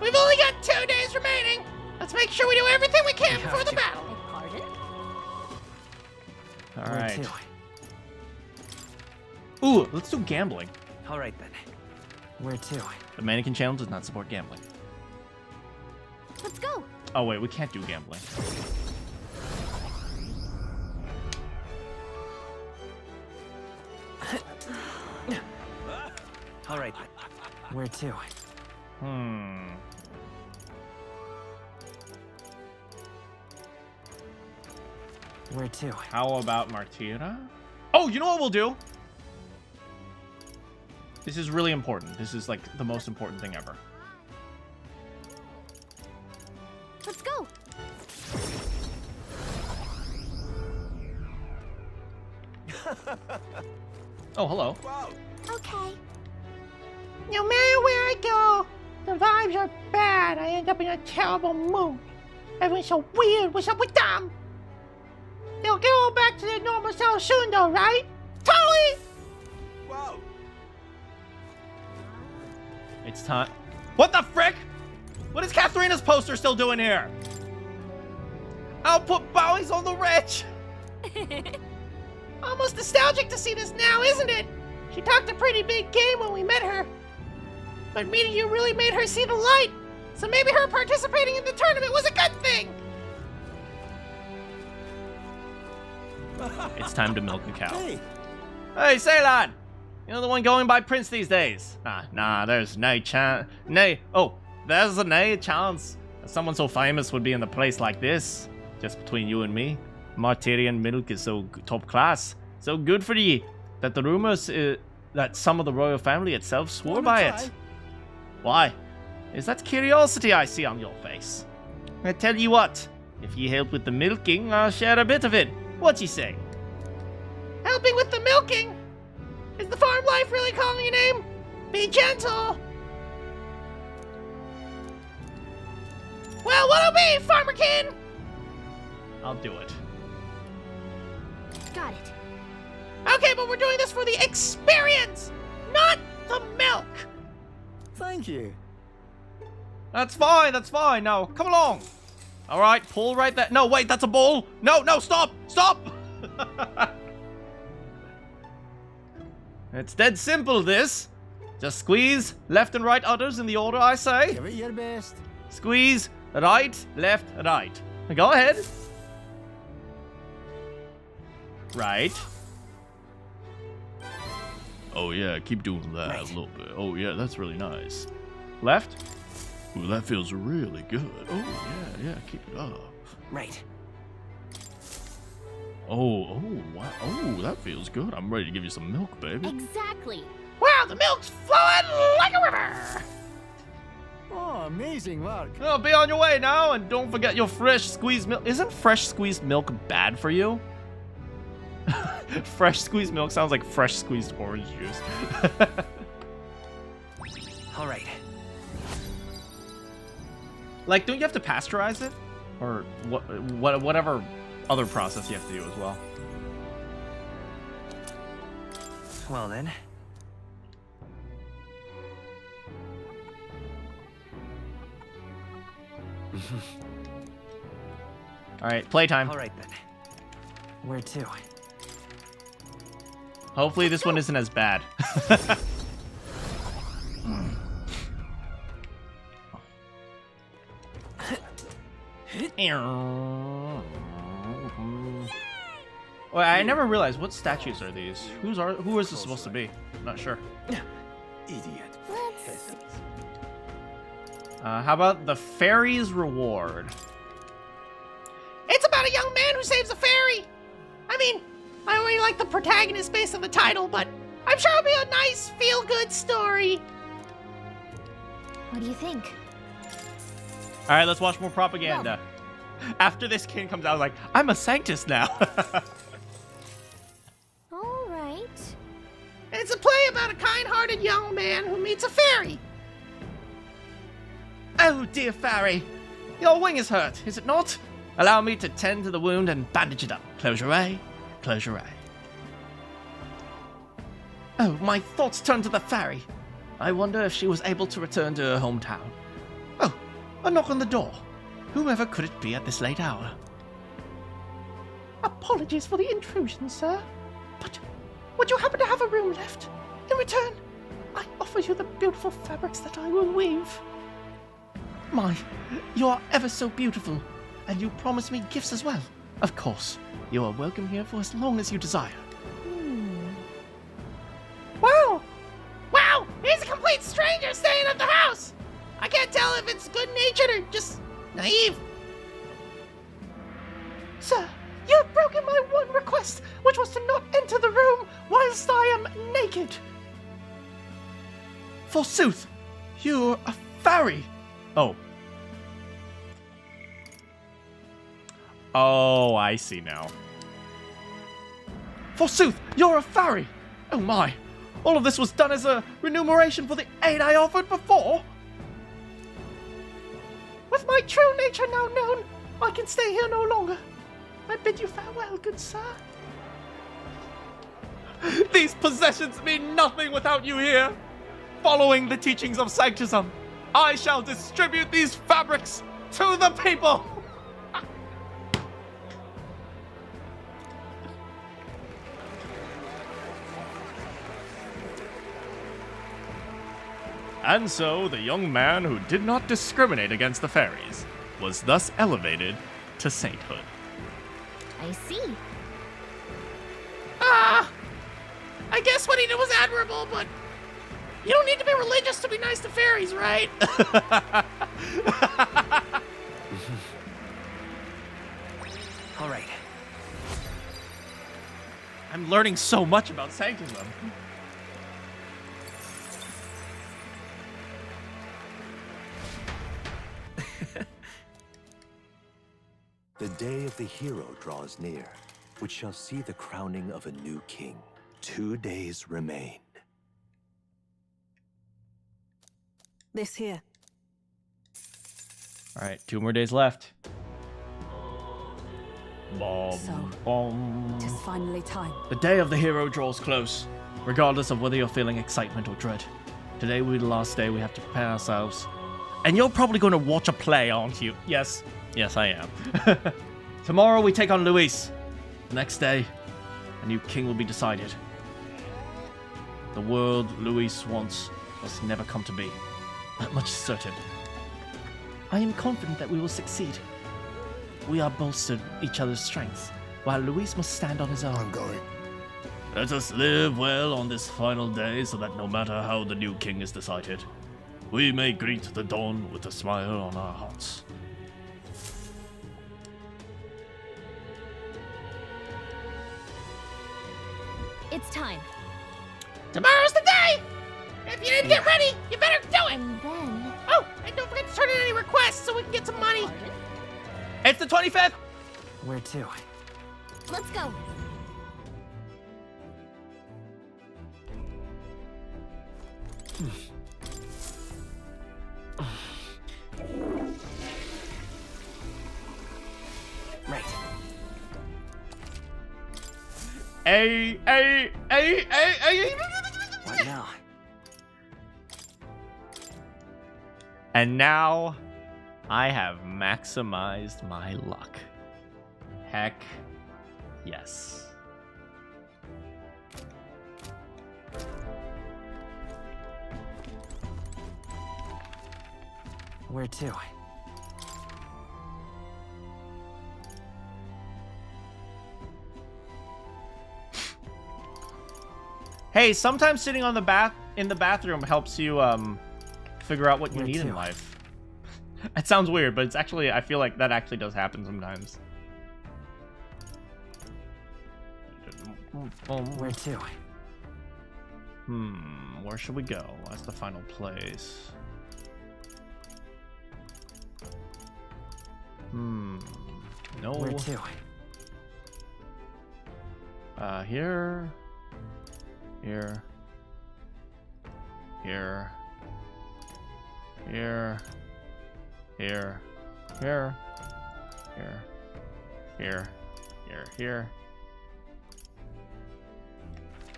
We've only got 2 days remaining. Let's make sure we do everything we can before the battle. Pardon? All right. Ooh, let's do gambling. All right then. Where to? The Manakyn channel does not support gambling. Let's go. Oh wait, we can't do gambling. All right. Where to? Where to? How about Martira? Oh, you know what we'll do? This is really important. This is like the most important thing ever. Let's go. Oh, hello. Wow. Okay. No matter where I go, the vibes are bad. I end up in a terrible mood. Everyone's so weird. What's up with them? They'll get all back to their normal self soon, though, right? Totally! Wow. It's time. What the frick? What is Katharina's poster still doing here? I'll put bounties on the rich. Almost nostalgic to see this now, isn't it? She talked a pretty big game when we met her. But meeting you really made her see the light. So maybe her participating in the tournament was a good thing. It's time to milk a cow. Hey, say lad. You know the one going by Prince these days? Nah, there's no chance. There's no chance that someone so famous would be in a place like this. Just between you and me, Martyrian milk is so top class, so good for ye, that the rumors that some of the royal family itself swore by it. Why? Is that curiosity I see on your face? I tell you what, if ye help with the milking, I'll share a bit of it. What ye say? Helping with the milking? Is the farm life really calling your name? Be gentle. Well, what'll be, Farmerkin? I'll do it. Got it. Okay, but we're doing this for the experience, not the milk. Thank you. That's fine, that's fine. Now, come along. All right, pull right there. No, wait, that's a bull. No, stop. It's dead simple, this. Just squeeze left and right udders in the order I say. Give it your best. Squeeze right, left, right. Go ahead. Right. Oh yeah, keep doing that a little bit. Oh yeah, that's really nice. Left. Ooh, that feels really good. Oh yeah, keep it up. Right. Oh, wow. Oh, that feels good. I'm ready to give you some milk, baby. Exactly. Wow, the milk's flowing like a river. Oh, amazing work. Oh, be on your way now, and don't forget your fresh squeezed milk. Isn't fresh squeezed milk bad for you? Fresh squeezed milk sounds like fresh squeezed orange juice. All right. Like, don't you have to pasteurize it? Or whatever other process you have to do as well. Well then. All right, playtime. All right then. Where to? Hopefully this one isn't as bad. Well, I never realized what statues are these. Who is this supposed to be? I'm not sure. Idiot. How about the fairy's reward? It's about a young man who saves a fairy. I mean, I already like the protagonist based on the title, but I'm sure it'll be a nice, feel-good story. What do you think? All right, let's watch more propaganda. After this king comes out, like, I'm a Sanctus now. All right. It's a play about a kind-hearted young man who meets a fairy. Oh, dear fairy. Your wing is hurt, is it not? Allow me to tend to the wound and bandage it up. Close your eye. Close your eye. Oh, my thoughts turn to the fairy. I wonder if she was able to return to her hometown. Oh, a knock on the door. Whoever could it be at this late hour? Apologies for the intrusion, sir. But would you happen to have a room left? In return, I offer you the beautiful fabrics that I will weave. My, you are ever so beautiful, and you promise me gifts as well. Of course, you are welcome here for as long as you desire. Wow! Wow! Here's a complete stranger staying at the house! I can't tell if it's good-natured or just naive. Sir, you have broken my one request, which was to not enter the room whilst I am naked. Forsooth, you're a fairy. Oh. Oh, I see now. Forsooth, you're a fairy. Oh my. All of this was done as a remuneration for the aid I offered before. With my true nature now known, I can stay here no longer. I bid you farewell, good sir. These possessions mean nothing without you here. Following the teachings of Sanctism, I shall distribute these fabrics to the people. And so, the young man who did not discriminate against the fairies was thus elevated to sainthood. I see. I guess what he did was admirable, but you don't need to be religious to be nice to fairies, right? All right. I'm learning so much about Sanctism. The day of the hero draws near, which shall see the crowning of a new king. 2 days remain. This here. All right, 2 more days left. So, it's finally time. The day of the hero draws close, regardless of whether you're feeling excitement or dread. Today will be the last day we have to prepare ourselves. And you're probably going to watch a play, aren't you? Yes. Yes, I am. Tomorrow we take on Luis. The next day, a new king will be decided. The world Luis wants must never come to be. That much is certain. I am confident that we will succeed. We are bolstered each other's strengths, while Luis must stand on his own. I'm going. Let us live well on this final day so that no matter how the new king is decided, we may greet the dawn with a smile on our hearts. It's time. Tomorrow's the day! If you didn't get ready, you better do it! And then... Oh, and don't forget to turn in any requests so we can get some money. It's the 25th! Where to? Let's go. Right. Hey. What now? And now, I have maximized my luck. Heck yes. Where to? Hey, sometimes sitting on the in the bathroom helps you figure out what you need in life. It sounds weird, but it's actually, I feel like that actually does happen sometimes. Where to? Where should we go? That's the final place. No. Where to? Here. Here. Here. Here. Here. Here. Here. Here. Here. Here.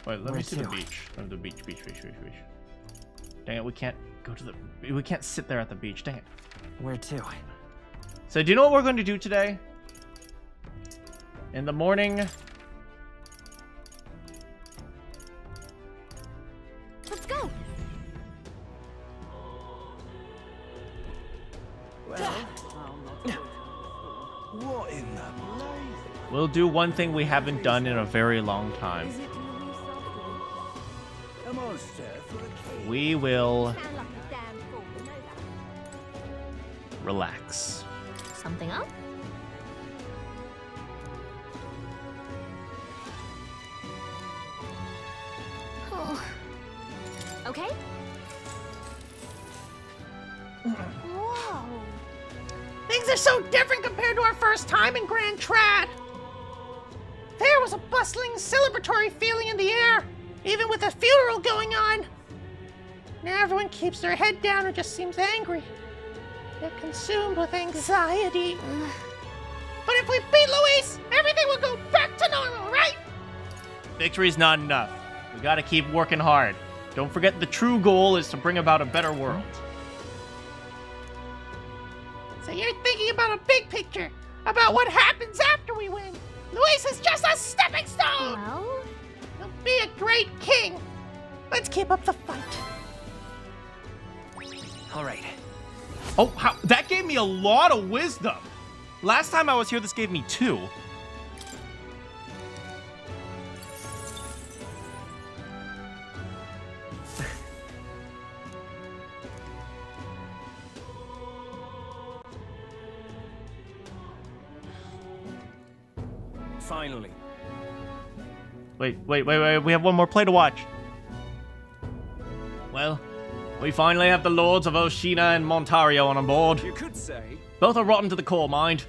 Wait, let me see the beach. The beach. Dang it, we can't go to the... We can't sit there at the beach. Dang it. Where to? So do you know what we're going to do today? In the morning... Let's go! What in the blaze? We'll do one thing we haven't done in a very long time. A monster for a king. We will... relax. Something up? Oh. Okay. Whoa. Things are so different compared to our first time in Grand Trad. There was a bustling, celebratory feeling in the air, even with a funeral going on. Now everyone keeps their head down and just seems angry. They're consumed with anxiety. But if we beat Luis, everything will go back to normal, right? Victory's not enough. We gotta keep working hard. Don't forget the true goal is to bring about a better world. So you're thinking about a big picture, about what happens after we win. Luis is just a stepping stone! Well? He'll be a great king. Let's keep up the fight. All right. Oh, that gave me a lot of wisdom. Last time I was here, this gave me 2. Finally. Wait. We have one more play to watch. Well, we finally have the Lords of Oshina and Montario on board. You could say. Both are rotten to the core, mind.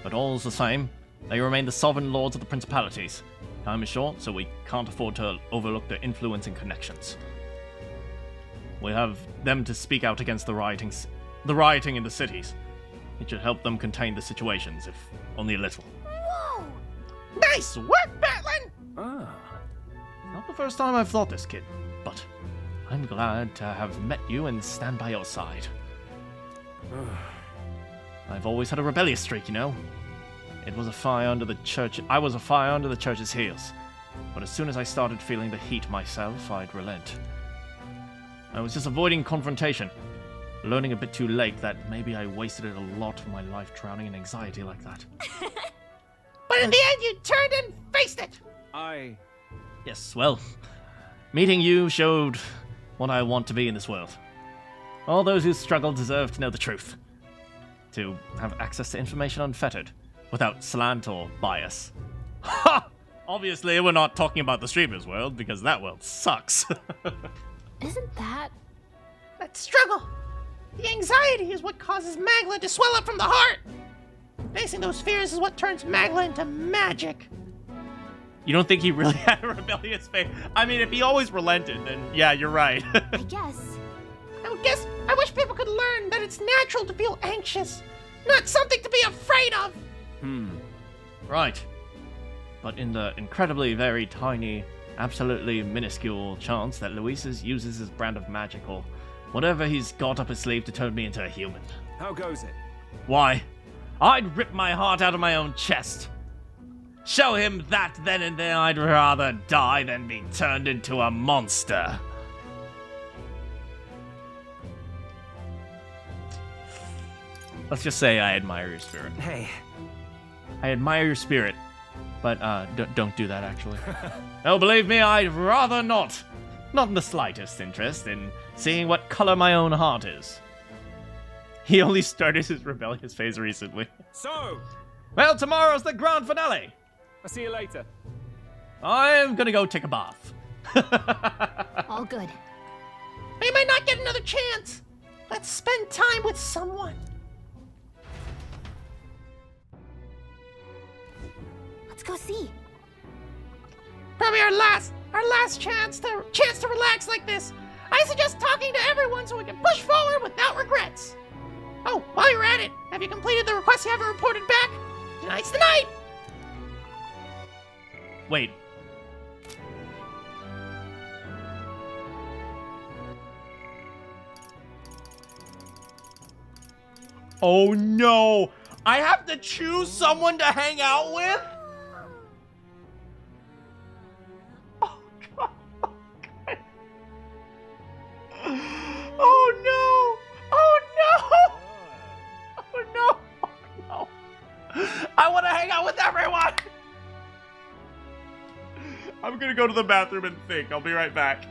But all's the same. They remain the sovereign lords of the principalities. Time is short, so we can't afford to overlook their influence and connections. We have them to speak out against the rioting in the cities. It should help them contain the situations, if only a little. Whoa! Nice work, Batlin! Not the first time I've thought this, kid, but I'm glad to have met you and stand by your side. I've always had a rebellious streak, you know. It was a fire under the church. I was a fire under the church's heels. But as soon as I started feeling the heat myself, I'd relent. I was just avoiding confrontation, learning a bit too late that maybe I wasted a lot of my life drowning in anxiety like that. But in the end, you turned and faced it. Yes, well, meeting you showed what I want to be in this world. All those who struggle deserve to know the truth. To have access to information unfettered, without slant or bias. Ha! Obviously, we're not talking about the streamer's world, because that world sucks. Isn't that... That struggle, the anxiety is what causes Magla to swell up from the heart. Facing those fears is what turns Magla into magic. You don't think he really had a rebellious faith? I mean, if he always relented, then yeah, you're right. I guess. I wish people could learn that it's natural to feel anxious, not something to be afraid of. Right. But in the incredibly very tiny, absolutely minuscule chance that Luis uses his brand of magic or whatever he's got up his sleeve to turn me into a human. How goes it? Why, I'd rip my heart out of my own chest. Show him that then and there I'd rather die than be turned into a monster. Let's just say I admire your spirit. Hey. I admire your spirit, but don't do that, actually. Oh, believe me, I'd rather not. Not in the slightest interest in seeing what color my own heart is. He only started his rebellious phase recently. So, Well, tomorrow's the grand finale. I'll see you later. I'm gonna go take a bath. All good. We might not get another chance. Let's spend time with someone. Let's go see. Probably our last chance to relax like this. I suggest talking to everyone so we can push forward without regrets. Oh, while you're at it, have you completed the requests you haven't reported back? Tonight's the night. Wait. Oh no! I have to choose someone to hang out with? Oh god. Oh no! Oh no! Oh no! Oh no! I want to hang out with everyone! I'm gonna go to the bathroom and think. I'll be right back.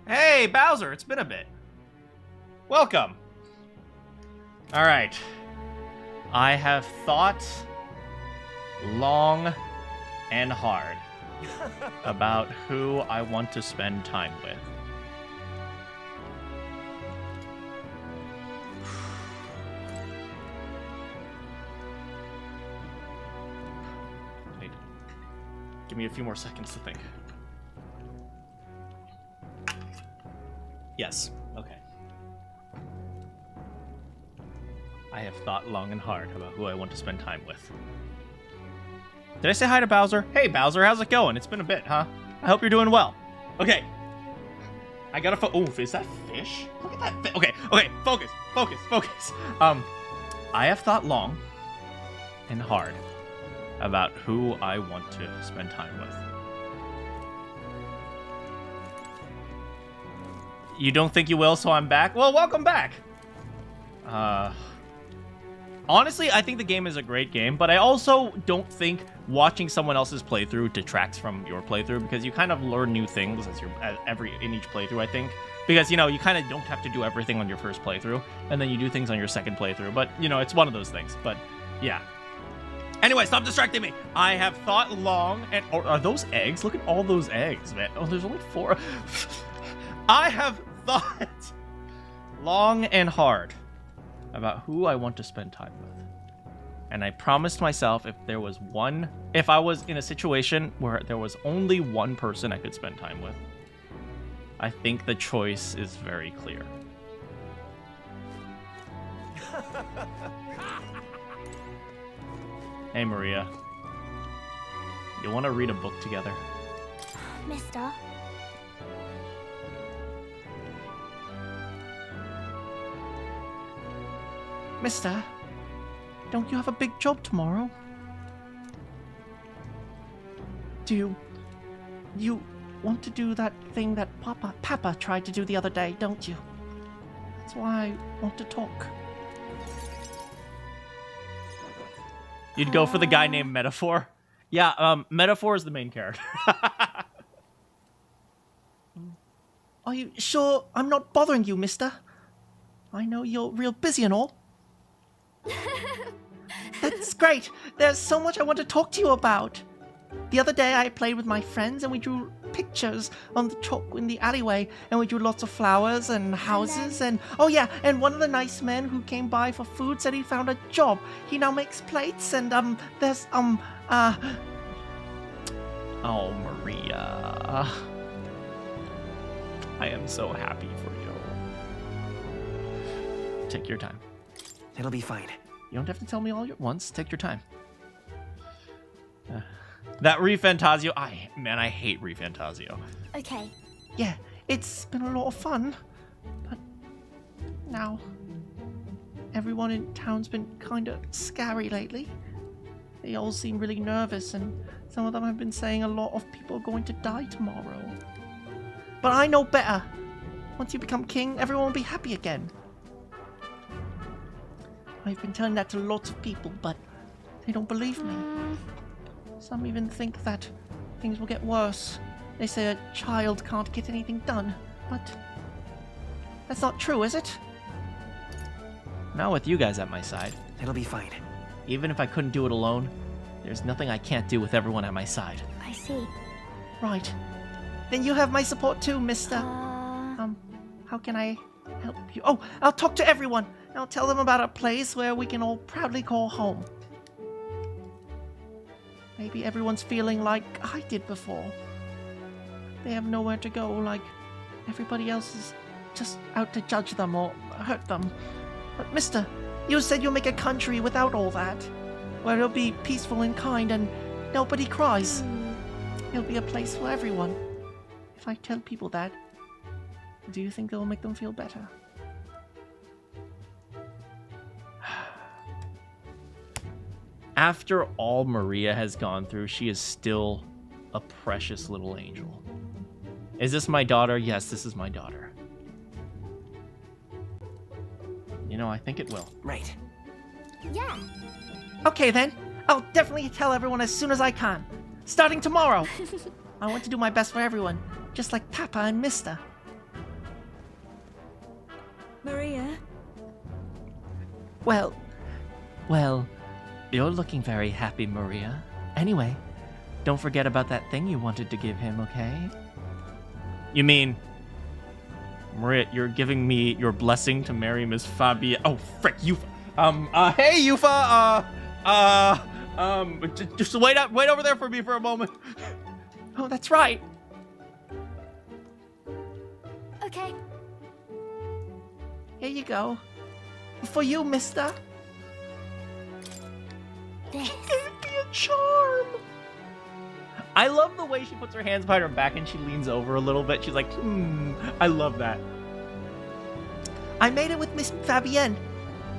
Hey, Bowser, it's been a bit. Welcome. All right. I have thought long and hard about who I want to spend time with. Wait. Give me a few more seconds to think. Yes. Okay. I have thought long and hard about who I want to spend time with. Did I say hi to Bowser? Hey, Bowser, how's it going? It's been a bit, huh? I hope you're doing well. Okay. I gotta oh, is that fish? Look at that fish. Okay, focus. I have thought long and hard about who I want to spend time with. You don't think you will, so I'm back? Well, welcome back! Honestly, I think the game is a great game, but I also don't think watching someone else's playthrough detracts from your playthrough, because you kind of learn new things in each playthrough, I think. Because, you know, you kind of don't have to do everything on your first playthrough, and then you do things on your second playthrough. But, you know, it's one of those things. But, yeah. Anyway, stop distracting me! I have thought long and... Oh, are those eggs? Look at all those eggs, man. Oh, there's only 4. I have thought long and hard about who I want to spend time with. And I promised myself if I was in a situation where there was only one person I could spend time with, I think the choice is very clear. Hey, Maria. You want to read a book together? Mister? Mister, don't you have a big job tomorrow? Do you want to do that thing that Papa tried to do the other day, don't you? That's why I want to talk. You'd go for the guy named Metaphor? Yeah, Metaphor is the main character. Are you sure I'm not bothering you, mister? I know you're real busy and all. That's great. There's so much I want to talk to you about. The other day I played with my friends and we drew pictures on the chalk in the alleyway, and we drew lots of flowers and houses and oh yeah, and one of the nice men who came by for food said he found a job. He now makes plates and there's oh, Maria. I am so happy for you. Take your time. It'll be fine. You don't have to tell me all at once. Take your time. That ReFantazio, I hate ReFantazio. Okay. Yeah, it's been a lot of fun, but now everyone in town's been kinda scary lately. They all seem really nervous, and some of them have been saying a lot of people are going to die tomorrow. But I know better. Once you become king, everyone will be happy again. I've been telling that to lots of people, but they don't believe me. Some even think that things will get worse. They say a child can't get anything done, but that's not true, is it? Not with you guys at my side. It'll be fine. Even if I couldn't do it alone, there's nothing I can't do with everyone at my side. I see. Right. Then you have my support too, mister. How can I help you? Oh, I'll talk to everyone. I'll tell them about a place where we can all proudly call home. Maybe everyone's feeling like I did before. They have nowhere to go, like everybody else is just out to judge them or hurt them. But mister, you said you'll make a country without all that, where it'll be peaceful and kind and nobody cries. It'll be a place for everyone. If I tell people that, do you think it'll make them feel better? After all Maria has gone through, she is still a precious little angel. Is this my daughter? Yes, this is my daughter. You know, I think it will. Right. Yeah. Okay then, I'll definitely tell everyone as soon as I can. Starting tomorrow. I want to do my best for everyone, just like Papa and Mister. Maria? Well, you're looking very happy, Maria. Anyway, don't forget about that thing you wanted to give him, okay? You mean, Maria, you're giving me your blessing to marry Miss Fabia? Oh, frick, Yufa. Hey, Yufa. Just wait over there for me for a moment. Oh, that's right. Okay. Here you go. For you, mister. This. Give me a charm. I love the way she puts her hands behind her back and she leans over a little bit. She's like, I love that. I made it with Miss Fabienne.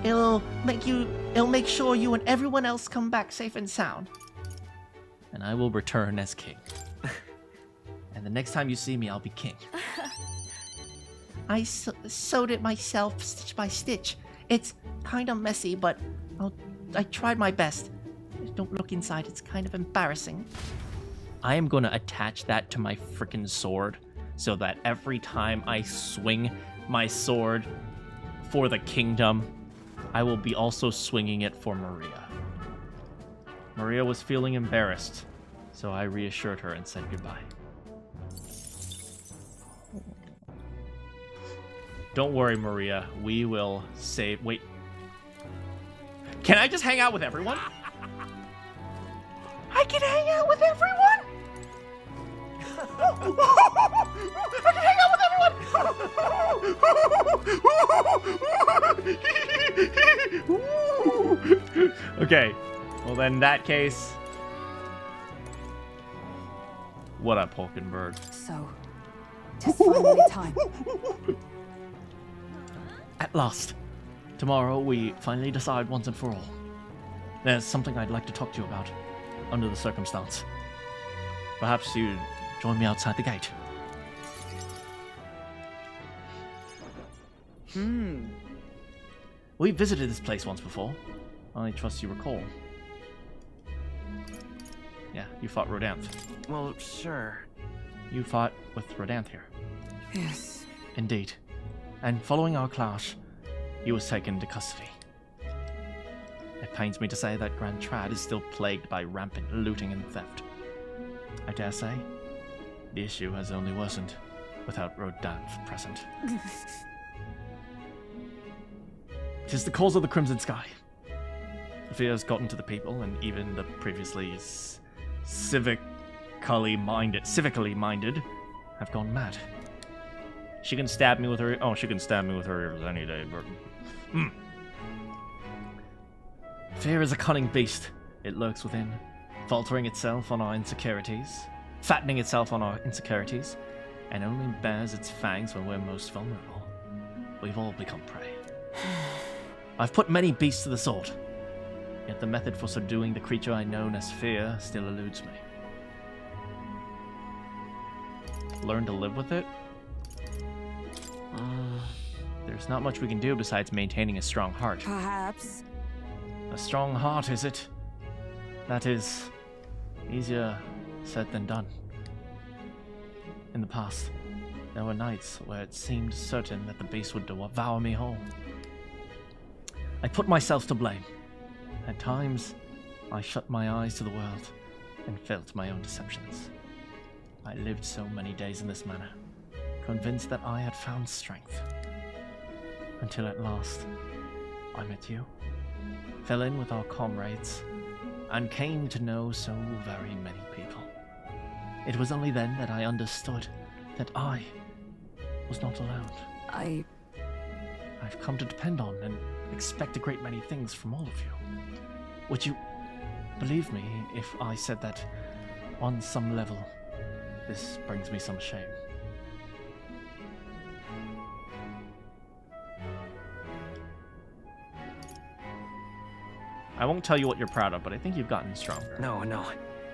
It'll make sure you and everyone else come back safe and sound. And I will return as king. And the next time you see me, I'll be king. I sewed it myself, stitch by stitch. It's kind of messy, but I tried my best. Don't look inside, it's kind of embarrassing. I am going to attach that to my freaking sword so that every time I swing my sword for the kingdom, I will be also swinging it for Maria. Maria was feeling embarrassed, so I reassured her and said goodbye. Don't worry, Maria. We will save... Wait. Can I just hang out with everyone? I can hang out with everyone! I can hang out with everyone! Okay. Well, then in that case... What up, Hulkenberg? So, tis finally time. At last. Tomorrow we finally decide once and for all. There's something I'd like to talk to you about, under the circumstance. Perhaps you'd join me outside the gate. We visited this place once before. I trust you recall. Yeah, you fought Rodanth. Well, sure. You fought with Rodanth here. Yes. Indeed. And following our clash, he was taken into custody. It pains me to say that Grand Trad is still plagued by rampant looting and theft. I dare say, the issue has only worsened without Rodanth present. 'Tis the cause of the Crimson Sky. The fear has gotten to the people, and even the previously civically minded have gone mad. She can stab me with her... Oh, she can stab me with her ears any day, but... Fear is a cunning beast. It lurks within, faltering itself on our insecurities, fattening itself on our insecurities, and only bares its fangs when we're most vulnerable. We've all become prey. I've put many beasts to the sword, yet the method for subduing the creature I know as fear still eludes me. Learn to live with it? There's not much we can do besides maintaining a strong heart. Perhaps. A strong heart, is it? That is easier said than done. In the past, there were nights where it seemed certain that the beast would devour me whole. I put myself to blame. At times, I shut my eyes to the world and felt my own deceptions. I lived so many days in this manner, convinced that I had found strength. Until at last, I met you, fell in with our comrades, and came to know so very many people. It was only then that I understood that I was not alone. I've come to depend on and expect a great many things from all of you. Would you believe me if I said that, on some level, this brings me some shame? I won't tell you what you're proud of, but I think you've gotten stronger. No.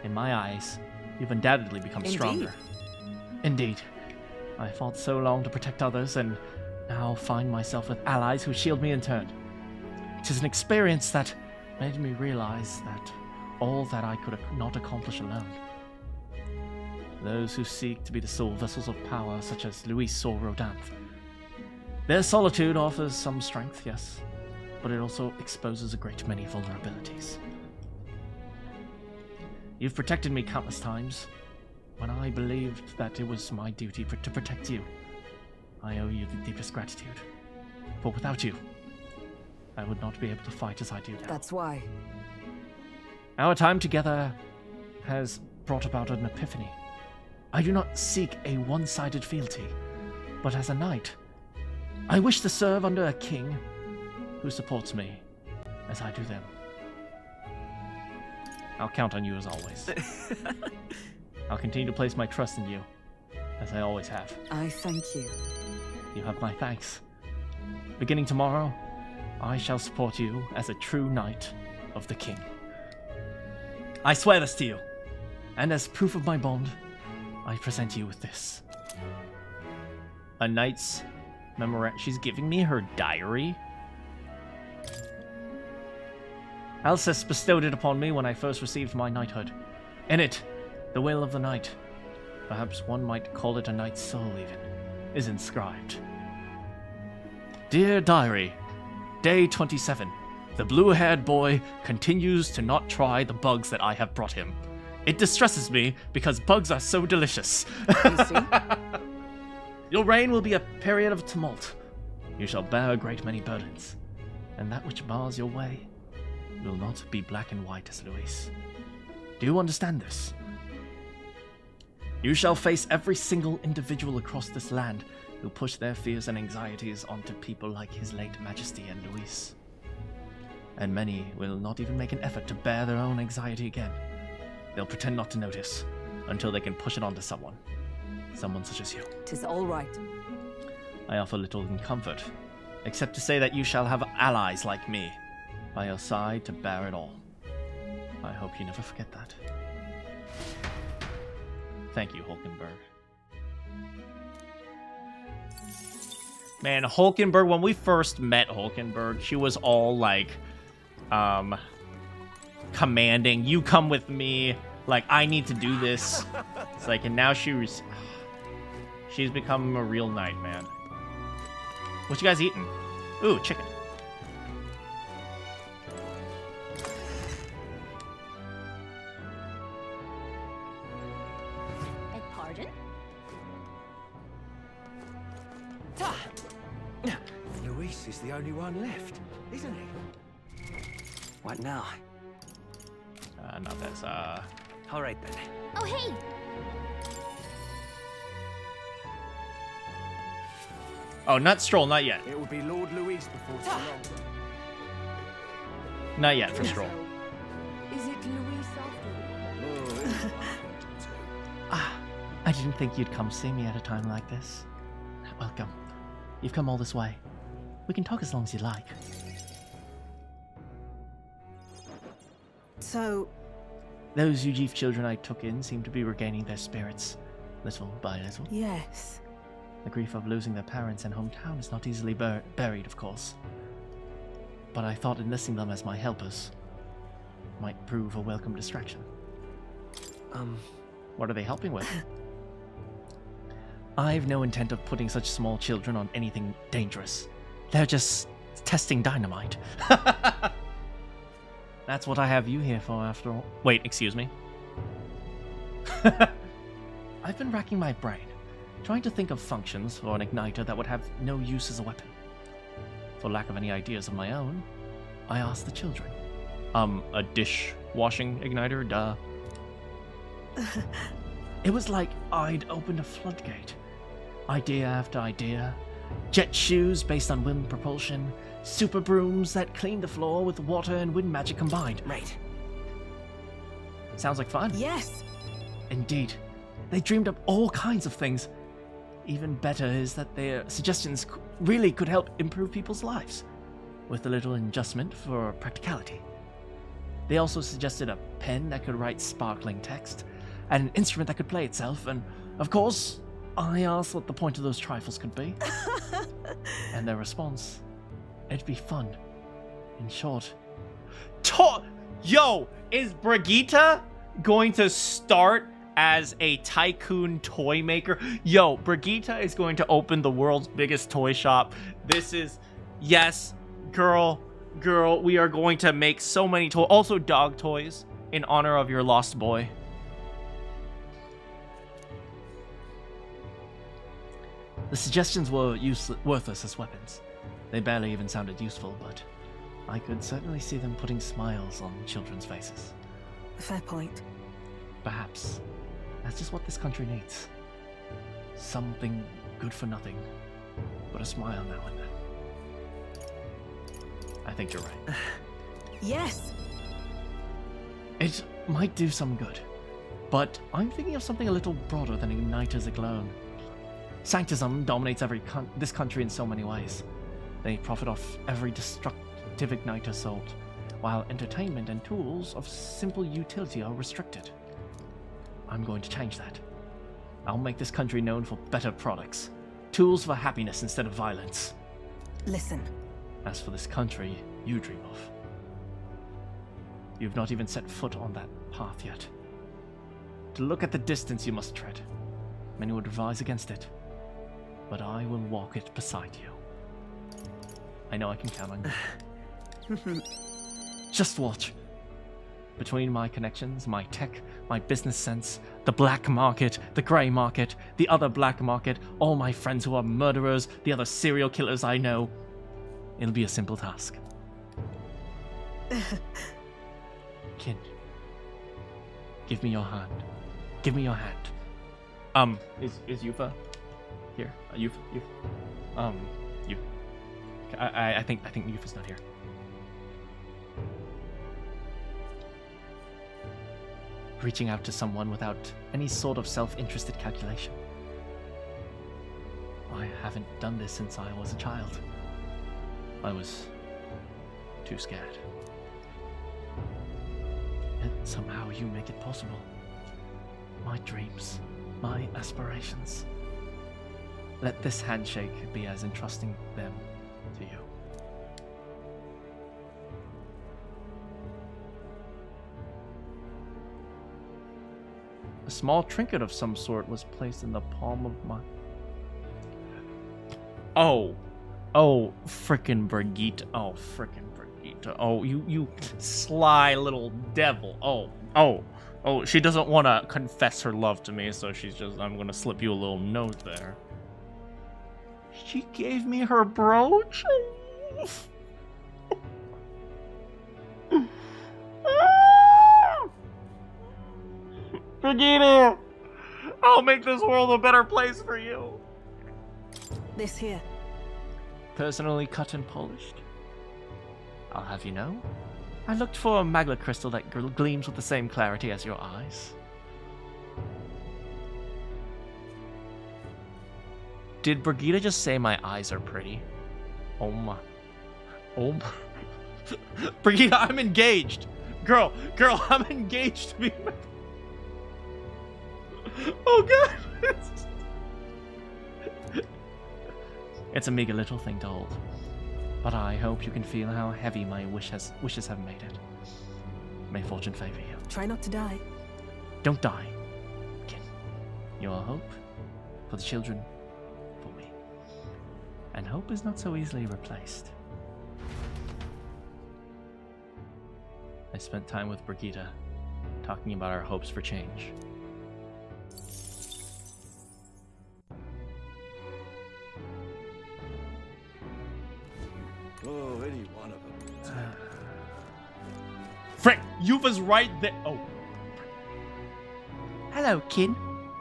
In my eyes, you've undoubtedly become stronger. Indeed. I fought so long to protect others, and now find myself with allies who shield me in turn. It is an experience that made me realize that all that I could not accomplish alone. Those who seek to be the sole vessels of power, such as Luis or Rodanth, Their solitude offers some strength, yes, but it also exposes a great many vulnerabilities. You've protected me countless times when I believed that it was my duty to protect you. I owe you the deepest gratitude, for without you, I would not be able to fight as I do now. That's why. Our time together has brought about an epiphany. I do not seek a one-sided fealty, but as a knight, I wish to serve under a king who supports me as I do them. I'll count on you as always. I'll continue to place my trust in you, as I always have. I thank you. You have my thanks. Beginning tomorrow, I shall support you as a true knight of the king. I swear this to you, and as proof of my bond, I present you with this. A knight's memorandum. She's giving me her diary. Alcest bestowed it upon me when I first received my knighthood. In it, the will of the knight, perhaps one might call it a knight's soul even, is inscribed. Dear Diary, Day 27. The blue-haired boy continues to not try the bugs that I have brought him. It distresses me because bugs are so delicious. You see? Your reign will be a period of tumult. You shall bear a great many burdens, and that which bars your way will not be black and white as Luis. Do you understand this? You shall face every single individual across this land who push their fears and anxieties onto people like His late Majesty and Luis. And many will not even make an effort to bear their own anxiety again. They'll pretend not to notice until they can push it onto someone. Someone such as you. 'Tis all right. I offer little in comfort, except to say that you shall have allies like me by your side to bear it all. I hope you never forget that. Thank you, Hulkenberg. Man, Hulkenberg, when we first met Hulkenberg, she was all like, commanding, you come with me, like, I need to do this. It's like, and now she's become a real knight, man. What you guys eating? Ooh, chicken. Pardon? Luis is the only one left, isn't he? What now? Not this, All right, then. Oh, hey! Oh, nut stroll, not yet. It will be Lord Luis before too long. Not yet for stroll. Is it Luis after all? I didn't think you'd come see me at a time like this. Welcome. You've come all this way. We can talk as long as you like. So... Those Ujif children I took in seem to be regaining their spirits, little by little. Yes. The grief of losing their parents and hometown is not easily buried, of course. But I thought enlisting them as my helpers might prove a welcome distraction. What are they helping with? I've no intent of putting such small children on anything dangerous. They're just testing dynamite. That's what I have you here for, after all. Wait, excuse me. I've been racking my brain, trying to think of functions for an igniter that would have no use as a weapon. For lack of any ideas of my own, I asked the children. A dishwashing igniter? Duh. It was like I'd opened a floodgate. Idea after idea. Jet shoes based on wind propulsion. Super brooms that clean the floor with water and wind magic combined. Right. Sounds like fun. Yes. Indeed. They dreamed up all kinds of things. Even better is that their suggestions really could help improve people's lives, with a little adjustment for practicality. They also suggested a pen that could write sparkling text, and an instrument that could play itself, and, of course, I asked what the point of those trifles could be. And their response, it'd be fun. In short... Yo! Is Brigitte going to start as a tycoon toy maker. Yo, Brigitte is going to open the world's biggest toy shop. This is, yes, girl, we are going to make so many toys. Also dog toys in honor of your lost boy. The suggestions were worthless as weapons. They barely even sounded useful, but I could certainly see them putting smiles on children's faces. Fair point. Perhaps that's just what this country needs. Something good for nothing, but a smile now and then. I think you're right. Yes! It might do some good, but I'm thinking of something a little broader than igniters alone. Sanctism dominates this country in so many ways. They profit off every destructive igniter sold, while entertainment and tools of simple utility are restricted. I'm going to change that. I'll make this country known for better products. Tools for happiness instead of violence. Listen. As for this country you dream of, you've not even set foot on that path yet. To look at the distance you must tread. Many would advise against it, but I will walk it beside you. I know I can count on you. Just watch. Between my connections, my tech, my business sense, the black market, the grey market, the other black market, all my friends who are murderers, the other serial killers I know, it'll be a simple task. Kin, give me your hand. Give me your hand. Is Yufa here? Yufa. You. I think Yufa's not here. Reaching out to someone without any sort of self-interested calculation. I haven't done this since I was a child. I was too scared. Yet somehow you make it possible. My dreams, my aspirations. Let this handshake be as entrusting them to you. A small trinket of some sort was placed in the palm of my... Oh, frickin' Brigitte. Oh, frickin' Brigitte. Oh, you sly little devil. Oh, she doesn't want to confess her love to me, so she's just, I'm gonna slip you a little note there. She gave me her brooch? Brigitte! I'll make this world a better place for you. This here. Personally cut and polished. I'll have you know, I looked for a magla crystal that gleams with the same clarity as your eyes. Did Brigitte just say my eyes are pretty? Oh my. Brigitte, I'm engaged. Girl, I'm engaged to be... Oh god! It's a meager little thing to hold, but I hope you can feel how heavy my wishes have made it. May fortune favor you. Try not to die. Don't die, Kin. You're a hope for the children, for me. And hope is not so easily replaced. I spent time with Brigitte, talking about our hopes for change. Oh, any one of them. Frick, Yuva's right there. Oh. Hello, Kin.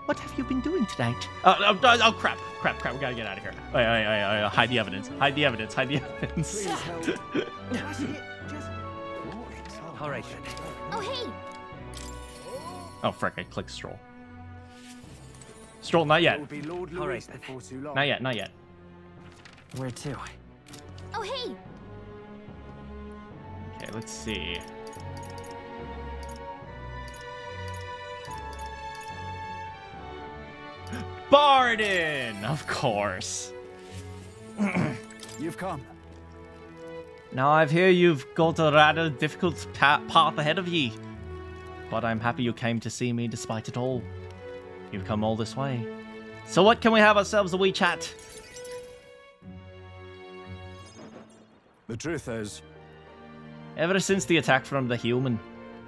What have you been doing tonight? Oh, crap. We gotta get out of here. Hide the evidence. Hide the evidence. All right. Oh, hey! Oh, frick, I clicked stroll. Stroll, not yet. All right. Not yet. Where to? Oh, hey! Okay, let's see. Barden! Of course. You've come. Now I've heard you've got a rather difficult path ahead of ye. but I'm happy you came to see me despite it all. You've come all this way. So what can we have ourselves a wee chat? The truth is, ever since the attack from the human,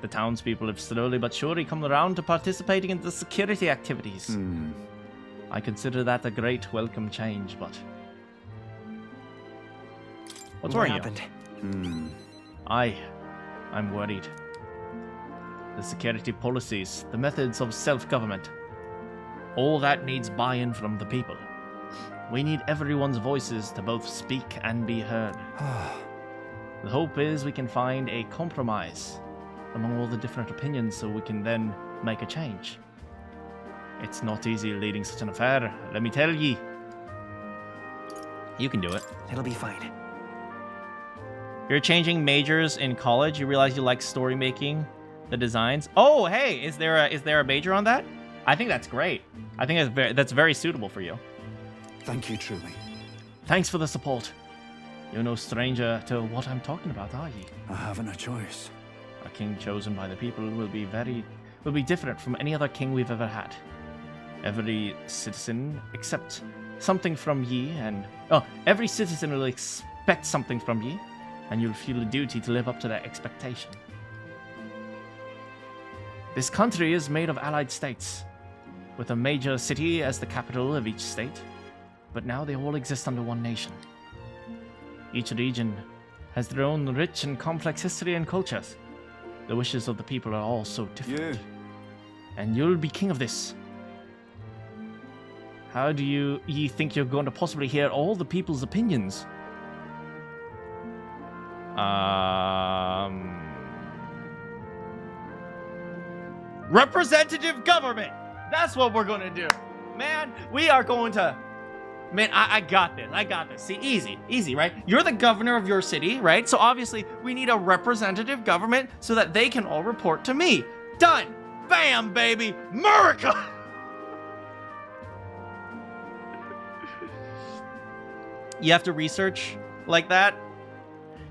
the townspeople have slowly but surely come around to participating in the security activities. I consider that a great welcome change, but... What's worrying you? I'm worried. The security policies, the methods of self-government, all that needs buy-in from the people. We need everyone's voices to both speak and be heard. The hope is we can find a compromise among all the different opinions so we can then make a change. It's not easy leading such an affair, let me tell ye. You can do it. It'll be fine. You're changing majors in college. You realize you like story making, the designs. Oh, hey, is there a major on that? I think that's great. I think that's very suitable for you. thank you truly. Thanks for the support. You're no stranger to what I'm talking about, are ye? I haven't a choice. A king chosen by the people will be different from any other king we've ever had. Every citizen accepts something from ye, and every citizen will expect something from ye, and you'll feel a duty to live up to that expectation. This country is made of allied states, with a major city as the capital of each state, but now they all exist under one nation. Each region has their own rich and complex history and cultures. The wishes of the people are all so different. And you'll be king of this. How do ye think you're going to possibly hear all the people's opinions? Representative government! That's what we're going to do. Man, we are going to... Man, I got this. I got this. See, easy, right? You're the governor of your city, right? So obviously, we need a representative government so that they can all report to me. Done! Bam, baby! America! You have to research like that?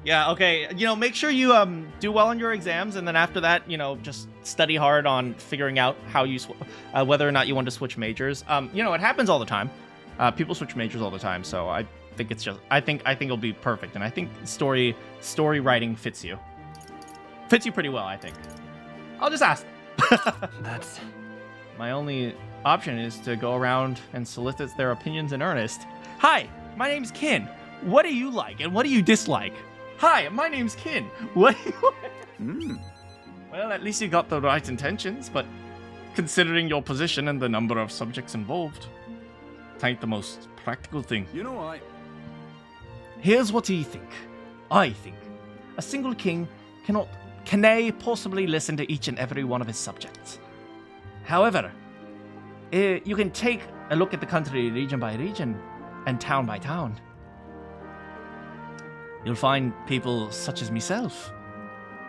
Yeah, okay. Make sure you do well on your exams, and then after that, just study hard on figuring out how you whether or not you want to switch majors. It happens all the time. People switch majors all the time, so I think it's just I think it'll be perfect, and I think story writing fits you pretty well. I think I'll just ask. That's my only option is to go around and solicit their opinions in earnest. Hi, my name's Kin. What do you like and what do you dislike? Hi, my name's Kin. What do you... Well, at least you got the right intentions, but considering your position and the number of subjects involved, it ain't the most practical thing. You know, Here's what you think. I think a single king can possibly listen to each and every one of his subjects. However, you can take a look at the country region by region and town by town. You'll find people such as myself,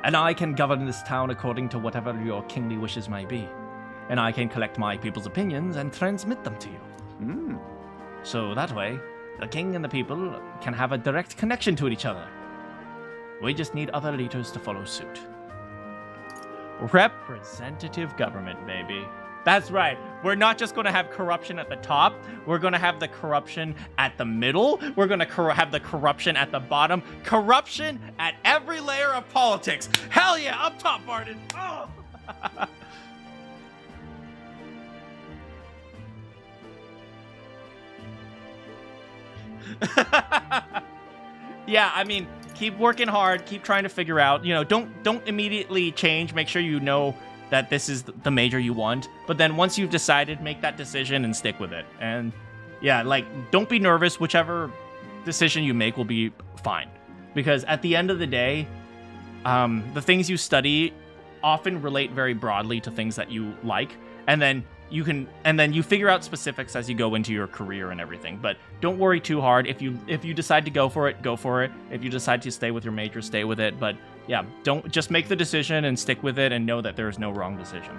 and I can govern this town according to whatever your kingly wishes may be, and I can collect my people's opinions and transmit them to you. So that way, the king and the people can have a direct connection to each other. We just need other leaders to follow suit. Representative government, baby. That's right. We're not just going to have corruption at the top. We're going to have the corruption at the middle. We're going to have the corruption at the bottom. Corruption at every layer of politics. Hell yeah, up top, Martin. Oh. Yeah, I mean, keep working hard. Keep trying to figure out. Don't immediately change. Make sure you know that this is the major you want, but then once you've decided, make that decision and stick with it. And yeah, don't be nervous. Whichever decision you make will be fine, because at the end of the day, the things you study often relate very broadly to things that you like, and then you figure out specifics as you go into your career and everything. But don't worry too hard. If you decide to go for it, go for it. If you decide to stay with your major, stay with it. But yeah, don't just make the decision and stick with it, and know that there is no wrong decision.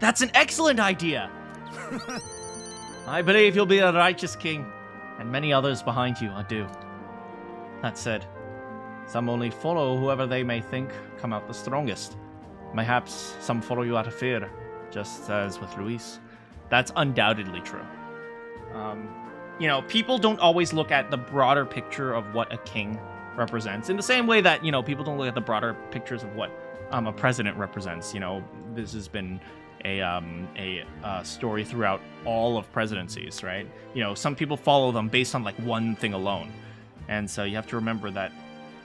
That's an excellent idea. I believe you'll be a righteous king, and many others behind you, I do. That said, Some only follow whoever they may think come out the strongest. Mayhaps some follow you out of fear, just as with Luis. That's undoubtedly true. You know, people don't always look at the broader picture of what a king represents in the same way that, you know, people don't look at the broader pictures of what a president represents. You know, this has been a story throughout all of presidencies, right? You know, some people follow them based on like one thing alone. And so you have to remember that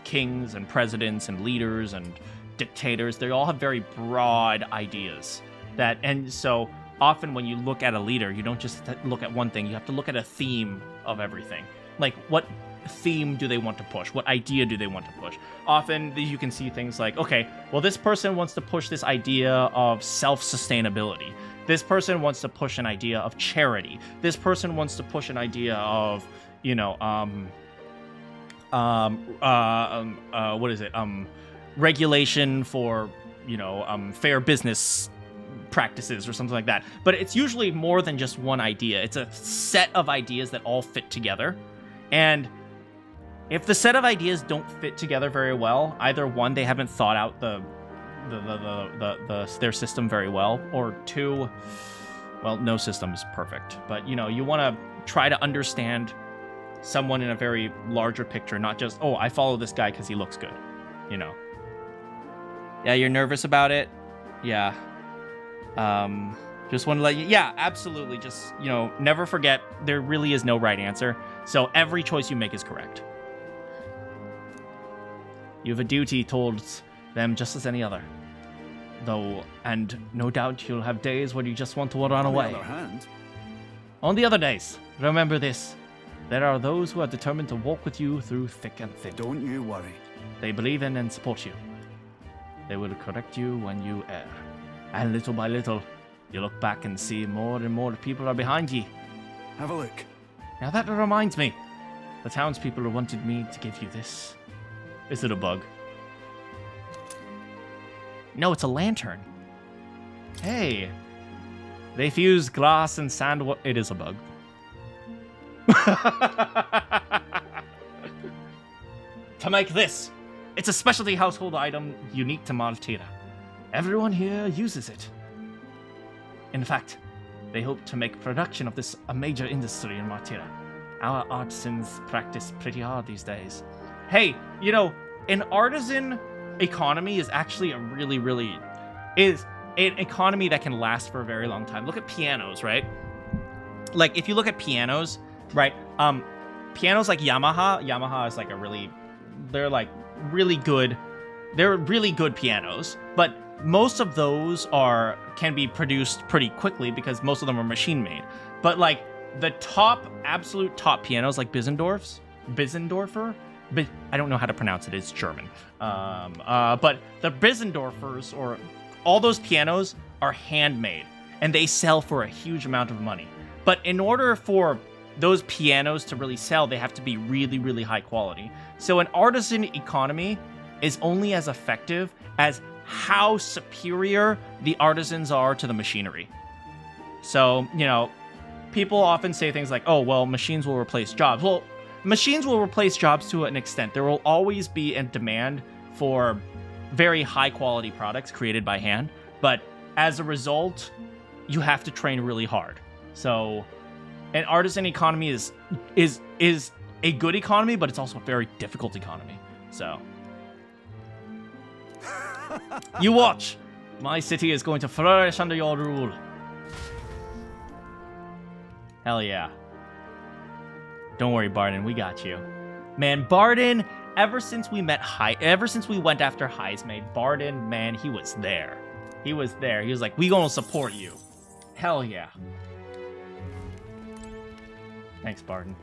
kings and presidents and leaders and dictators, they all have very broad ideas. And so often when you look at a leader, you don't just look at one thing, you have to look at a theme of everything. Like, what theme do they want to push? What idea do they want to push? Often you can see things like, okay, well, this person wants to push this idea of self-sustainability. This person wants to push an idea of charity. This person wants to push an idea of, you know, what is it? Regulation for, you know, fair business practices or something like that. But it's usually more than just one idea. It's a set of ideas that all fit together. And if the set of ideas don't fit together very well, either one, they haven't thought out their system very well, or two, well, no system is perfect. But, you know, you want to try to understand someone in a very larger picture, not just, oh, I follow this guy because he looks good, you know. Yeah, you're nervous about it? Yeah. Just want to let you, yeah, absolutely. Just, you know, never forget, there really is no right answer. So every choice you make is correct. You have a duty towards them just as any other. Though, and no doubt you'll have days when you just want to run away. On the other hand, on the other days, remember this. There are those who are determined to walk with you through thick and thin. Don't you worry. They believe in and support you. They will correct you when you err. And little by little, you look back and see more and more people are behind ye. Have a look. Now that reminds me. The townspeople wanted me to give you this. Is it a bug? No, it's a lantern. Hey. They fuse glass and sand. It is a bug. To make this. It's a specialty household item unique to Martira. Everyone here uses it. In fact, they hope to make production of this a major industry in Martira. Our artisans practice pretty hard these days. Hey, you know, an artisan economy is actually a really is an economy that can last for a very long time. Look at pianos, right? Like, if you look at pianos, right? Pianos like Yamaha is like they're really good pianos, but most of those can be produced pretty quickly because most of them are machine made. But like the absolute top pianos like Bissendorfer, I don't know how to pronounce it, it's German. But the Bissendorfers, or all those pianos, are handmade and they sell for a huge amount of money. But in order for those pianos to really sell, they have to be really high quality. So an artisan economy is only as effective as how superior the artisans are to the machinery. So, you know, people often say things like, oh, well, machines will replace jobs. Well, machines will replace jobs to an extent. There will always be a demand for very high quality products created by hand. But as a result, you have to train really hard. So an artisan economy is a good economy, but it's also a very difficult economy. So you watch. My city is going to flourish under your rule. Hell yeah. Don't worry, Barden, we got you. Man, Barden, ever since we went after Heismaid, Barden, man, he was there. He was there. He was like, we gonna support you. Hell yeah. Thanks, Barden.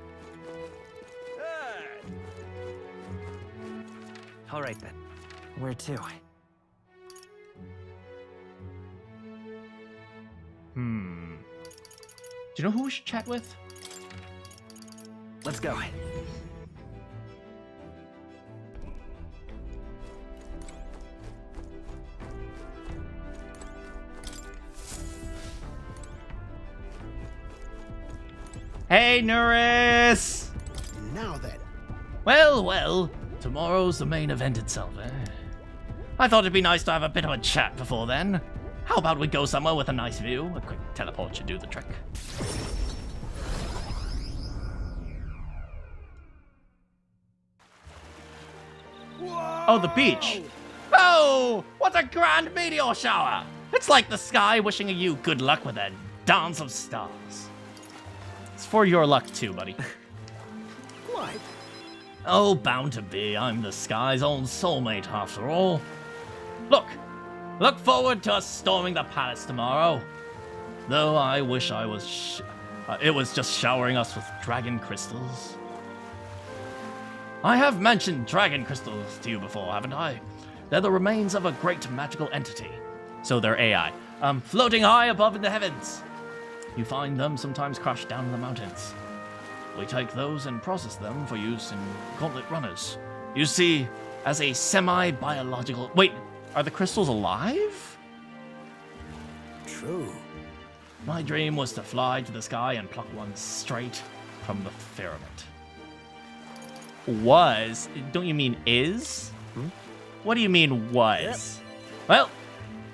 All right then. Where to? Do you know who we should chat with? Let's go. Hey, Nuris! Now then. Well, Tomorrow's the main event itself, eh? I thought it'd be nice to have a bit of a chat before then. How about we go somewhere with a nice view? A quick teleport should do the trick. Whoa! Oh, the beach. Oh, what a grand meteor shower! It's like the sky wishing you good luck with a dance of stars. It's for your luck too, buddy. What? Oh, bound to be. I'm the sky's own soulmate, after all. Look forward to us storming the palace tomorrow. Though I wish I was it was just showering us with dragon crystals. I have mentioned dragon crystals to you before, haven't I? They're the remains of a great magical entity. So they're AI. Floating high above in the heavens. You find them sometimes crashed down in the mountains. We take those and process them for use in gauntlet runners. You see, as a semi-biological... Wait, are the crystals alive? True. My dream was to fly to the sky and pluck one straight from the firmament. Was? Don't you mean is? What do you mean was? Yep. Well,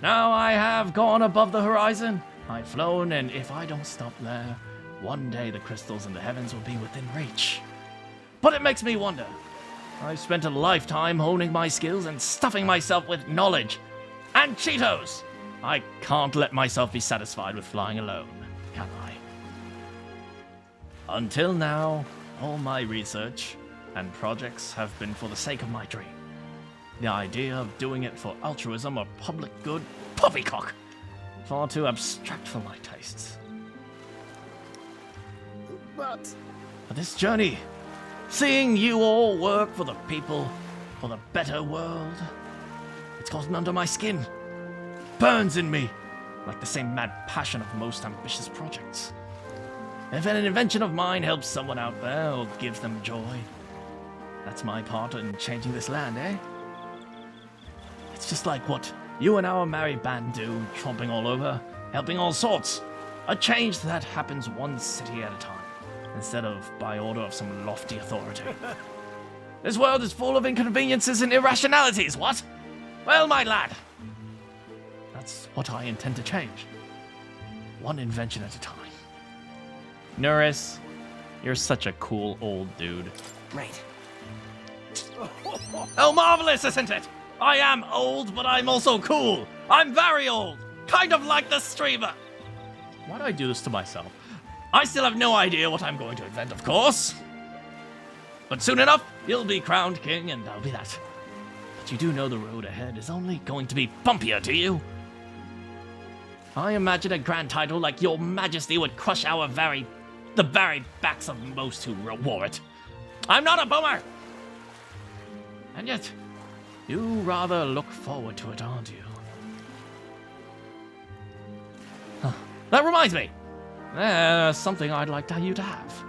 now I have gone above the horizon. I've flown, and if I don't stop there, one day the crystals in the heavens will be within reach. But it makes me wonder. I've spent a lifetime honing my skills and stuffing myself with knowledge and Cheetos. I can't let myself be satisfied with flying alone, can I? Until now, all my research and projects have been for the sake of my dream. The idea of doing it for altruism or public good, poppycock. Far too abstract for my tastes. But this journey, seeing you all work for the people, for the better world, it's gotten under my skin. Burns in me, like the same mad passion of most ambitious projects. If an invention of mine helps someone out there or gives them joy, that's my part in changing this land, eh? It's just like what you and our merry band do, tromping all over, helping all sorts. A change that happens one city at a time, instead of by order of some lofty authority. This world is full of inconveniences and irrationalities, what? Well, my lad, that's what I intend to change. One invention at a time. Nuris, you're such a cool old dude. Right. Oh, marvelous, isn't it? I am old, but I'm also cool. I'm very old. Kind of like the streamer. Why do I do this to myself? I still have no idea what I'm going to invent, of course. But soon enough, you'll be crowned king, and I'll be that. But you do know the road ahead is only going to be bumpier, do you? I imagine a grand title like Your Majesty would crush the very backs of most who wore it. I'm not a bummer! And yet, you rather look forward to it, aren't you? Huh. That reminds me! There's something I'd like you to have.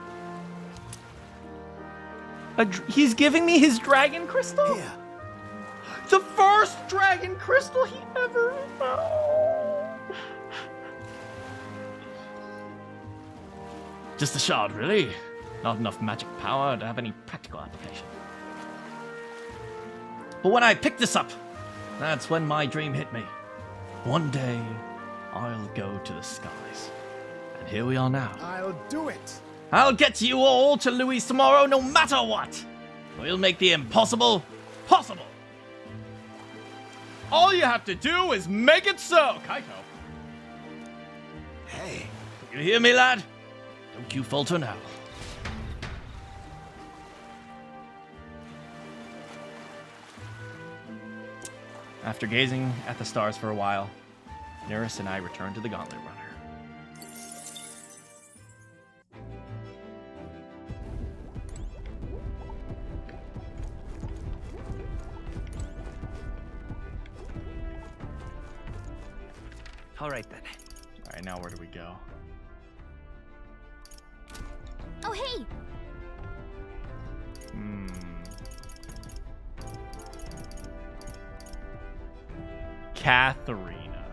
He's giving me his dragon crystal? Yeah. The first dragon crystal he ever found. Just a shard, really? Not enough magic power to have any practical application. But when I picked this up, that's when my dream hit me. One day, I'll go to the skies. And here we are now. I'll do it. I'll get you all to Louis tomorrow no matter what. We'll make the impossible possible. All you have to do is make it so, Kaito. Hey. You hear me, lad? Don't you falter now. After gazing at the stars for a while, Nuris and I returned to the Gauntlet Runner. All right, then. All right, now where do we go? Oh, hey! Katharina.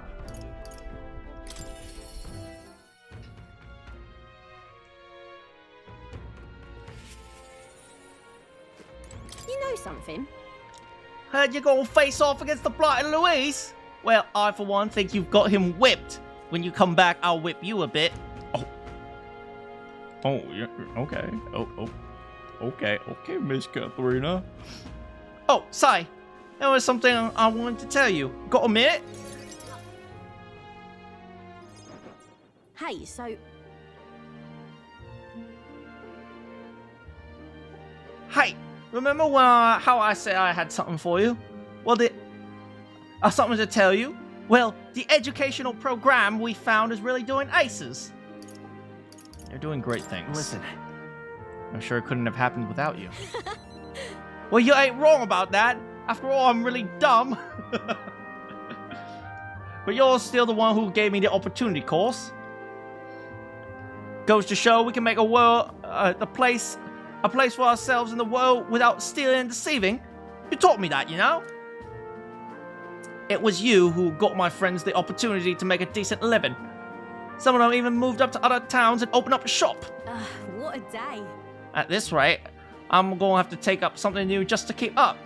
You know, do something? Heard you're gonna face off against the blighted Louise? Well, I for one think you've got him whipped. When you come back, I'll whip you a bit. Oh, yeah, okay. Okay, Miss Katharina. Oh, Si, there was something I wanted to tell you. Got a minute? Hey, so... Hey, remember when how I said I had something for you? Well, something to tell you? Well, the educational program we found is really doing aces. They're doing great things. Listen. I'm sure it couldn't have happened without you. Well, you ain't wrong about that. After all, I'm really dumb. But you're still the one who gave me the opportunity course. Goes to show we can make a world, a place for ourselves in the world without stealing and deceiving. You taught me that, you know? It was you who got my friends the opportunity to make a decent living. Some of them even moved up to other towns and opened up a shop. What a day. At this rate, I'm gonna have to take up something new just to keep up.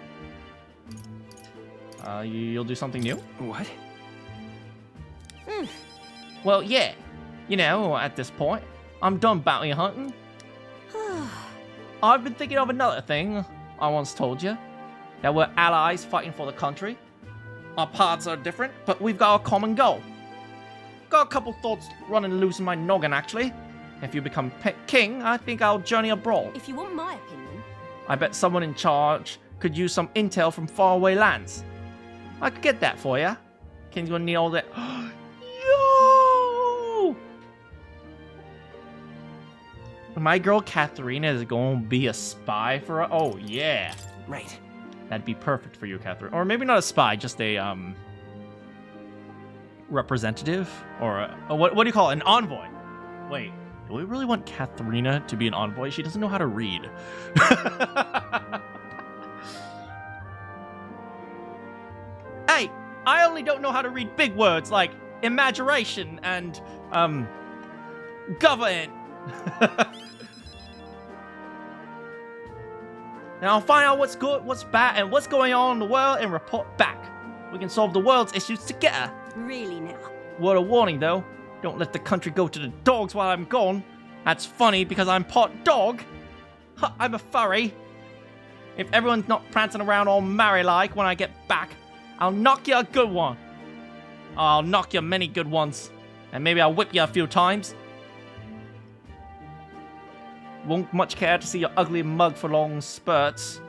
You'll do something new? What? Well, yeah. You know, at this point, I'm done bounty hunting. I've been thinking of another thing I once told you. That we're allies fighting for the country. Our paths are different, but we've got a common goal. Got a couple thoughts running loose in my noggin, actually. If you become king, I think I'll journey abroad. If you want my opinion... I bet someone in charge could use some intel from faraway lands. I could get that for you. King's gonna need all that... Yo! My girl Katharina is gonna be a spy for us. Oh, yeah. Right. That'd be perfect for you, Catherine. Or maybe not a spy, just a, representative? Or, what do you call it? An envoy. Wait, do we really want Katharina to be an envoy? She doesn't know how to read. Hey, I only don't know how to read big words like imagination and, government. Now I'll find out what's good, what's bad, and what's going on in the world and report back. We can solve the world's issues together. Really now? Word of warning though, don't let the country go to the dogs while I'm gone. That's funny because I'm part dog. Ha, I'm a furry. If everyone's not prancing around all merry-like when I get back, I'll knock you a good one. I'll knock you many good ones. And maybe I'll whip you a few times. Won't much care to see your ugly mug for long spurts.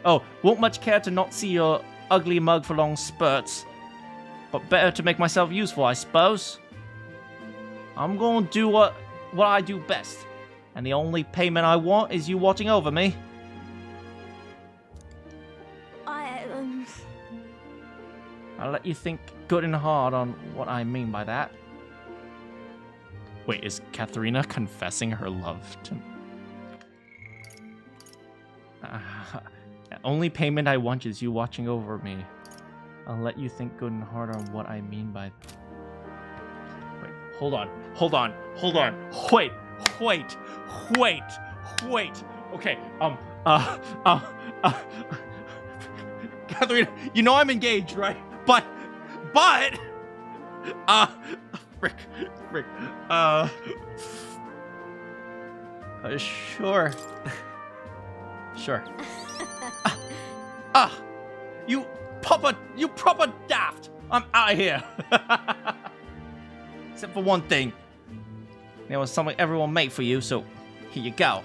Oh, won't much care to not see your ugly mug for long spurts. But better to make myself useful, I suppose. I'm gonna do what I do best. And the only payment I want is you watching over me. I'll let you think good and hard on what I mean by that. Wait, is Katharina confessing her love to... only payment I want is you watching over me. I'll let you think good and hard on what I mean by... Wait, hold on. Wait. Okay, Katharina, you know I'm engaged, right? But... Frick. Sure. You proper daft. I'm out of here. Except for one thing. There was something everyone made for you, so here you go.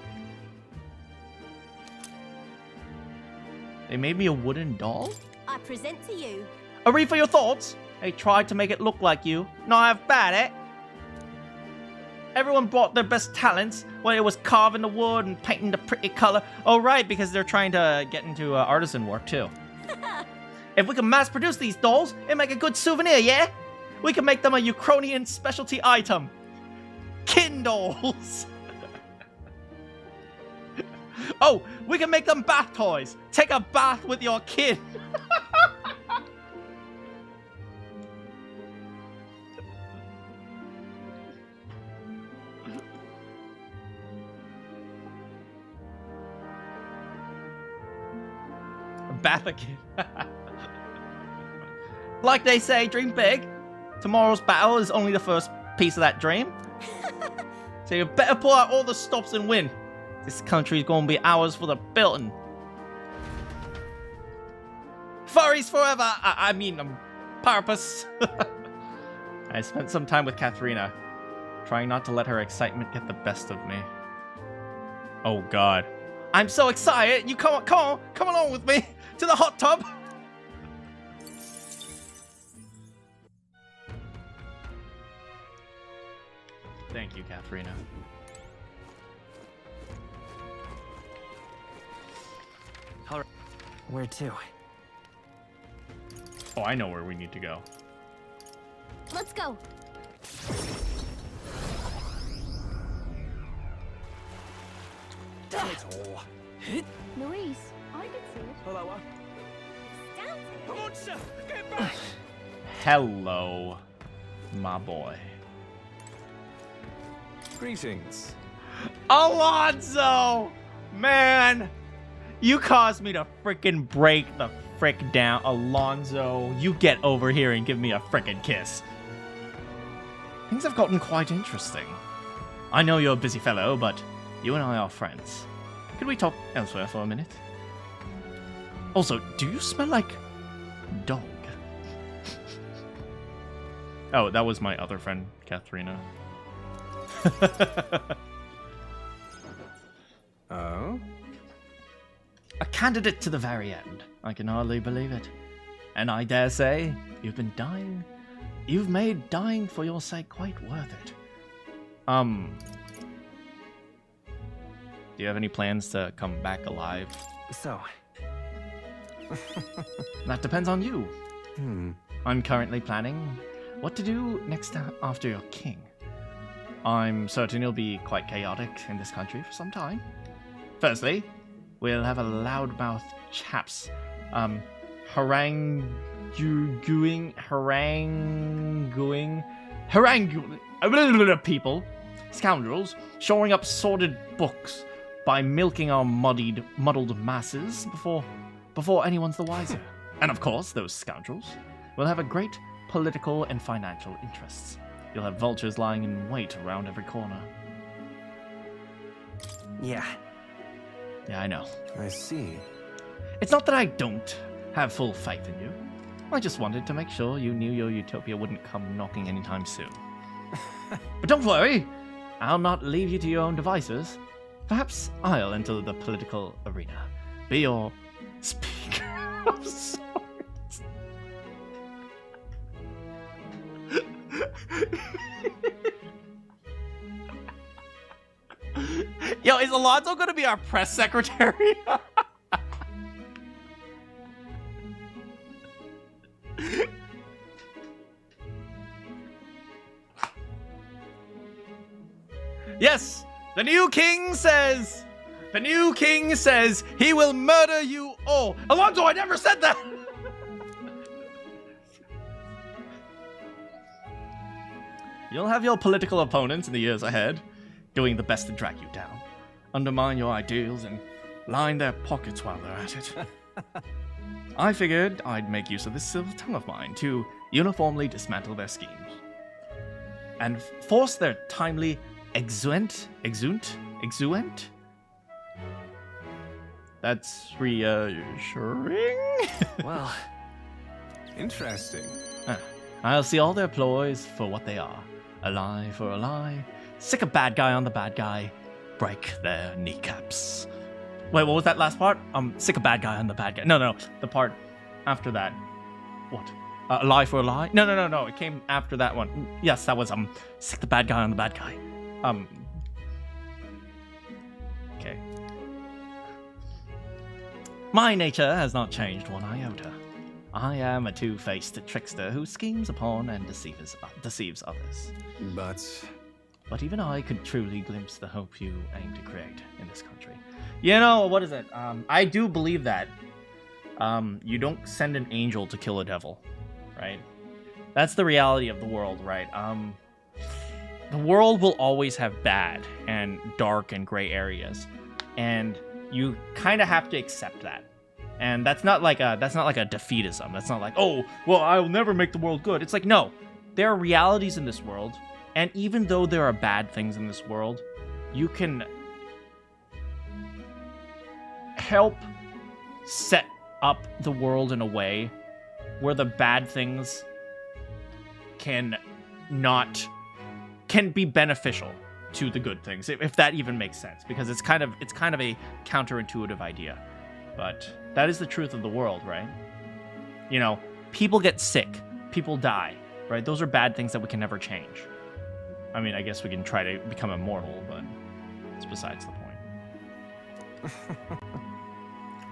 They made me a wooden doll? I present to you. A read for your thoughts? They tried to make it look like you. Not half bad, eh? Everyone brought their best talents, whether it was carving the wood and painting the pretty color. Oh, right, because they're trying to get into artisan work, too. If we can mass-produce these dolls, it'd make a good souvenir, yeah? We can make them a Ukrainian specialty item. Kin dolls. Oh, we can make them bath toys. Take a bath with your kid. bath again. Like they say, dream big. Tomorrow's battle is only the first piece of that dream. So you better pull out all the stops and win. This country's gonna be ours for the building. Furries forever! I mean, purpose. I spent some time with Katharina, trying not to let her excitement get the best of me. Oh god. I'm so excited! You come along with me to the hot tub! Thank you, Katharina. Where to? Oh, I know where we need to go. Let's go. Luis, I can see it. Hello. Get back! Hello, my boy. Greetings. Alonso! Man! You caused me to frickin' break the frick down. Alonso, you get over here and give me a frickin' kiss. Things have gotten quite interesting. I know you're a busy fellow, but you and I are friends. Could we talk elsewhere for a minute? Also, do you smell like dog? Oh, that was my other friend, Katharina. Oh? A candidate to the very end. I can hardly believe it. And I dare say, you've been dying. You've made dying for your sake quite worth it. Do you have any plans to come back alive? So... That depends on you. I'm currently planning what to do next after you're king. I'm certain you'll be quite chaotic in this country for some time. Firstly, we'll have a loudmouth chaps, haranguing people, scoundrels, shoring up sordid books by milking our muddled masses before anyone's the wiser. And of course, those scoundrels will have a great political and financial interests. You'll have vultures lying in wait around every corner. Yeah. Yeah, I know. I see. It's not that I don't have full faith in you. I just wanted to make sure you knew your utopia wouldn't come knocking anytime soon. But don't worry, I'll not leave you to your own devices. Perhaps I'll enter the political arena. Be your speaker of sorts. Yo, is Alonso gonna be our press secretary? Yes, the new king says he will murder you all. Alonso, I never said that. You'll have your political opponents in the years ahead, doing the best to drag you down, undermine your ideals, and line their pockets while they're at it. I figured I'd make use of this silver tongue of mine to uniformly dismantle their schemes and force their timely exuent? That's reassuring. Well, interesting. I'll see all their ploys for what they are. A lie for a lie. Sick a bad guy on the bad guy. Break their kneecaps. Wait, what was that last part? Sick a bad guy on the bad guy. No, the part after that. What? A lie for a lie? No. It came after that one. Yes, that was sick the bad guy on the bad guy. Okay. My nature has not changed one iota. I am a two-faced trickster who schemes upon and deceives others. But even I could truly glimpse the hope you aim to create in this country. You know, what is it? I do believe that you don't send an angel to kill a devil, right? That's the reality of the world, right? The world will always have bad and dark and gray areas, and you kind of have to accept that. And that's not like a defeatism. That's not like, oh, well, I'll never make the world good. It's like, no, there are realities in this world, and even though there are bad things in this world, you can help set up the world in a way where the bad things can be beneficial to the good things, if that even makes sense, because it's kind of a counterintuitive idea, but that is the truth of the world, right? You know, people get sick, people die, right? Those are bad things that we can never change. I mean, I guess we can try to become immortal, but it's besides the point.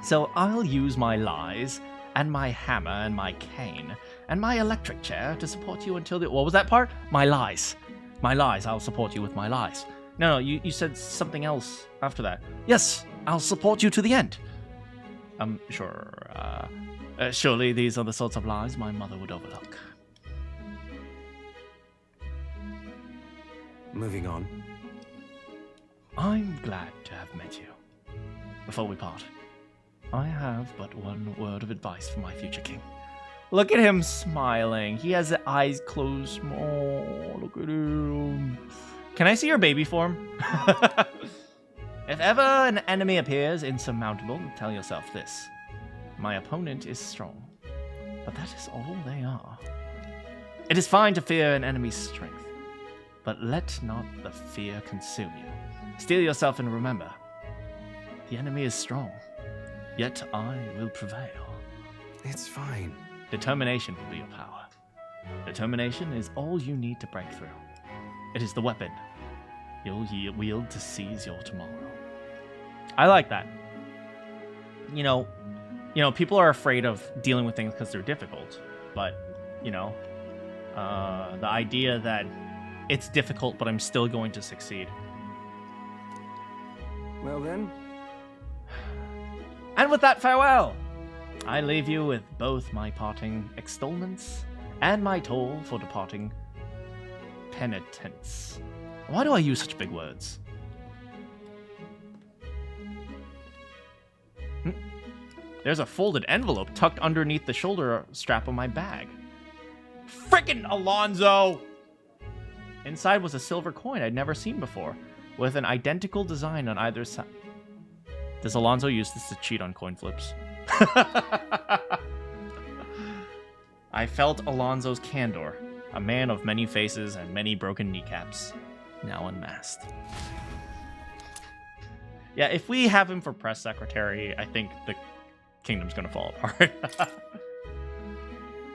So I'll use my lies and my hammer and my cane and my electric chair to support you until the... What was that part? My lies. My lies. I'll support you with my lies. No, you said something else after that. Yes, I'll support you to the end. Sure. Surely these are the sorts of lies my mother would overlook. Moving on. I'm glad to have met you. Before we part, I have but one word of advice for my future king. Look at him smiling. He has the eyes closed. Oh, look at him. Can I see your baby form? If ever an enemy appears insurmountable, tell yourself this. My opponent is strong, but that is all they are. It is fine to fear an enemy's strength, but let not the fear consume you. Steel yourself and remember, the enemy is strong, yet I will prevail. It's fine. Determination will be your power. Determination is all you need to break through. It is the weapon you'll wield to seize your tomorrow. I like that. You know, people are afraid of dealing with things because they're difficult, but, the idea that it's difficult, but I'm still going to succeed. Well then. And with that, farewell! I leave you with both my parting extolments and my toll for departing penitence. Why do I use such big words? There's a folded envelope tucked underneath the shoulder strap of my bag. Frickin' Alonzo! Inside was a silver coin I'd never seen before, with an identical design on either side. Does Alonzo use this to cheat on coin flips? I felt Alonzo's candor, a man of many faces and many broken kneecaps, now unmasked. Yeah, if we have him for press secretary, I think the kingdom's gonna fall apart.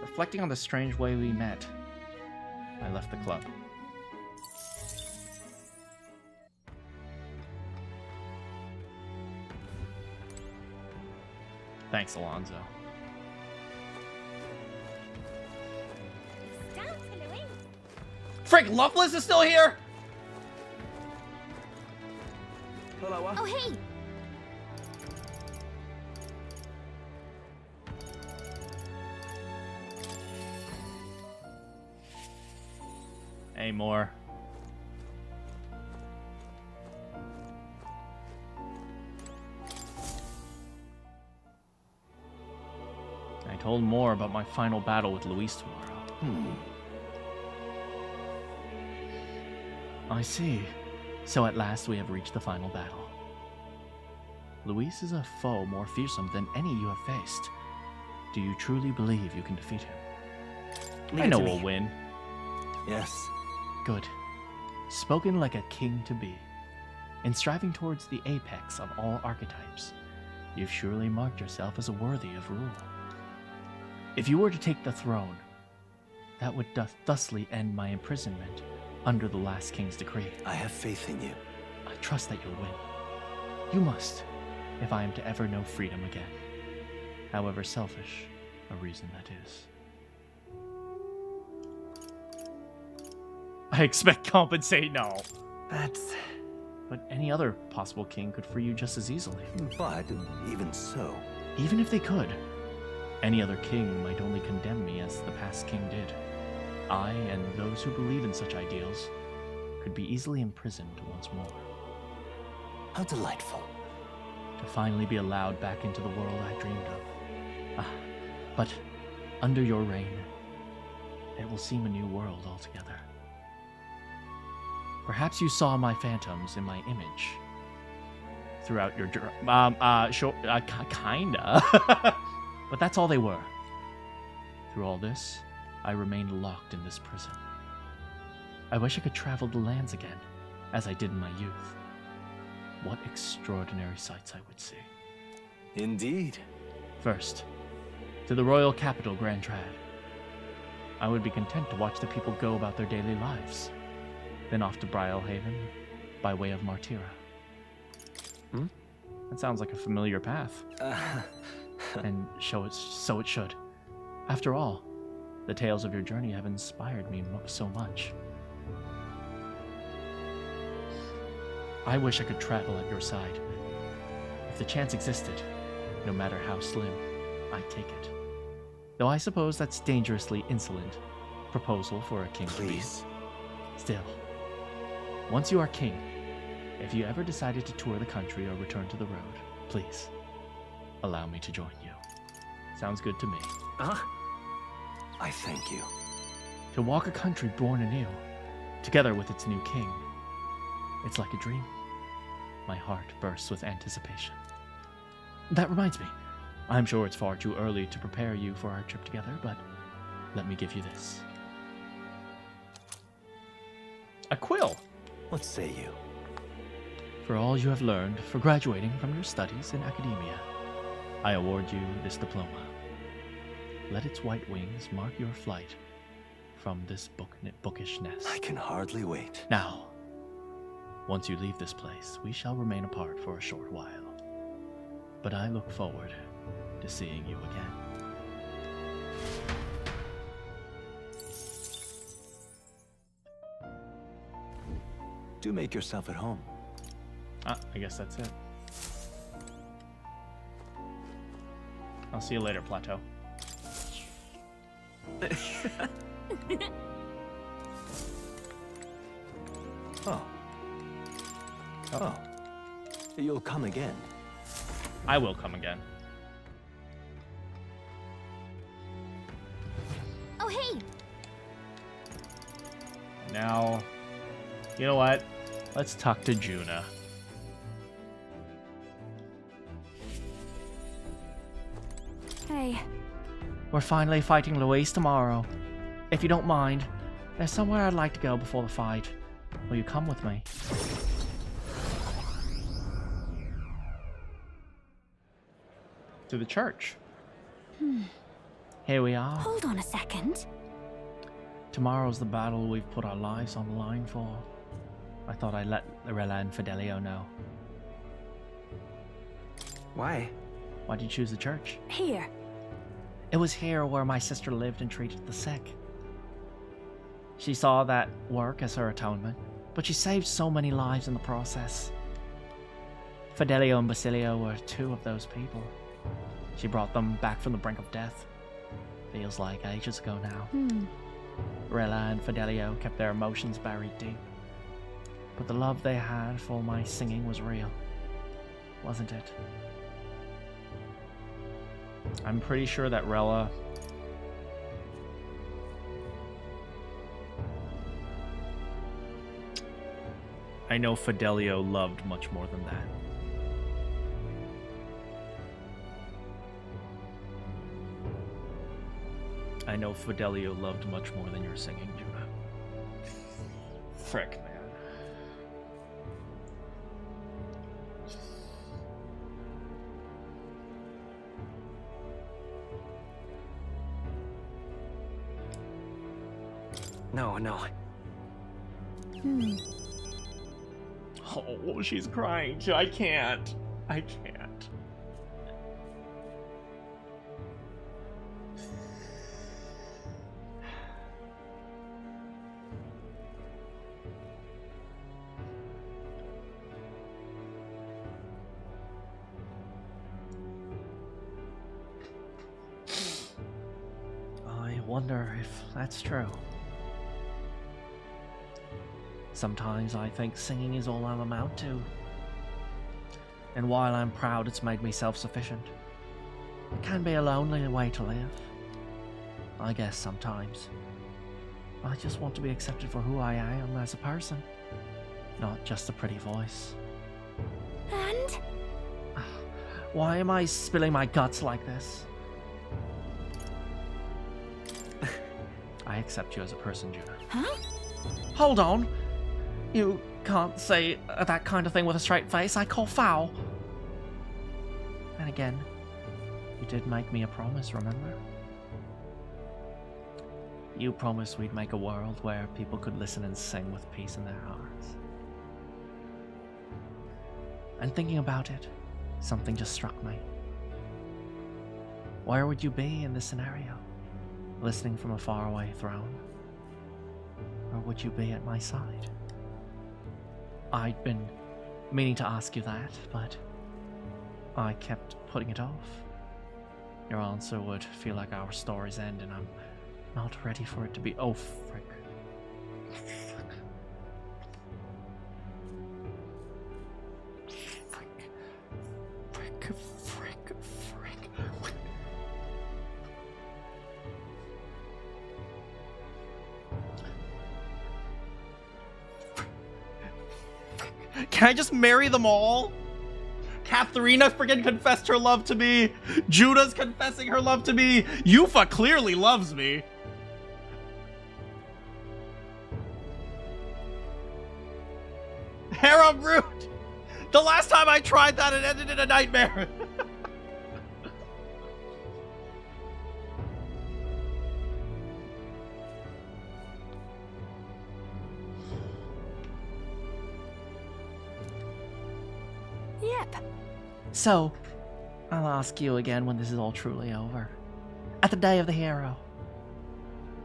Reflecting on the strange way we met, I left the club. Thanks, Alonzo. Frick, Luckless is still here? Hello. Oh, hey! Hey, more. I told more about my final battle with Luis tomorrow. I see. So at last we have reached the final battle. Luis is a foe more fearsome than any you have faced. Do you truly believe you can defeat him? I know we'll win. Yes. Good. Spoken like a king to be. In striving towards the apex of all archetypes, you've surely marked yourself as worthy of rule. If you were to take the throne, that would thusly end my imprisonment under the last king's decree. I have faith in you. I trust that you'll win. You must, if I am to ever know freedom again. However selfish a reason that is. I expect compensate, no. But any other possible king could free you just as easily. But even so... Even if they could, any other king might only condemn me as the past king did. I, and those who believe in such ideals, could be easily imprisoned once more. How delightful. To to finally be allowed back into the world I dreamed of. But under your reign, it will seem a new world altogether. Perhaps you saw my phantoms in my image throughout your journey. Kinda. But that's all they were. Through all this, I remained locked in this prison. I wish I could travel the lands again, as I did in my youth. What extraordinary sights I would see. Indeed. First, to the royal capital, Grand Trad. I would be content to watch the people go about their daily lives. Then off to Brylehaven, by way of Martira. That sounds like a familiar path. And so it should. After all, the tales of your journey have inspired me so much. I wish I could travel at your side. If the chance existed, no matter how slim, I'd take it. Though I suppose that's dangerously insolent. Proposal for a king to be. Still, once you are king, if you ever decided to tour the country or return to the road, please, allow me to join you. Sounds good to me. I thank you. To walk a country born anew, together with its new king, it's like a dream. My heart bursts with anticipation. That reminds me, I'm sure it's far too early to prepare you for our trip together, but let me give you this. A quill! What say you? For all you have learned for graduating from your studies in academia, I award you this diploma. Let its white wings mark your flight from this bookish nest. I can hardly wait. Now, once you leave this place, we shall remain apart for a short while. But I look forward to seeing you again. Do make yourself at home. I guess that's it. I'll see you later, Plateau. Oh. You'll come again. I will come again. Oh, hey! Now, you know what? Let's talk to Juna. Hey. We're finally fighting Louise tomorrow. If you don't mind, there's somewhere I'd like to go before the fight. Will you come with me? To the church. Here we are. Hold on a second. Tomorrow's the battle we've put our lives on the line for. I thought I'd let Lorella and Fidelio know. Why? Why'd you choose the church? Here. It was here where my sister lived and treated the sick. She saw that work as her atonement, but she saved so many lives in the process. Fidelio and Basilio were two of those people. She brought them back from the brink of death. Feels like ages ago now. Rella and Fidelio kept their emotions buried deep. But the love they had for my singing was real, wasn't it? I'm pretty sure that Rella... I know Fidelio loved much more than that. I know Fidelio loved much more than your singing, Juna. Frick, man. No. Oh, she's crying too. I can't. I wonder if that's true. Sometimes I think singing is all I'll amount to. And while I'm proud it's made me self-sufficient, it can be a lonely way to live. I guess sometimes. I just want to be accepted for who I am as a person, not just a pretty voice. And? Why am I spilling my guts like this? I accept you as a person, Juno. Huh? Hold on. You can't say that kind of thing with a straight face. I call foul. And again, you did make me a promise, remember? You promised we'd make a world where people could listen and sing with peace in their hearts. And thinking about it, something just struck me. Where would you be in this scenario? Listening from a faraway throne? Or would you be at my side? I'd been meaning to ask you that, but I kept putting it off. Your answer would feel like our story's end, and I'm not ready for it to be. Oh, frick. Frick. Can I just marry them all? Katharina freaking confessed her love to me. Juda's confessing her love to me. Yufa clearly loves me. Hera Brute! The last time I tried that, it ended in a nightmare. Yep. So, I'll ask you again when this is all truly over. At the day of the hero.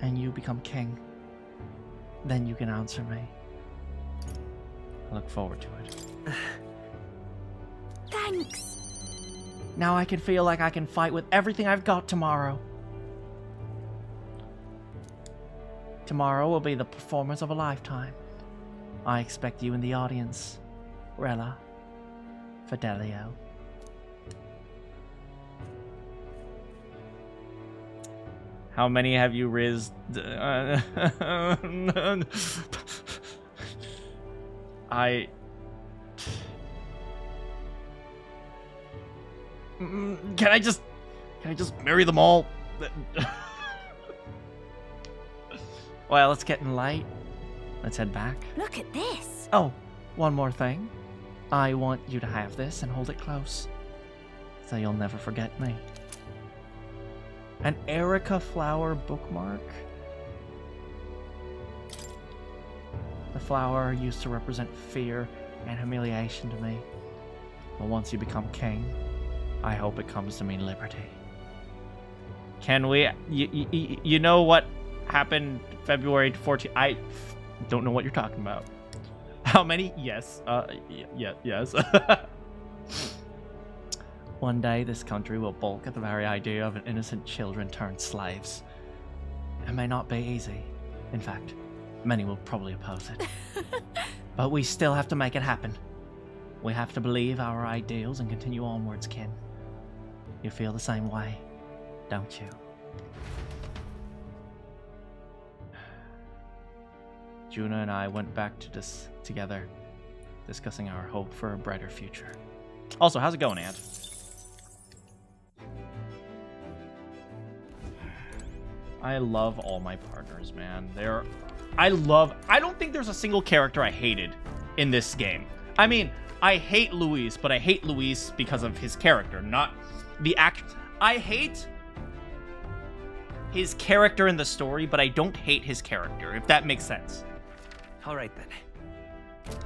And you become king. Then you can answer me. I look forward to it. Thanks. Now I can feel like I can fight with everything I've got tomorrow. Tomorrow will be the performance of a lifetime. I expect you in the audience, Rella, Fidelio. How many have you rizzed? Can I just marry them all? Well, it's getting late. Let's head back. Look at this. Oh, one more thing. I want you to have this and hold it close, so you'll never forget me. An Erica flower bookmark. The flower used to represent fear and humiliation to me. But once you become king, I hope it comes to mean liberty. Can we... You know what happened February 14th? I don't know what you're talking about. How many? Yes. Yes. One day, this country will balk at the very idea of an innocent children turned slaves. It may not be easy. In fact, many will probably oppose it. But we still have to make it happen. We have to believe our ideals and continue onwards, kin. You feel the same way, don't you? Juna and I went back to this together, discussing our hope for a brighter future. Also, how's it going, Ant? I love all my partners, man. I don't think there's a single character I hated in this game. I mean, I hate Luis, but I hate Luis because of his character, not the act. I hate his character in the story, but I don't hate his character, if that makes sense. All right, then.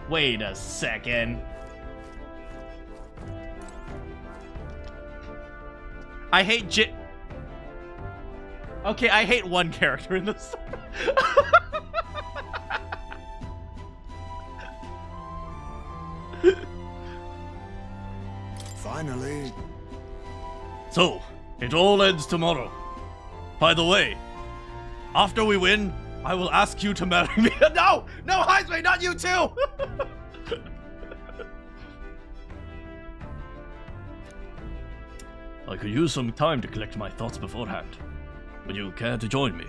Wait a second. I hate Okay, I hate one character in this. Finally. So, it all ends tomorrow. By the way, after we win, I will ask you to marry me. No! No, Heisman, not you too! I could use some time to collect my thoughts beforehand. Would you care to join me?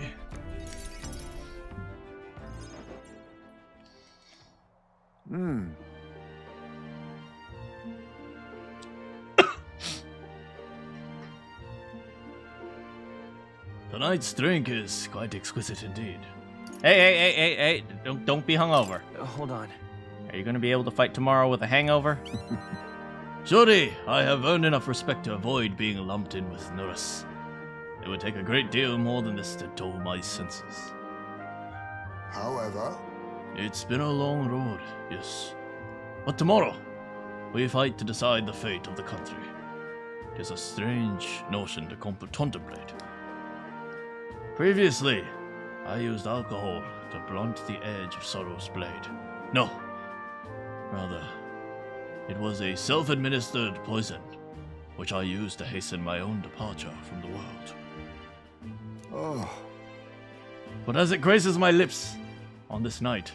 Tonight's drink is quite exquisite indeed. Hey, don't be hungover. Hold on. Are you gonna be able to fight tomorrow with a hangover? Surely, I have earned enough respect to avoid being lumped in with Nurse. It would take a great deal more than this to dull my senses. However, it's been a long road, yes. But tomorrow, we fight to decide the fate of the country. It is a strange notion to contemplate. Previously, I used alcohol to blunt the edge of sorrow's blade. No, rather, it was a self-administered poison, which I used to hasten my own departure from the world. oh, But as it graces my lips on this night,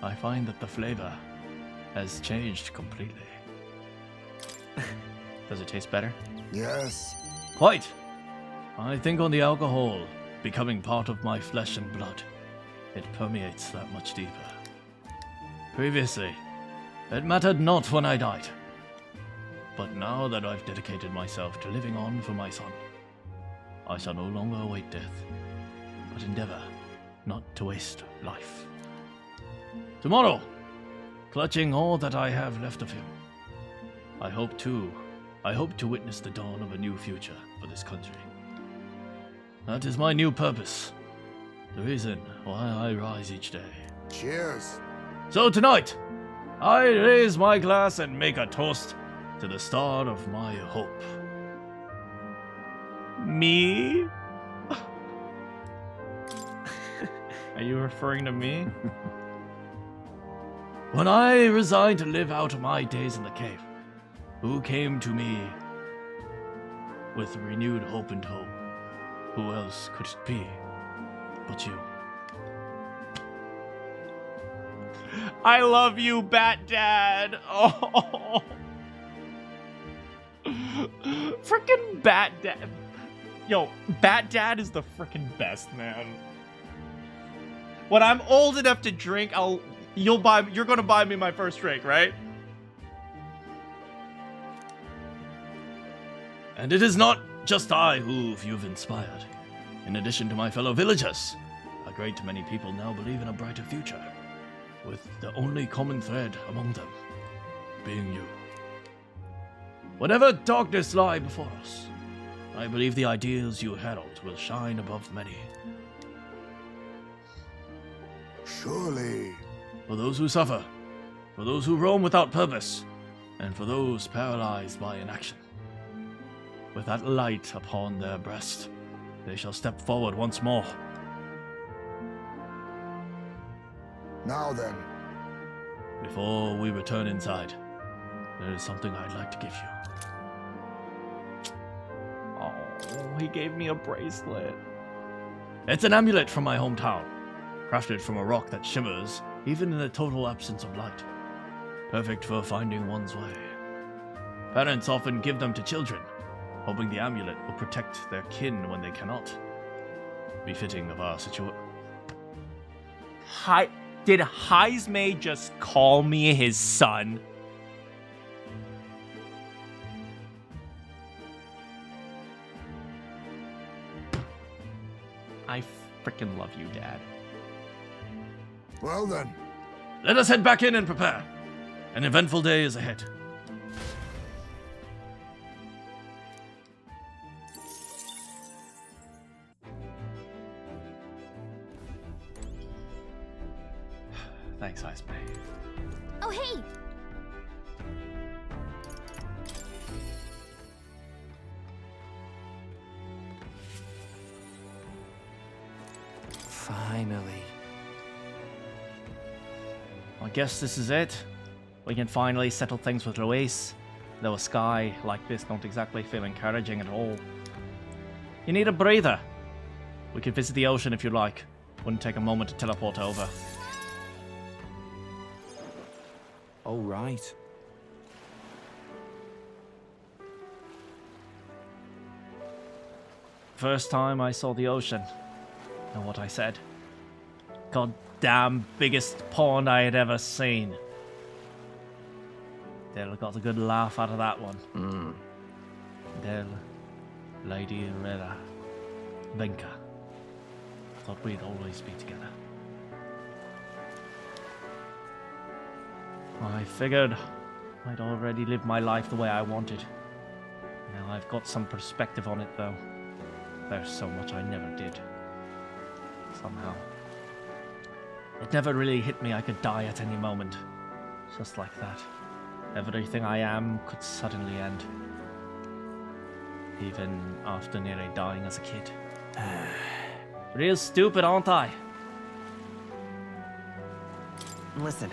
I find that the flavor has changed completely. Does it taste better? yes. Quite. I think on the alcohol becoming part of my flesh and blood, it permeates that much deeper. Previously, it mattered not when I died. But now that I've dedicated myself to living on for my son, I shall no longer await death, but endeavor not to waste life. Tomorrow, clutching all that I have left of him, I hope to witness the dawn of a new future for this country. That is my new purpose, the reason why I rise each day. Cheers. So tonight, I raise my glass and make a toast to the star of my hope. Me? Are you referring to me? When I resigned to live out my days in the cave, who came to me with renewed hope and hope? Who else could it be but you? I love you, Bat Dad. Oh. Frickin' Bat Dad. Yo, Bat Dad is the frickin' best, man. When I'm old enough to drink, you're gonna buy me my first drink, right? And it is not just I who you've inspired. In addition to my fellow villagers, a great many people now believe in a brighter future, with the only common thread among them being you. Whatever darkness lie before us, I believe the ideals you herald will shine above many. Surely. For those who suffer, for those who roam without purpose, and for those paralyzed by inaction. With that light upon their breast, they shall step forward once more. Now then. Before we return inside, there is something I'd like to give you. Oh, he gave me a bracelet. It's an amulet from my hometown, crafted from a rock that shimmers even in the total absence of light. Perfect for finding one's way. Parents often give them to children, hoping the amulet will protect their kin when they cannot. Befitting of our situation. Did Heismay just call me his son? I freaking love you, Dad. Well then. Let us head back in and prepare. An eventful day is ahead. Thanks, Heismay. Oh, hey! Finally. I guess this is it. We can finally settle things with Luis, though a sky like this don't exactly feel encouraging at all. You need a breather. We could visit the ocean if you like. Wouldn't take a moment to teleport over. Oh, right. First time I saw the ocean. Know what I said? Goddamn biggest pond I had ever seen. Dale got a good laugh out of that one. Dale, Lady Rera, Vinka. Thought we'd always be together. I figured I'd already lived my life the way I wanted. Now I've got some perspective on it, though. There's so much I never did. Somehow. It never really hit me I could die at any moment. Just like that. Everything I am could suddenly end. Even after nearly dying as a kid. Real stupid, aren't I? Listen.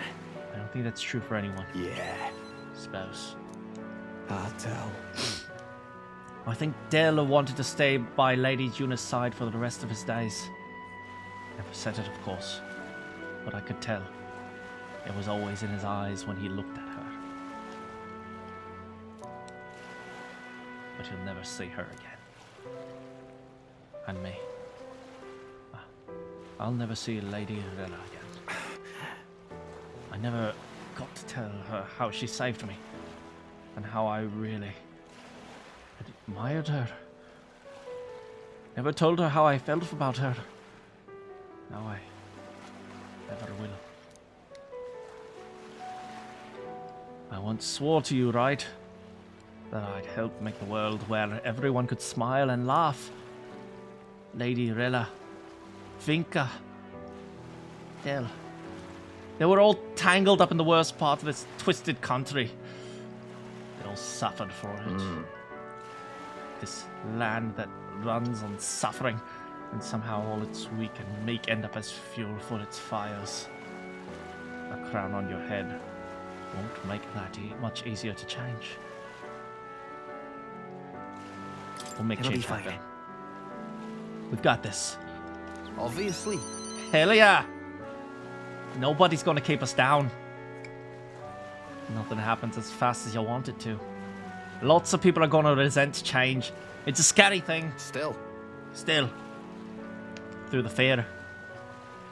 I don't think that's true for anyone. Yeah. Spouse. I'll tell. I think Dale wanted to stay by Lady Juna's side for the rest of his days. Never said it, of course. But I could tell. It was always in his eyes when he looked at her. But he'll never see her again. And me. I'll never see Lady Rella again. I never got to tell her how she saved me. And how I really admired her. Never told her how I felt about her. Now I never will. I once swore to you, right? That I'd help make the world where everyone could smile and laugh. Lady Rella, Vinka, Dell. They were all tangled up in the worst part of this twisted country. They all suffered for it. This land that runs on suffering, and somehow all its weak and meek end up as fuel for its fires. A crown on your head won't make that much easier to change. We'll make change happen. We've got this. Obviously. Hell yeah! Nobody's gonna keep us down. Nothing happens as fast as you want it to. Lots of people are gonna resent change. It's a scary thing. Still. Through the fear.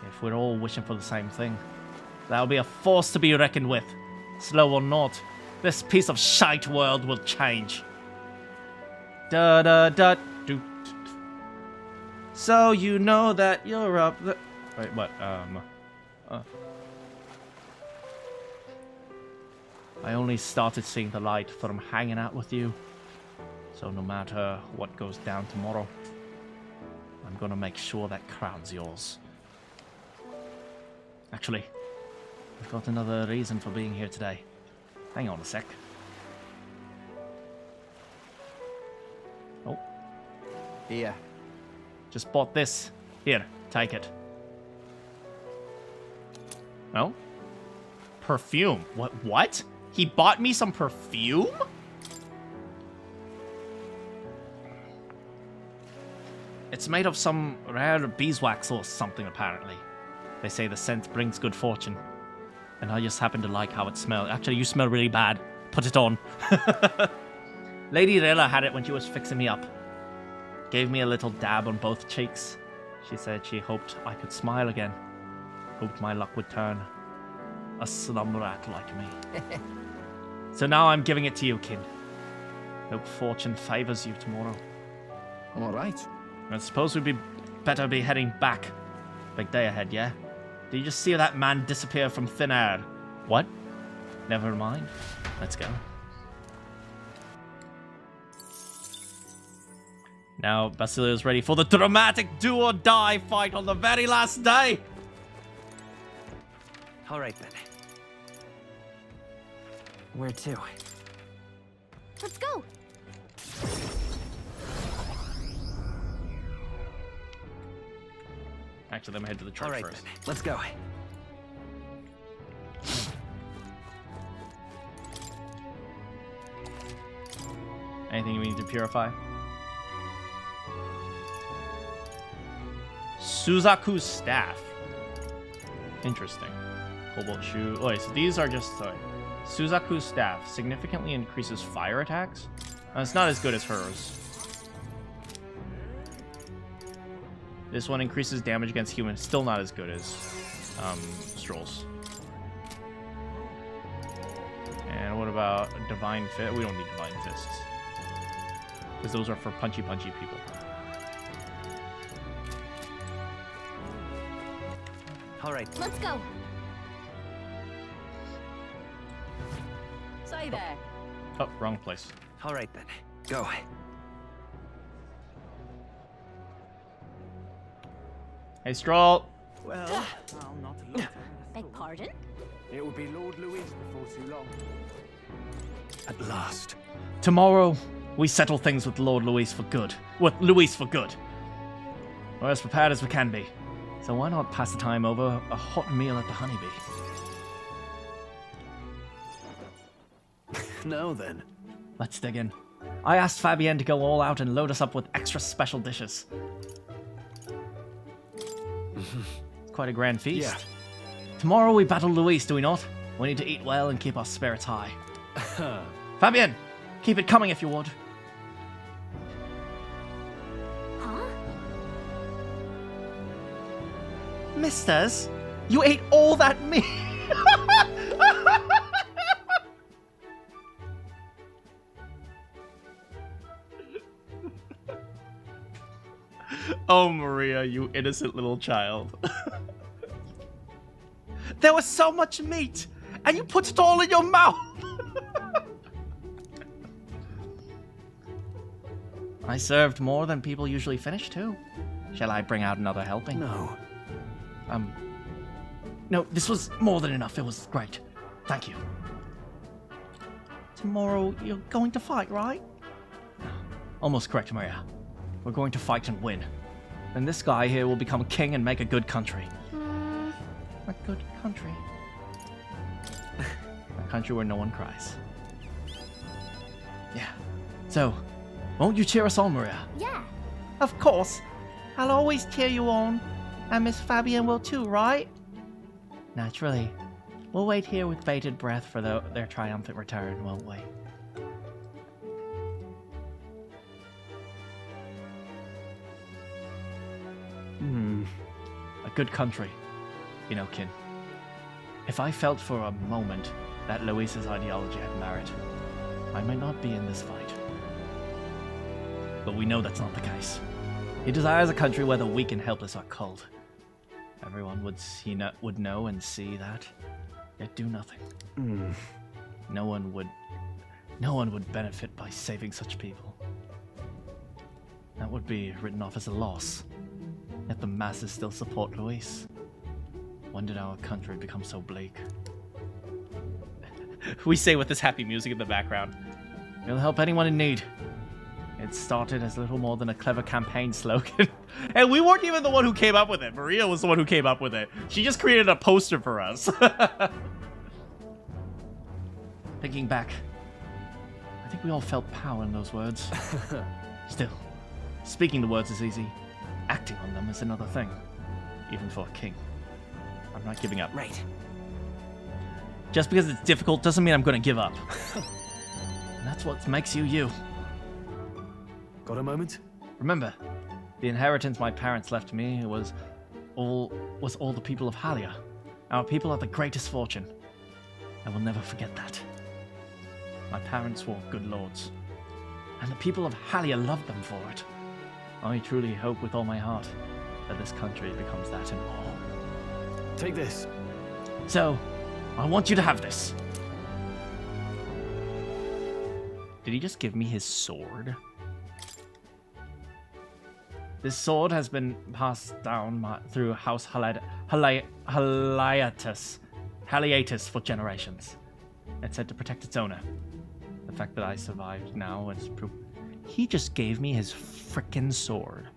If we're all wishing for the same thing, that'll be a force to be reckoned with. Slow or not, this piece of shite world will change. Da da da do. So you know that you're up the... Wait, what? I only started seeing the light from hanging out with you. So no matter what goes down tomorrow, I'm gonna make sure that crown's yours. Actually, I've got another reason for being here today. Hang on a sec. Oh. Here. Just bought this. Here, take it. No? Perfume. What? He bought me some perfume? It's made of some rare beeswax or something, apparently. They say the scent brings good fortune. And I just happen to like how it smells. Actually, you smell really bad. Put it on. Lady Rella had it when she was fixing me up. Gave me a little dab on both cheeks. She said she hoped I could smile again. Hoped my luck would turn. A slum rat like me. So now I'm giving it to you, kid. Hope fortune favors you tomorrow. All right. I suppose we'd better be heading back. Big day ahead, yeah? Did you just see that man disappear from thin air? What? Never mind. Let's go. Now Basilio's ready for the dramatic do-or-die fight on the very last day. All right then. Where to? Let's go. Actually, let me head to the church first. Then. Let's go. Anything we need to purify? Suzaku's staff. Interesting. Cobalt shoe. Oh, wait, so these are just... Suzaku's staff significantly increases fire attacks. It's not as good as hers. This one increases damage against humans. Still not as good as Stroll's. And what about Divine Fist? We don't need Divine Fists. Because those are for punchy people. Alright. Let's go. Say there. Oh, wrong place. Alright then. Go. Hey, Stroll. Well, I'll not look. Beg pardon? It will be Lord Louis before too long. At last. Tomorrow, we settle things with Lord Louis for good. With Louis for good. We're as prepared as we can be. So why not pass the time over a hot meal at the Honeybee? Now then. Let's dig in. I asked Fabienne to go all out and load us up with extra special dishes. It's quite a grand feast. Yeah. Tomorrow we battle Louis, do we not? We need to eat well and keep our spirits high. Fabienne, keep it coming if you would. Huh? Misters, you ate all that meat. Oh, Maria, you innocent little child. There was so much meat, and you put it all in your mouth. I served more than people usually finish, too. Shall I bring out another helping? No. No, this was more than enough. It was great. Thank you. Tomorrow, you're going to fight, right? Almost correct, Maria. We're going to fight and win. Then this guy here will become king and make a good country. A good country. A country where no one cries. Yeah. So, won't you cheer us on, Maria? Yeah. Of course. I'll always cheer you on. And Miss Fabienne will too, right? Naturally. We'll wait here with bated breath for their triumphant return, won't we? A good country. You know, Kin. If I felt for a moment that Louis's ideology had merit, I might not be in this fight. But we know that's not the case. He desires a country where the weak and helpless are culled. Everyone would know and see that, yet do nothing. No one would benefit by saving such people. That would be written off as a loss. Yet the masses still support Louis. When did our country become so bleak? We say with this happy music in the background. It'll help anyone in need. It started as little more than a clever campaign slogan. And we weren't even the one who came up with it. Maria was the one who came up with it. She just created a poster for us. Thinking back, I think we all felt power in those words. Still, speaking the words is easy. Acting on them is another thing. Even for a king. I'm not giving up. Right. Just because it's difficult doesn't mean I'm going to give up. And that's what makes you you. Got a moment? Remember, the inheritance my parents left me was all the people of Halia. Our people are the greatest fortune. I will never forget that. My parents were good lords, and the people of Halia loved them for it. I truly hope with all my heart that this country becomes that and more. Take this. So, I want you to have this. Did he just give me his sword? This sword has been passed down through House Haliatus for generations. It's said to protect its owner. The fact that I survived now is proof. He just gave me his frickin' sword.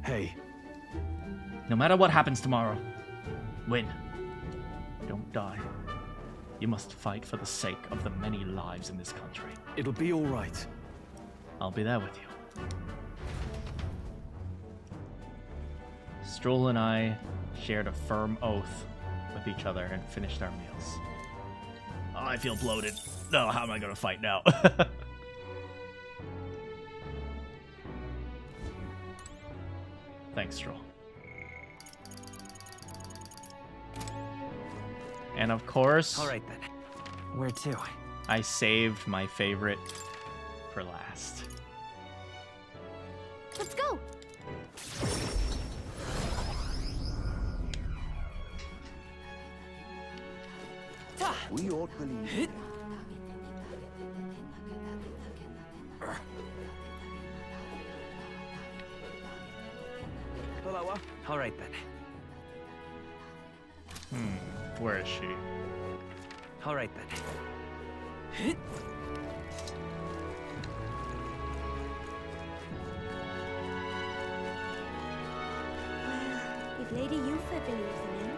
Hey. No matter what happens tomorrow, win. Don't die. You must fight for the sake of the many lives in this country. It'll be all right. I'll be there with you. Stroll and I shared a firm oath with each other and finished our meals. Oh, I feel bloated. No, how am I going to fight now? thanks, Troll. And of course... Alright then. Where to? I saved my favorite for last. Let's go! We ought to believe. Hello. Alright then. Where is she? Alright then. Well, if Lady Yufa believes in him.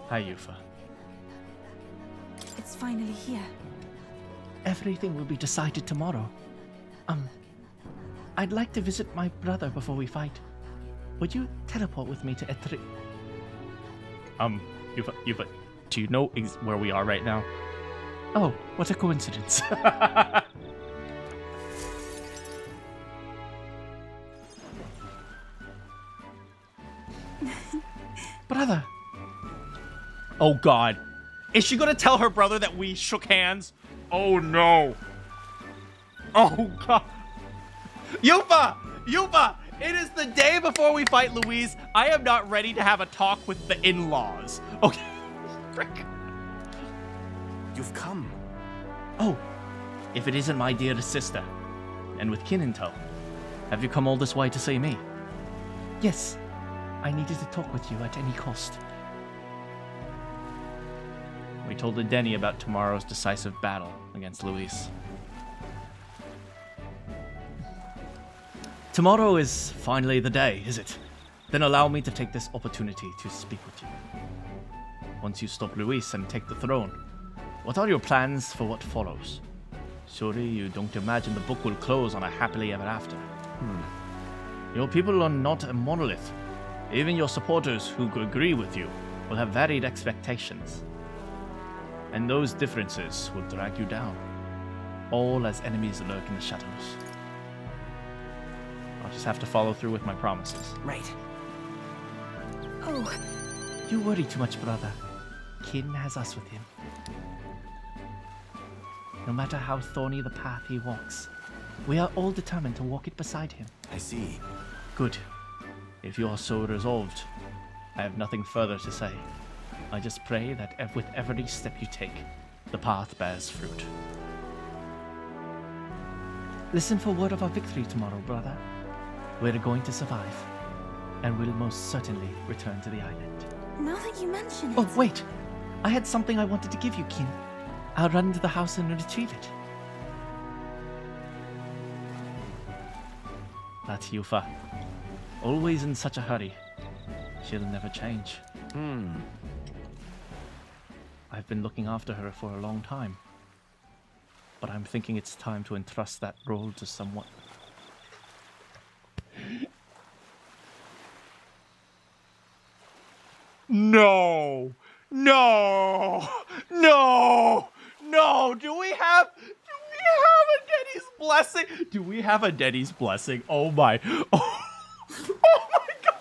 Hi, Yufa. It's finally here. Everything will be decided tomorrow. I'd like to visit my brother before we fight. Would you teleport with me to Etri? Yufa, do you know where we are right now? Oh, what a coincidence. Brother. Oh God. Is she gonna tell her brother that we shook hands? Oh no. Oh God. Yufa! Yufa! It is the day before we fight Louise. I am not ready to have a talk with the in-laws. Okay. Frick. You've come. Oh, if it isn't my dear sister, and with kin in tow, have you come all this way to see me? Yes, I needed to talk with you at any cost. We told Denny about tomorrow's decisive battle against Louise. Tomorrow is finally the day, is it? Then allow me to take this opportunity to speak with you. Once you stop Louise and take the throne, what are your plans for what follows? Surely you don't imagine the book will close on a happily ever after. Your people are not a monolith. Even your supporters who agree with you will have varied expectations. And those differences will drag you down, all as enemies lurk in the shadows. I'll just have to follow through with my promises. Right. Oh, you worry too much, brother. Kin has us with him. No matter how thorny the path he walks, we are all determined to walk it beside him. I see. Good. If you are so resolved, I have nothing further to say. I just pray that with every step you take, the path bears fruit. Listen for word of our victory tomorrow, brother. We're going to survive, and we'll most certainly return to the island. Now that you mention it... Oh, wait! I had something I wanted to give you, Kin. I'll run into the house and retrieve it. That's Yufa. Always in such a hurry. She'll never change. I've been looking after her for a long time. But I'm thinking it's time to entrust that role to someone. No! No! No! No! Do we have a Denny's blessing? Do we have a Denny's blessing? Oh my. Oh, oh my God.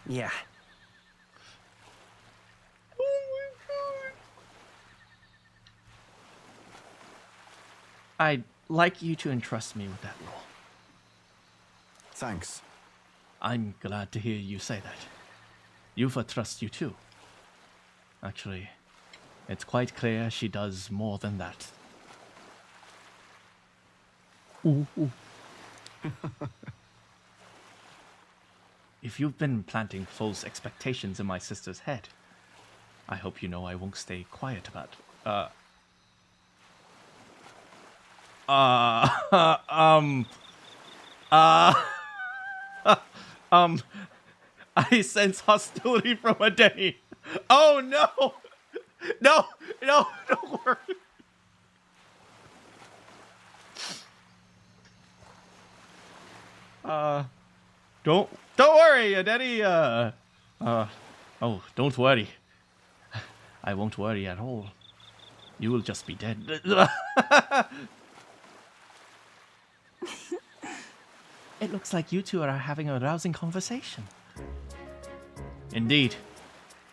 Yeah. Oh my God. I'd like you to entrust me with that role. Thanks. I'm glad to hear you say that. Yufa trusts you too. Actually, it's quite clear she does more than that. Ooh, ooh. If you've been planting false expectations in my sister's head, I hope you know I won't stay quiet about I sense hostility from a Denny. Oh no! No, don't worry. Don't worry, Denny. Oh, don't worry. I won't worry at all. You will just be dead. It looks like you two are having a rousing conversation. Indeed.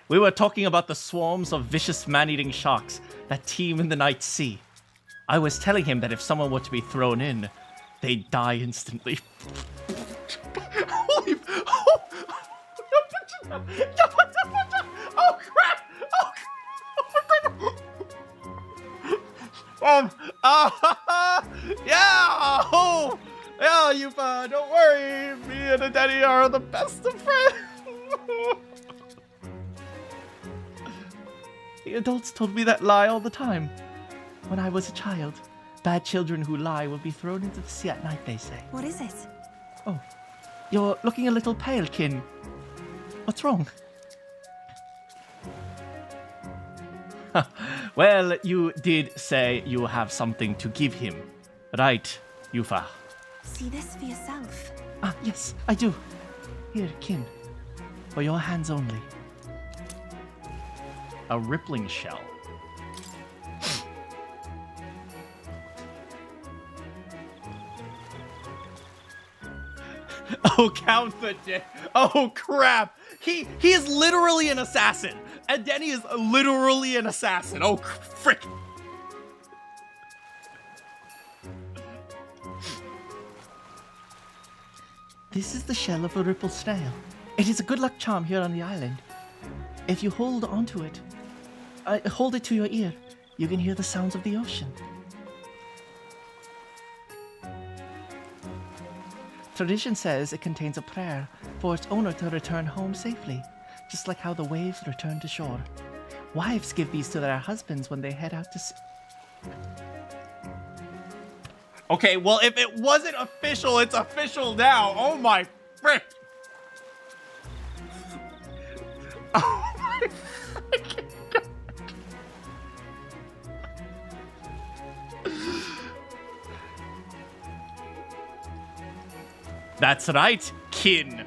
We were talking about the swarms of vicious man-eating sharks that teem in the night sea. I was telling him that if someone were to be thrown in, they'd die instantly. Holy... Oh, crap! Yeah! Oh! Yeah, Yufa, don't worry. Me and Adeni are the best of friends. The adults told me that lie all the time. When I was a child, bad children who lie will be thrown into the sea at night, they say. What is it? Oh, you're looking a little pale, Kin. What's wrong? Well, you did say you have something to give him. Right, Yufa? See this for yourself. Ah, yes, I do. Here, Kin. For your hands only. A rippling shell. Oh, count the day. Oh, crap. He is literally an assassin. And Denny is literally an assassin. Oh, frick. This is the shell of a ripple snail. It is a good luck charm here on the island. If you hold onto it, hold it to your ear, you can hear the sounds of the ocean. Tradition says it contains a prayer for its owner to return home safely, just like how the waves return to shore. Wives give these to their husbands when they head out to sea. Okay, well, if it wasn't official, it's official now. Oh my frick. Oh my freaking God. That's right, Kin.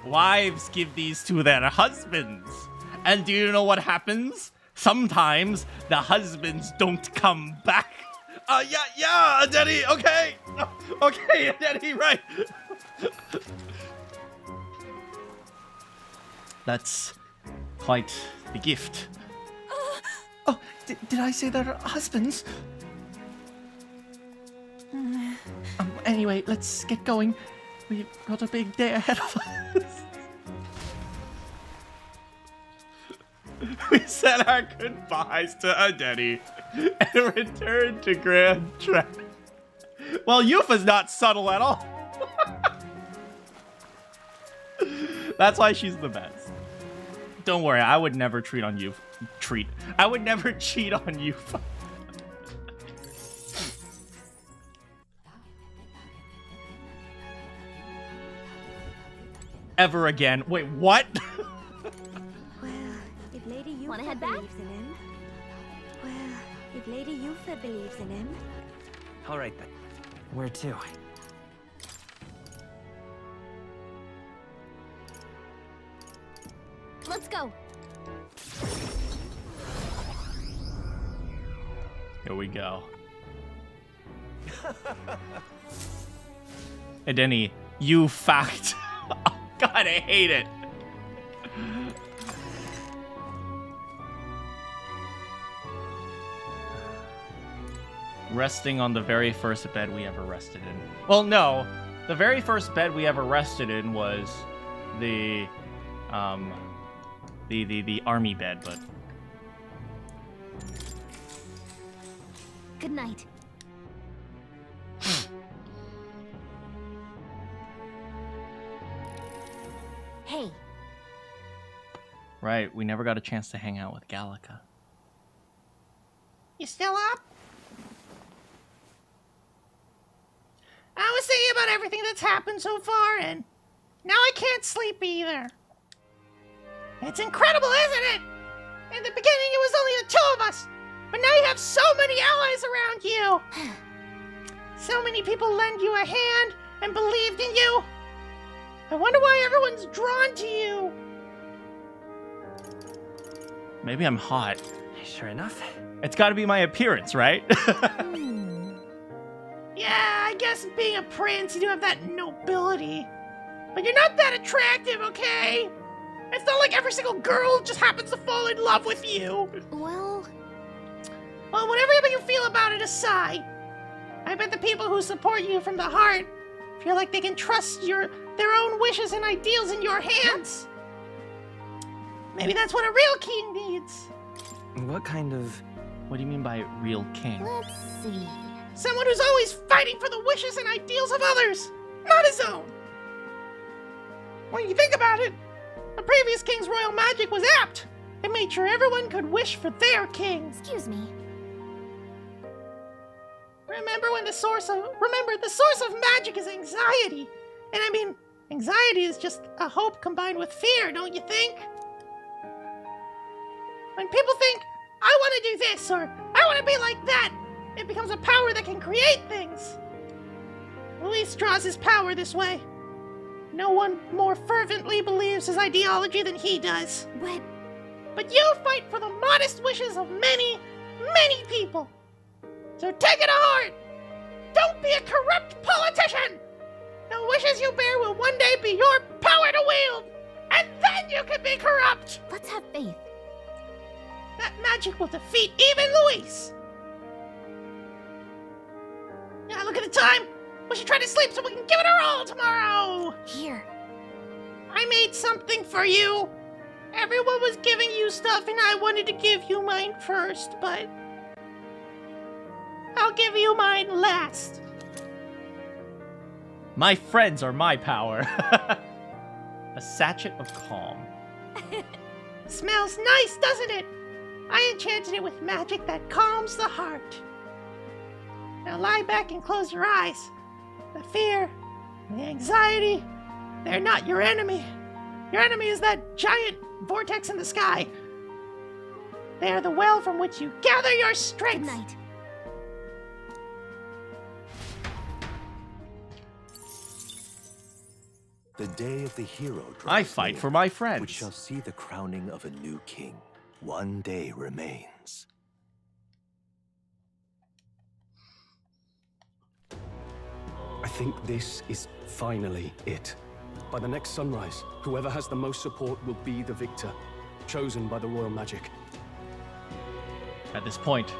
Wives give these to their husbands. And do you know what happens? Sometimes the husbands don't come back. Yeah, Daddy, okay. Okay, Daddy, right. That's quite the gift. Oh, did I say they're husbands? Anyway, let's get going. We've got a big day ahead of us. We said our goodbyes to Adeni and returned to Grand Trek. Well, Yufa's not subtle at all. That's why she's the best. Don't worry, I would never cheat on you. I would never cheat on Yufa. Ever again. Wait, what? If Lady Yufa Wanna head back? believes in him... Well, if Lady Yufa believes in him... All right, then. Where to? Let's go. Here we go. Adeni, you fact. Oh, God, I hate it. Resting on the very first bed we ever rested in. Well, no. The very first bed we ever rested in was the army bed, but... Good night. Hey. Right, we never got a chance to hang out with Gallica. You still up? I was thinking about everything that's happened so far, and now I can't sleep either. It's incredible, isn't it? In the beginning, it was only the two of us, but now you have so many allies around you. So many people lend you a hand and believed in you. I wonder why everyone's drawn to you. Maybe I'm hot. Sure enough. It's got to be my appearance, right? Yeah, I guess being a prince, you do have that nobility. But you're not that attractive, okay? It's not like every single girl just happens to fall in love with you. Well, whatever you feel about it aside, I bet the people who support you from the heart feel like they can trust their own wishes and ideals in your hands. Maybe that's what a real king needs. What kind of... What do you mean by real king? let's see. Someone who's always fighting for the wishes and ideals of others, not his own. When you think about it, the previous king's royal magic was apt. It made sure everyone could wish for their king. Excuse me. Remember the source of magic is anxiety. And I mean, anxiety is just a hope combined with fear, don't you think? When people think, I want to do this, or I want to be like that, it becomes a power that can create things. Luis draws his power this way. No one more fervently believes his ideology than he does. But you fight for the modest wishes of many, many people. So take it to heart. Don't be a corrupt politician. The wishes you bear will one day be your power to wield. And then you can be corrupt. Let's have faith. That magic will defeat even Luis. Yeah, look at the time. We should try to sleep so we can give it our all tomorrow. Here. I made something for you. Everyone was giving you stuff and I wanted to give you mine first, but I'll give you mine last. My friends are my power. A sachet of calm. Smells nice, doesn't it? I enchanted it with magic that calms the heart. Now lie back and close your eyes. The fear, the anxiety, they're not your enemy. Your enemy is that giant vortex in the sky. They are the well from which you gather your strength. Good night. The day of the hero draws I fight near, for my friends. which shall see the crowning of a new king. One day remains. I think this is finally it. By the next sunrise, whoever has the most support will be the victor, chosen by the royal magic. At this point,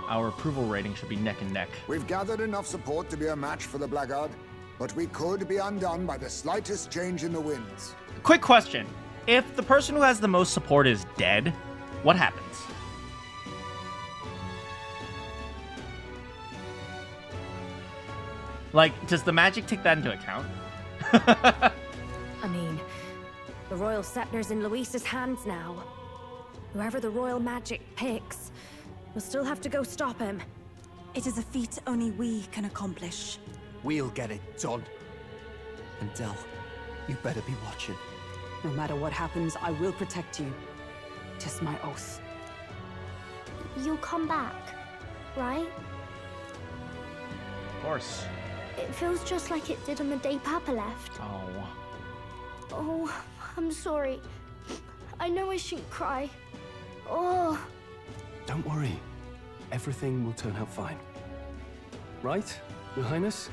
our approval rating should be neck and neck. We've gathered enough support to be a match for the Blackguard, but we could be undone by the slightest change in the winds. Quick question. If the person who has the most support is dead, what happens? Like, does the magic take that into account? I mean, the royal scepter's in Luis's hands now. Whoever the royal magic picks, we'll still have to go stop him. It is a feat only we can accomplish. We'll get it done. And Del, you better be watching. No matter what happens, I will protect you. 'Tis my oath. You'll come back, right? Of course. It feels just like it did on the day Papa left. Oh. Oh, I'm sorry. I know I shouldn't cry. Oh. Don't worry. Everything will turn out fine. Right, Your Highness?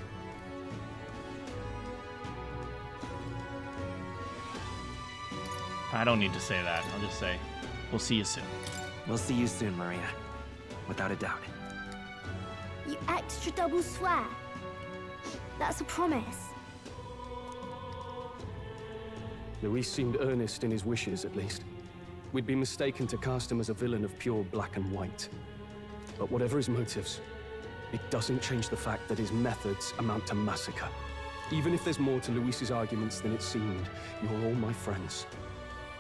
I don't need to say that. I'll just say, we'll see you soon. We'll see you soon, Maria. Without a doubt. You extra double swear. That's a promise. Luis seemed earnest in his wishes, at least. We'd be mistaken to cast him as a villain of pure black and white. But whatever his motives, it doesn't change the fact that his methods amount to massacre. Even if there's more to Luis's arguments than it seemed, you're all my friends.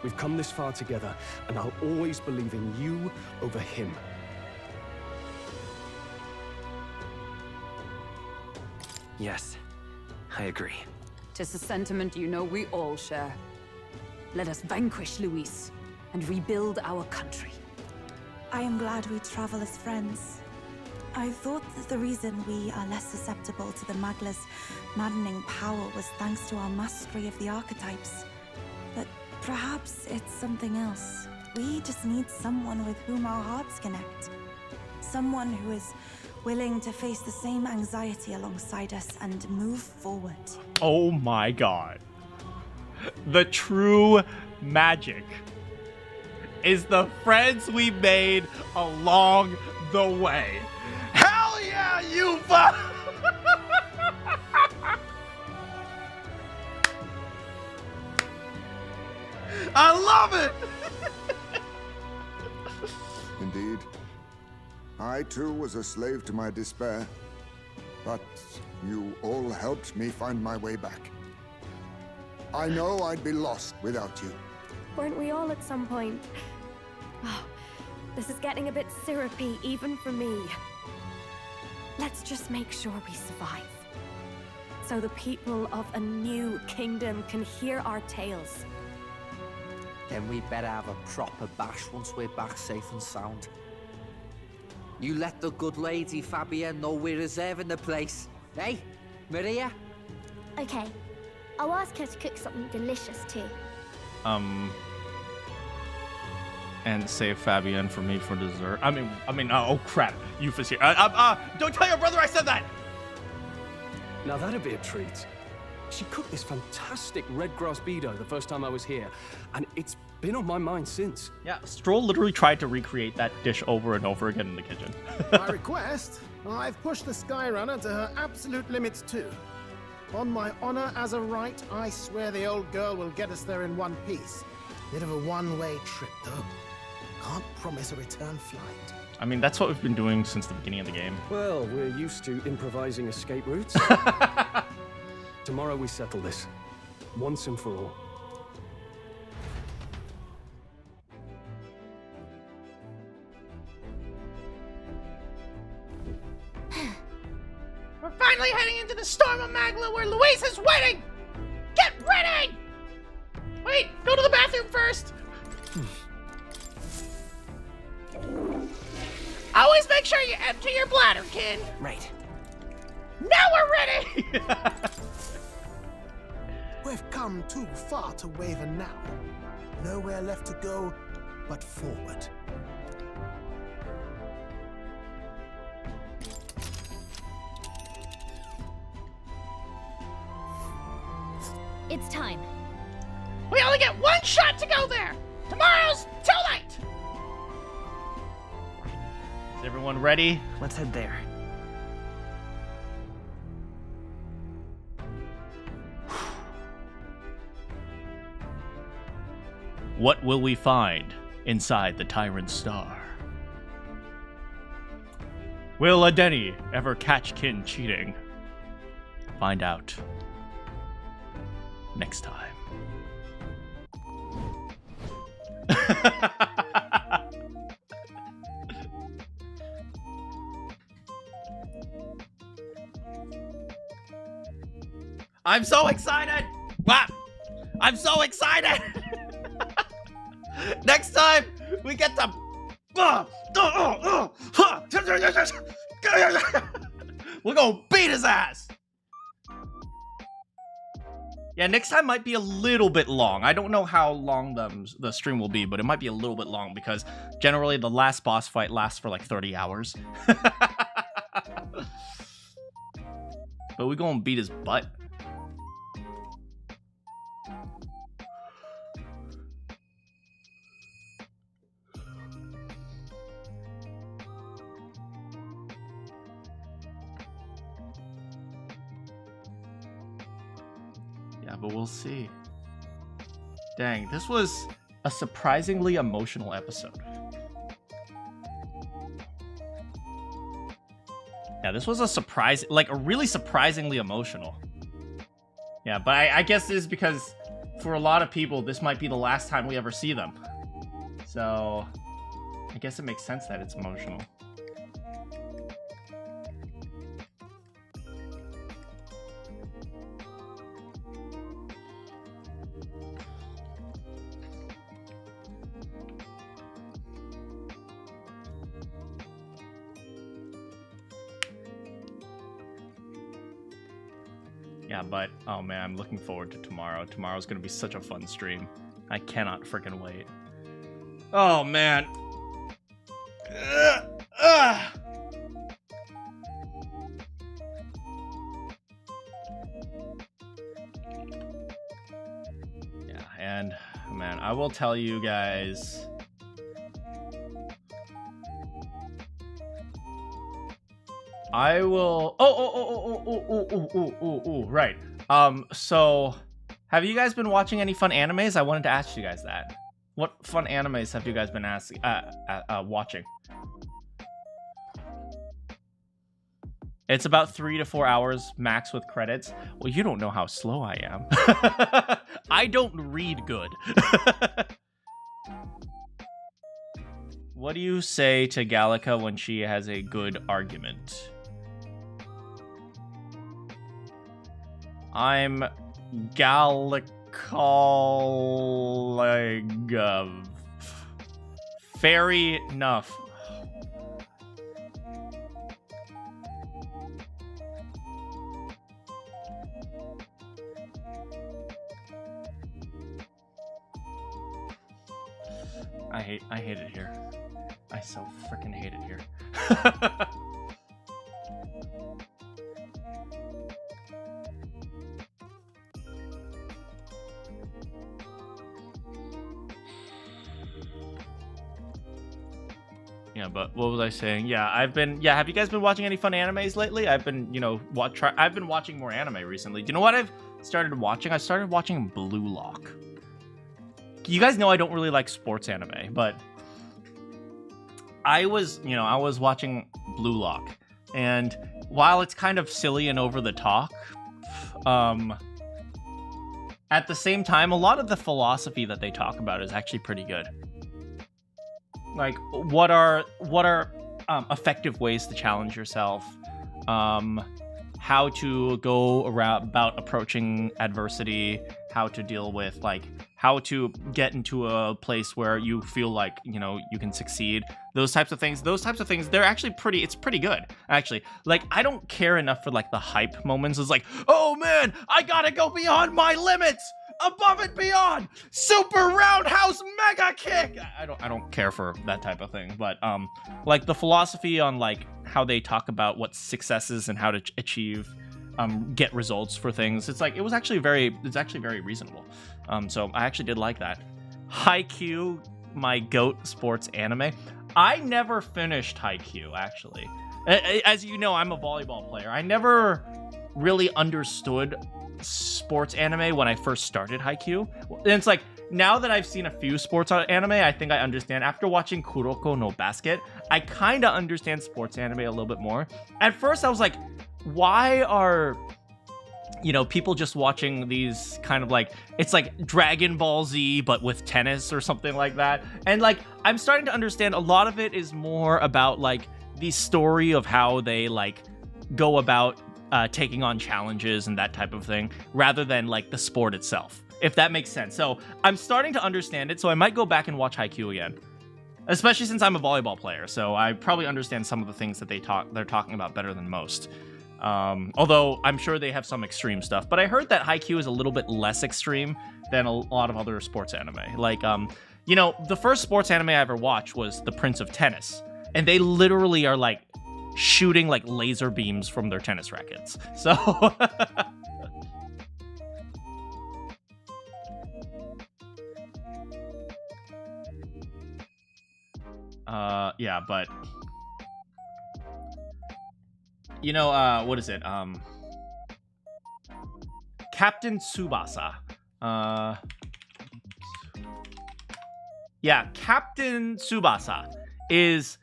We've come this far together, and I'll always believe in you over him. Yes, I agree. 'Tis a sentiment you know we all share. Let us vanquish Luis and rebuild our country. I am glad we travel as friends. I thought that the reason we are less susceptible to the Magla's maddening power was thanks to our mastery of the archetypes. But perhaps it's something else. We just need someone with whom our hearts connect. Someone who is willing to face the same anxiety alongside us and move forward. Oh my god. The true magic is the friends we made along the way. Hell yeah, Yufa! I love it! Indeed. I too was a slave to my despair, but you all helped me find my way back. I know I'd be lost without you. Weren't we all at some point? Oh, this is getting a bit syrupy, even for me. Let's just make sure we survive. So the people of a new kingdom can hear our tales. Then we better have a proper bash once we're back safe and sound. You let the good lady Fabia know we're reserving the place. Hey, Maria? Okay. I'll ask her to cook something delicious too. And save Fabian for me for dessert. I mean, oh crap, Yufa's here. Don't tell your brother I said that! Now that'd be a treat. She cooked this fantastic red grass beedo the first time I was here, and it's been on my mind since. Yeah, Stroll literally tried to recreate that dish over and over again in the kitchen. By request, I've pushed the Skyrunner to her absolute limits too. On my honor as a right, I swear the old girl will get us there in one piece. Bit of a one-way trip though. Can't promise a return flight. I mean, that's what we've been doing since the beginning of the game. Well, we're used to improvising escape routes. Tomorrow we settle this, once and for all. We're finally heading into the storm of Magla where Louise is waiting! Get ready! Wait, go to the bathroom first! Always make sure you empty your bladder, kid! Right. Now we're ready! We've come too far to waver now. Nowhere left to go but forward. It's time. We only get one shot to go there! Tomorrow's too late! Is everyone ready? Let's head there. What will we find inside the Tyrant's Star? Will Adeni ever catch Kin cheating? Find out next time. I'm so excited! Wow! I'm so excited! Next time, we get to... We're gonna beat his ass! Yeah, next time might be a little bit long. I don't know how long the stream will be, but it might be a little bit long because generally the last boss fight lasts for like 30 hours. But we're gonna beat his butt. Yeah, but we'll see. Dang, this was a surprisingly emotional episode. Yeah, this was a surprise, like a really surprisingly emotional. Yeah, but I guess this is because for a lot of people, this might be the last time we ever see them. So I guess it makes sense that it's emotional. Yeah, but, oh man, I'm looking forward to tomorrow. Tomorrow's gonna be such a fun stream. I cannot freaking wait. Oh, man. Yeah, and man, I will tell you guys. I will. Oh, right. So, have you guys been watching any fun animes? I wanted to ask you guys that. What fun animes have you guys been watching? It's about 3 to 4 hours max with credits. Well, you don't know how slow I am. I don't read good. What do you say to Gallica when she has a good argument? I'm Gallica. Fair enough. I hate it here. I so freaking hate it here. Yeah, but what was I saying? Yeah, have you guys been watching any fun animes lately? I've been, I've been watching more anime recently. Do you know what I've started watching? I started watching Blue Lock. You guys know I don't really like sports anime, but I was watching Blue Lock, and while it's kind of silly and over the top, at the same time, a lot of the philosophy that they talk about is actually pretty good. Like, what are effective ways to challenge yourself? How to go about approaching adversity? How to deal with, like, how to get into a place where you feel like, you can succeed. Those types of things, they're actually it's pretty good, actually. Like, I don't care enough for, like, the hype moments. It's like, oh man, I gotta go beyond my limits! Above and beyond! Super roundhouse mega kick! I don't care for that type of thing, but, like, the philosophy on, like, how they talk about what success is and how to achieve, get results for things. It's like, it's actually very reasonable. So I actually did like that. Haikyuu, my GOAT sports anime. I never finished Haikyuu, actually. As you know, I'm a volleyball player. I never really understood sports anime when I first started Haikyuu. And it's like, now that I've seen a few sports anime, I think I understand. After watching Kuroko no Basket, I kind of understand sports anime a little bit more. At first, I was like, why are, people just watching these kind of like, it's like Dragon Ball Z, but with tennis or something like that. And like, I'm starting to understand a lot of it is more about like the story of how they like go about taking on challenges and that type of thing, rather than like the sport itself, if that makes sense. So I'm starting to understand it, so I might go back and watch Haikyuu again, especially since I'm a volleyball player, so I probably understand some of the things that they're talking about better than most. Although I'm sure they have some extreme stuff, but I heard that Haikyuu is a little bit less extreme than a lot of other sports anime. Like, the first sports anime I ever watched was The Prince of Tennis, and they literally are like shooting like laser beams from their tennis rackets. So yeah, but what is it? Captain Tsubasa. Yeah, Captain Tsubasa is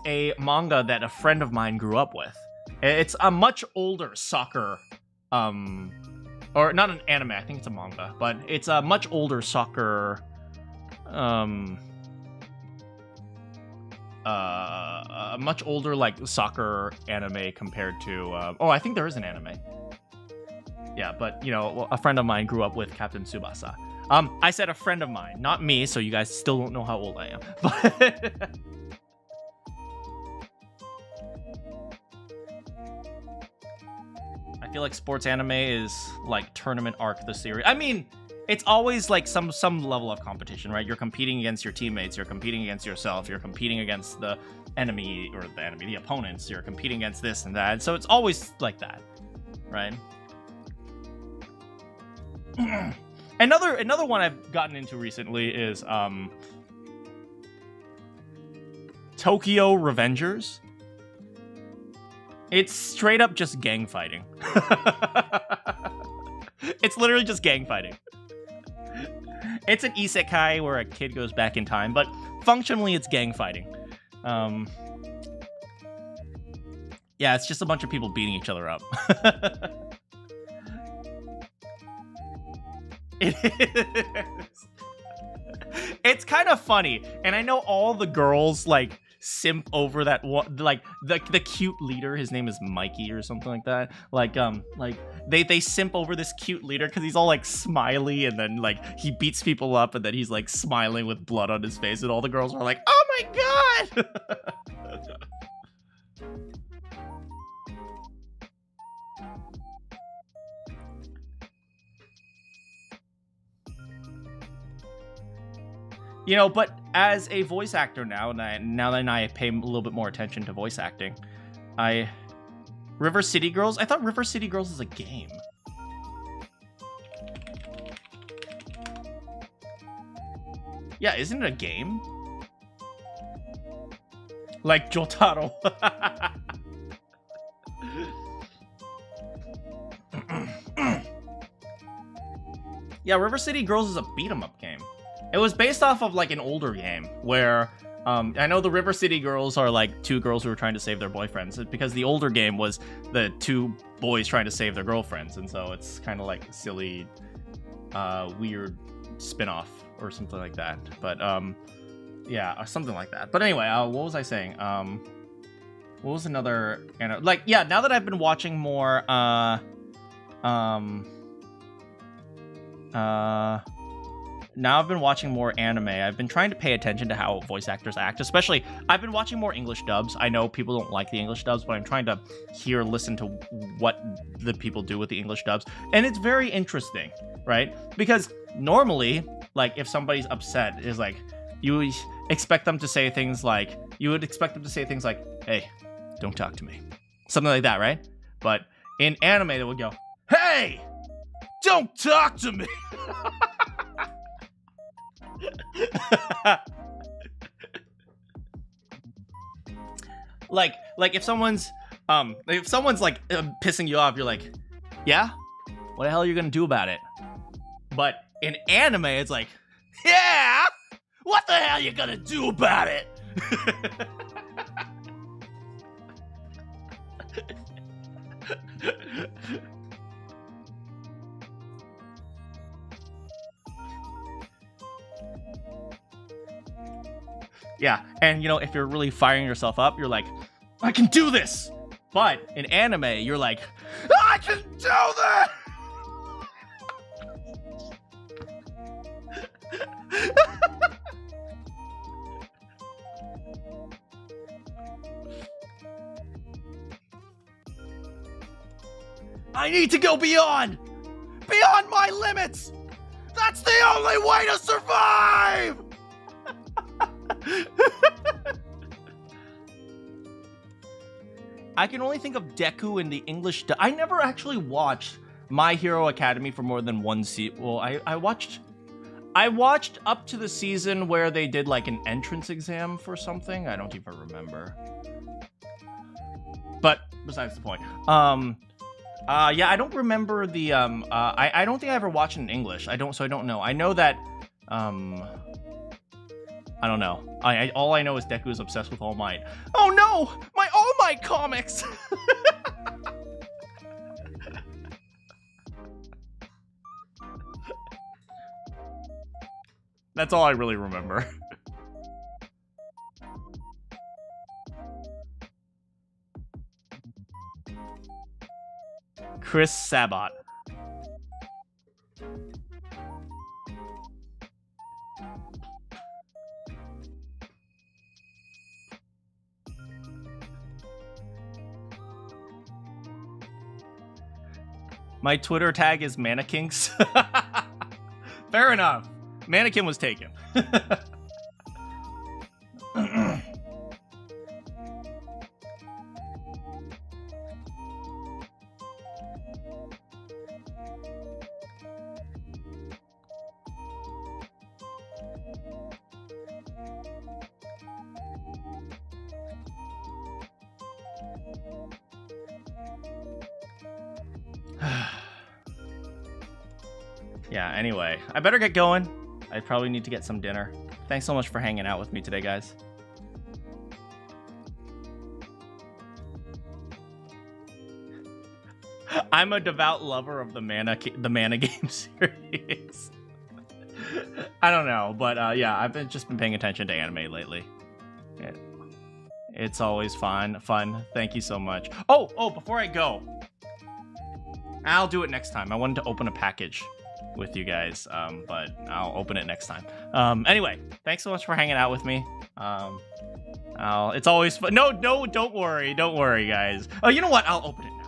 a manga that a friend of mine grew up with. It's a much older soccer, or not an anime, I think it's a manga, but it's a much older soccer, a much older like soccer anime compared to, I think there is an anime. Yeah, but a friend of mine grew up with Captain Tsubasa. I said a friend of mine, not me, so you guys still don't know how old I am. But I feel like sports anime is like Tournament Arc the series. I mean, it's always like some level of competition, right? You're competing against your teammates, you're competing against yourself, you're competing against the enemy, or the opponents, you're competing against this and that. So it's always like that, right? Another one I've gotten into recently is Tokyo Revengers. It's straight up just gang fighting. It's literally just gang fighting. It's an isekai where a kid goes back in time, but functionally it's gang fighting. Yeah, it's just a bunch of people beating each other up. It is. It's kind of funny, and I know all the girls like simp over that one, like the cute leader. His name is Mikey or something like that. Like they simp over this cute leader because he's all like smiley, and then like he beats people up, and then he's like smiling with blood on his face, and all the girls are like, "Oh my god!" You know, but as a voice actor now that I pay a little bit more attention to voice acting, River City Girls. I thought River City Girls is a game. Yeah, isn't it a game? Like Jotaro. Yeah, River City Girls is a beat-em-up game. It was based off of like an older game where I know the River City Girls are like two girls who were trying to save their boyfriends, because the older game was the two boys trying to save their girlfriends, and so it's kind of like a silly, weird spin-off or something like that. But yeah, something like that. But anyway, what was I saying? What was another, like, yeah, now that I've been watching more now I've been watching more anime. I've been trying to pay attention to how voice actors act, especially I've been watching more English dubs. I know people don't like the English dubs, but I'm trying to listen to what the people do with the English dubs. And it's very interesting, right? Because normally, like, if somebody's upset, is like, you would expect them to say things like, hey, don't talk to me. Something like that, right? But in anime, they would go, hey, don't talk to me. like if someone's like pissing you off, you're like, yeah, what the hell are you gonna do about it? But in anime, it's like, yeah, what the hell are you gonna do about it? Yeah, and you know, if you're really firing yourself up, you're like, I can do this! But in anime, you're like, I can do this! I need to go beyond my limits! That's the only way to survive! I can only think of Deku in the English. I never actually watched My Hero Academy for more than one season. Well, I watched up to the season where they did like an entrance exam for something. I don't even remember. But besides the point. Yeah, I don't remember the I don't think I ever watched it in English. I don't know. I know that I don't know. All I know is Deku is obsessed with All Might. Oh no! My All Might comics! That's all I really remember. Chris Sabat. My Twitter tag is Manakynks. Fair enough. Manakyn was taken. Yeah, anyway, I better get going. I probably need to get some dinner. Thanks so much for hanging out with me today, guys. I'm a devout lover of the mana game series. I don't know, but yeah, I've just been paying attention to anime lately. It's always fun. Thank you so much. Oh, before I go, I'll do it next time. I wanted to open a package with you guys, but I'll open it next time. Anyway, thanks so much for hanging out with me. It's always fun. No, don't worry, guys. Oh, you know what? I'll open it now.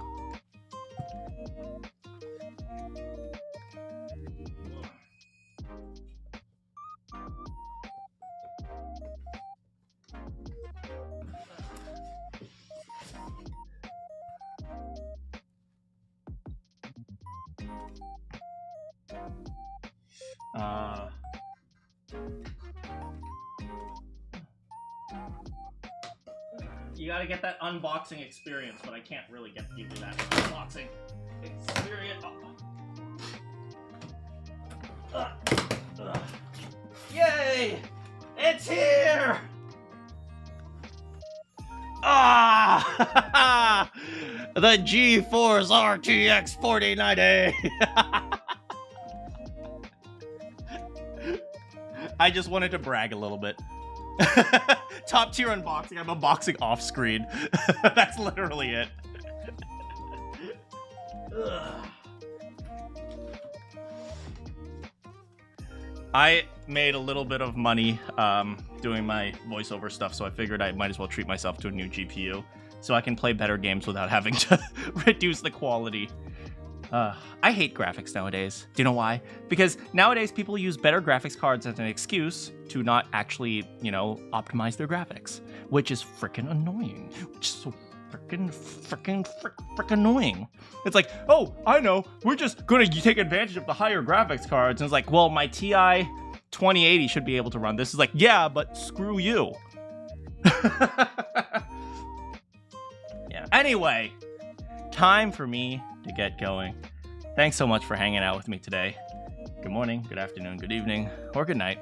You gotta get that unboxing experience, but I can't really give you that unboxing experience. Yay! It's here! Ah! The GeForce RTX 4090! I just wanted to brag a little bit. Top tier unboxing. I'm unboxing off screen. That's literally it. I made a little bit of money doing my voiceover stuff, so I figured I might as well treat myself to a new GPU so I can play better games without having to reduce the quality. I hate graphics nowadays. Do you know why? Because nowadays people use better graphics cards as an excuse to not actually, optimize their graphics, which is freaking annoying. Which is so freaking annoying. It's like, oh, I know, we're just gonna take advantage of the higher graphics cards. And it's like, well, my TI 2080 should be able to run this. It's like, yeah, but screw you. Yeah. Anyway, time for me to get going. Thanks so much for hanging out with me today. Good morning, good afternoon, good evening, or good night.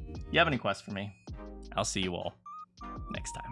If you have any quests for me, I'll see you all next time.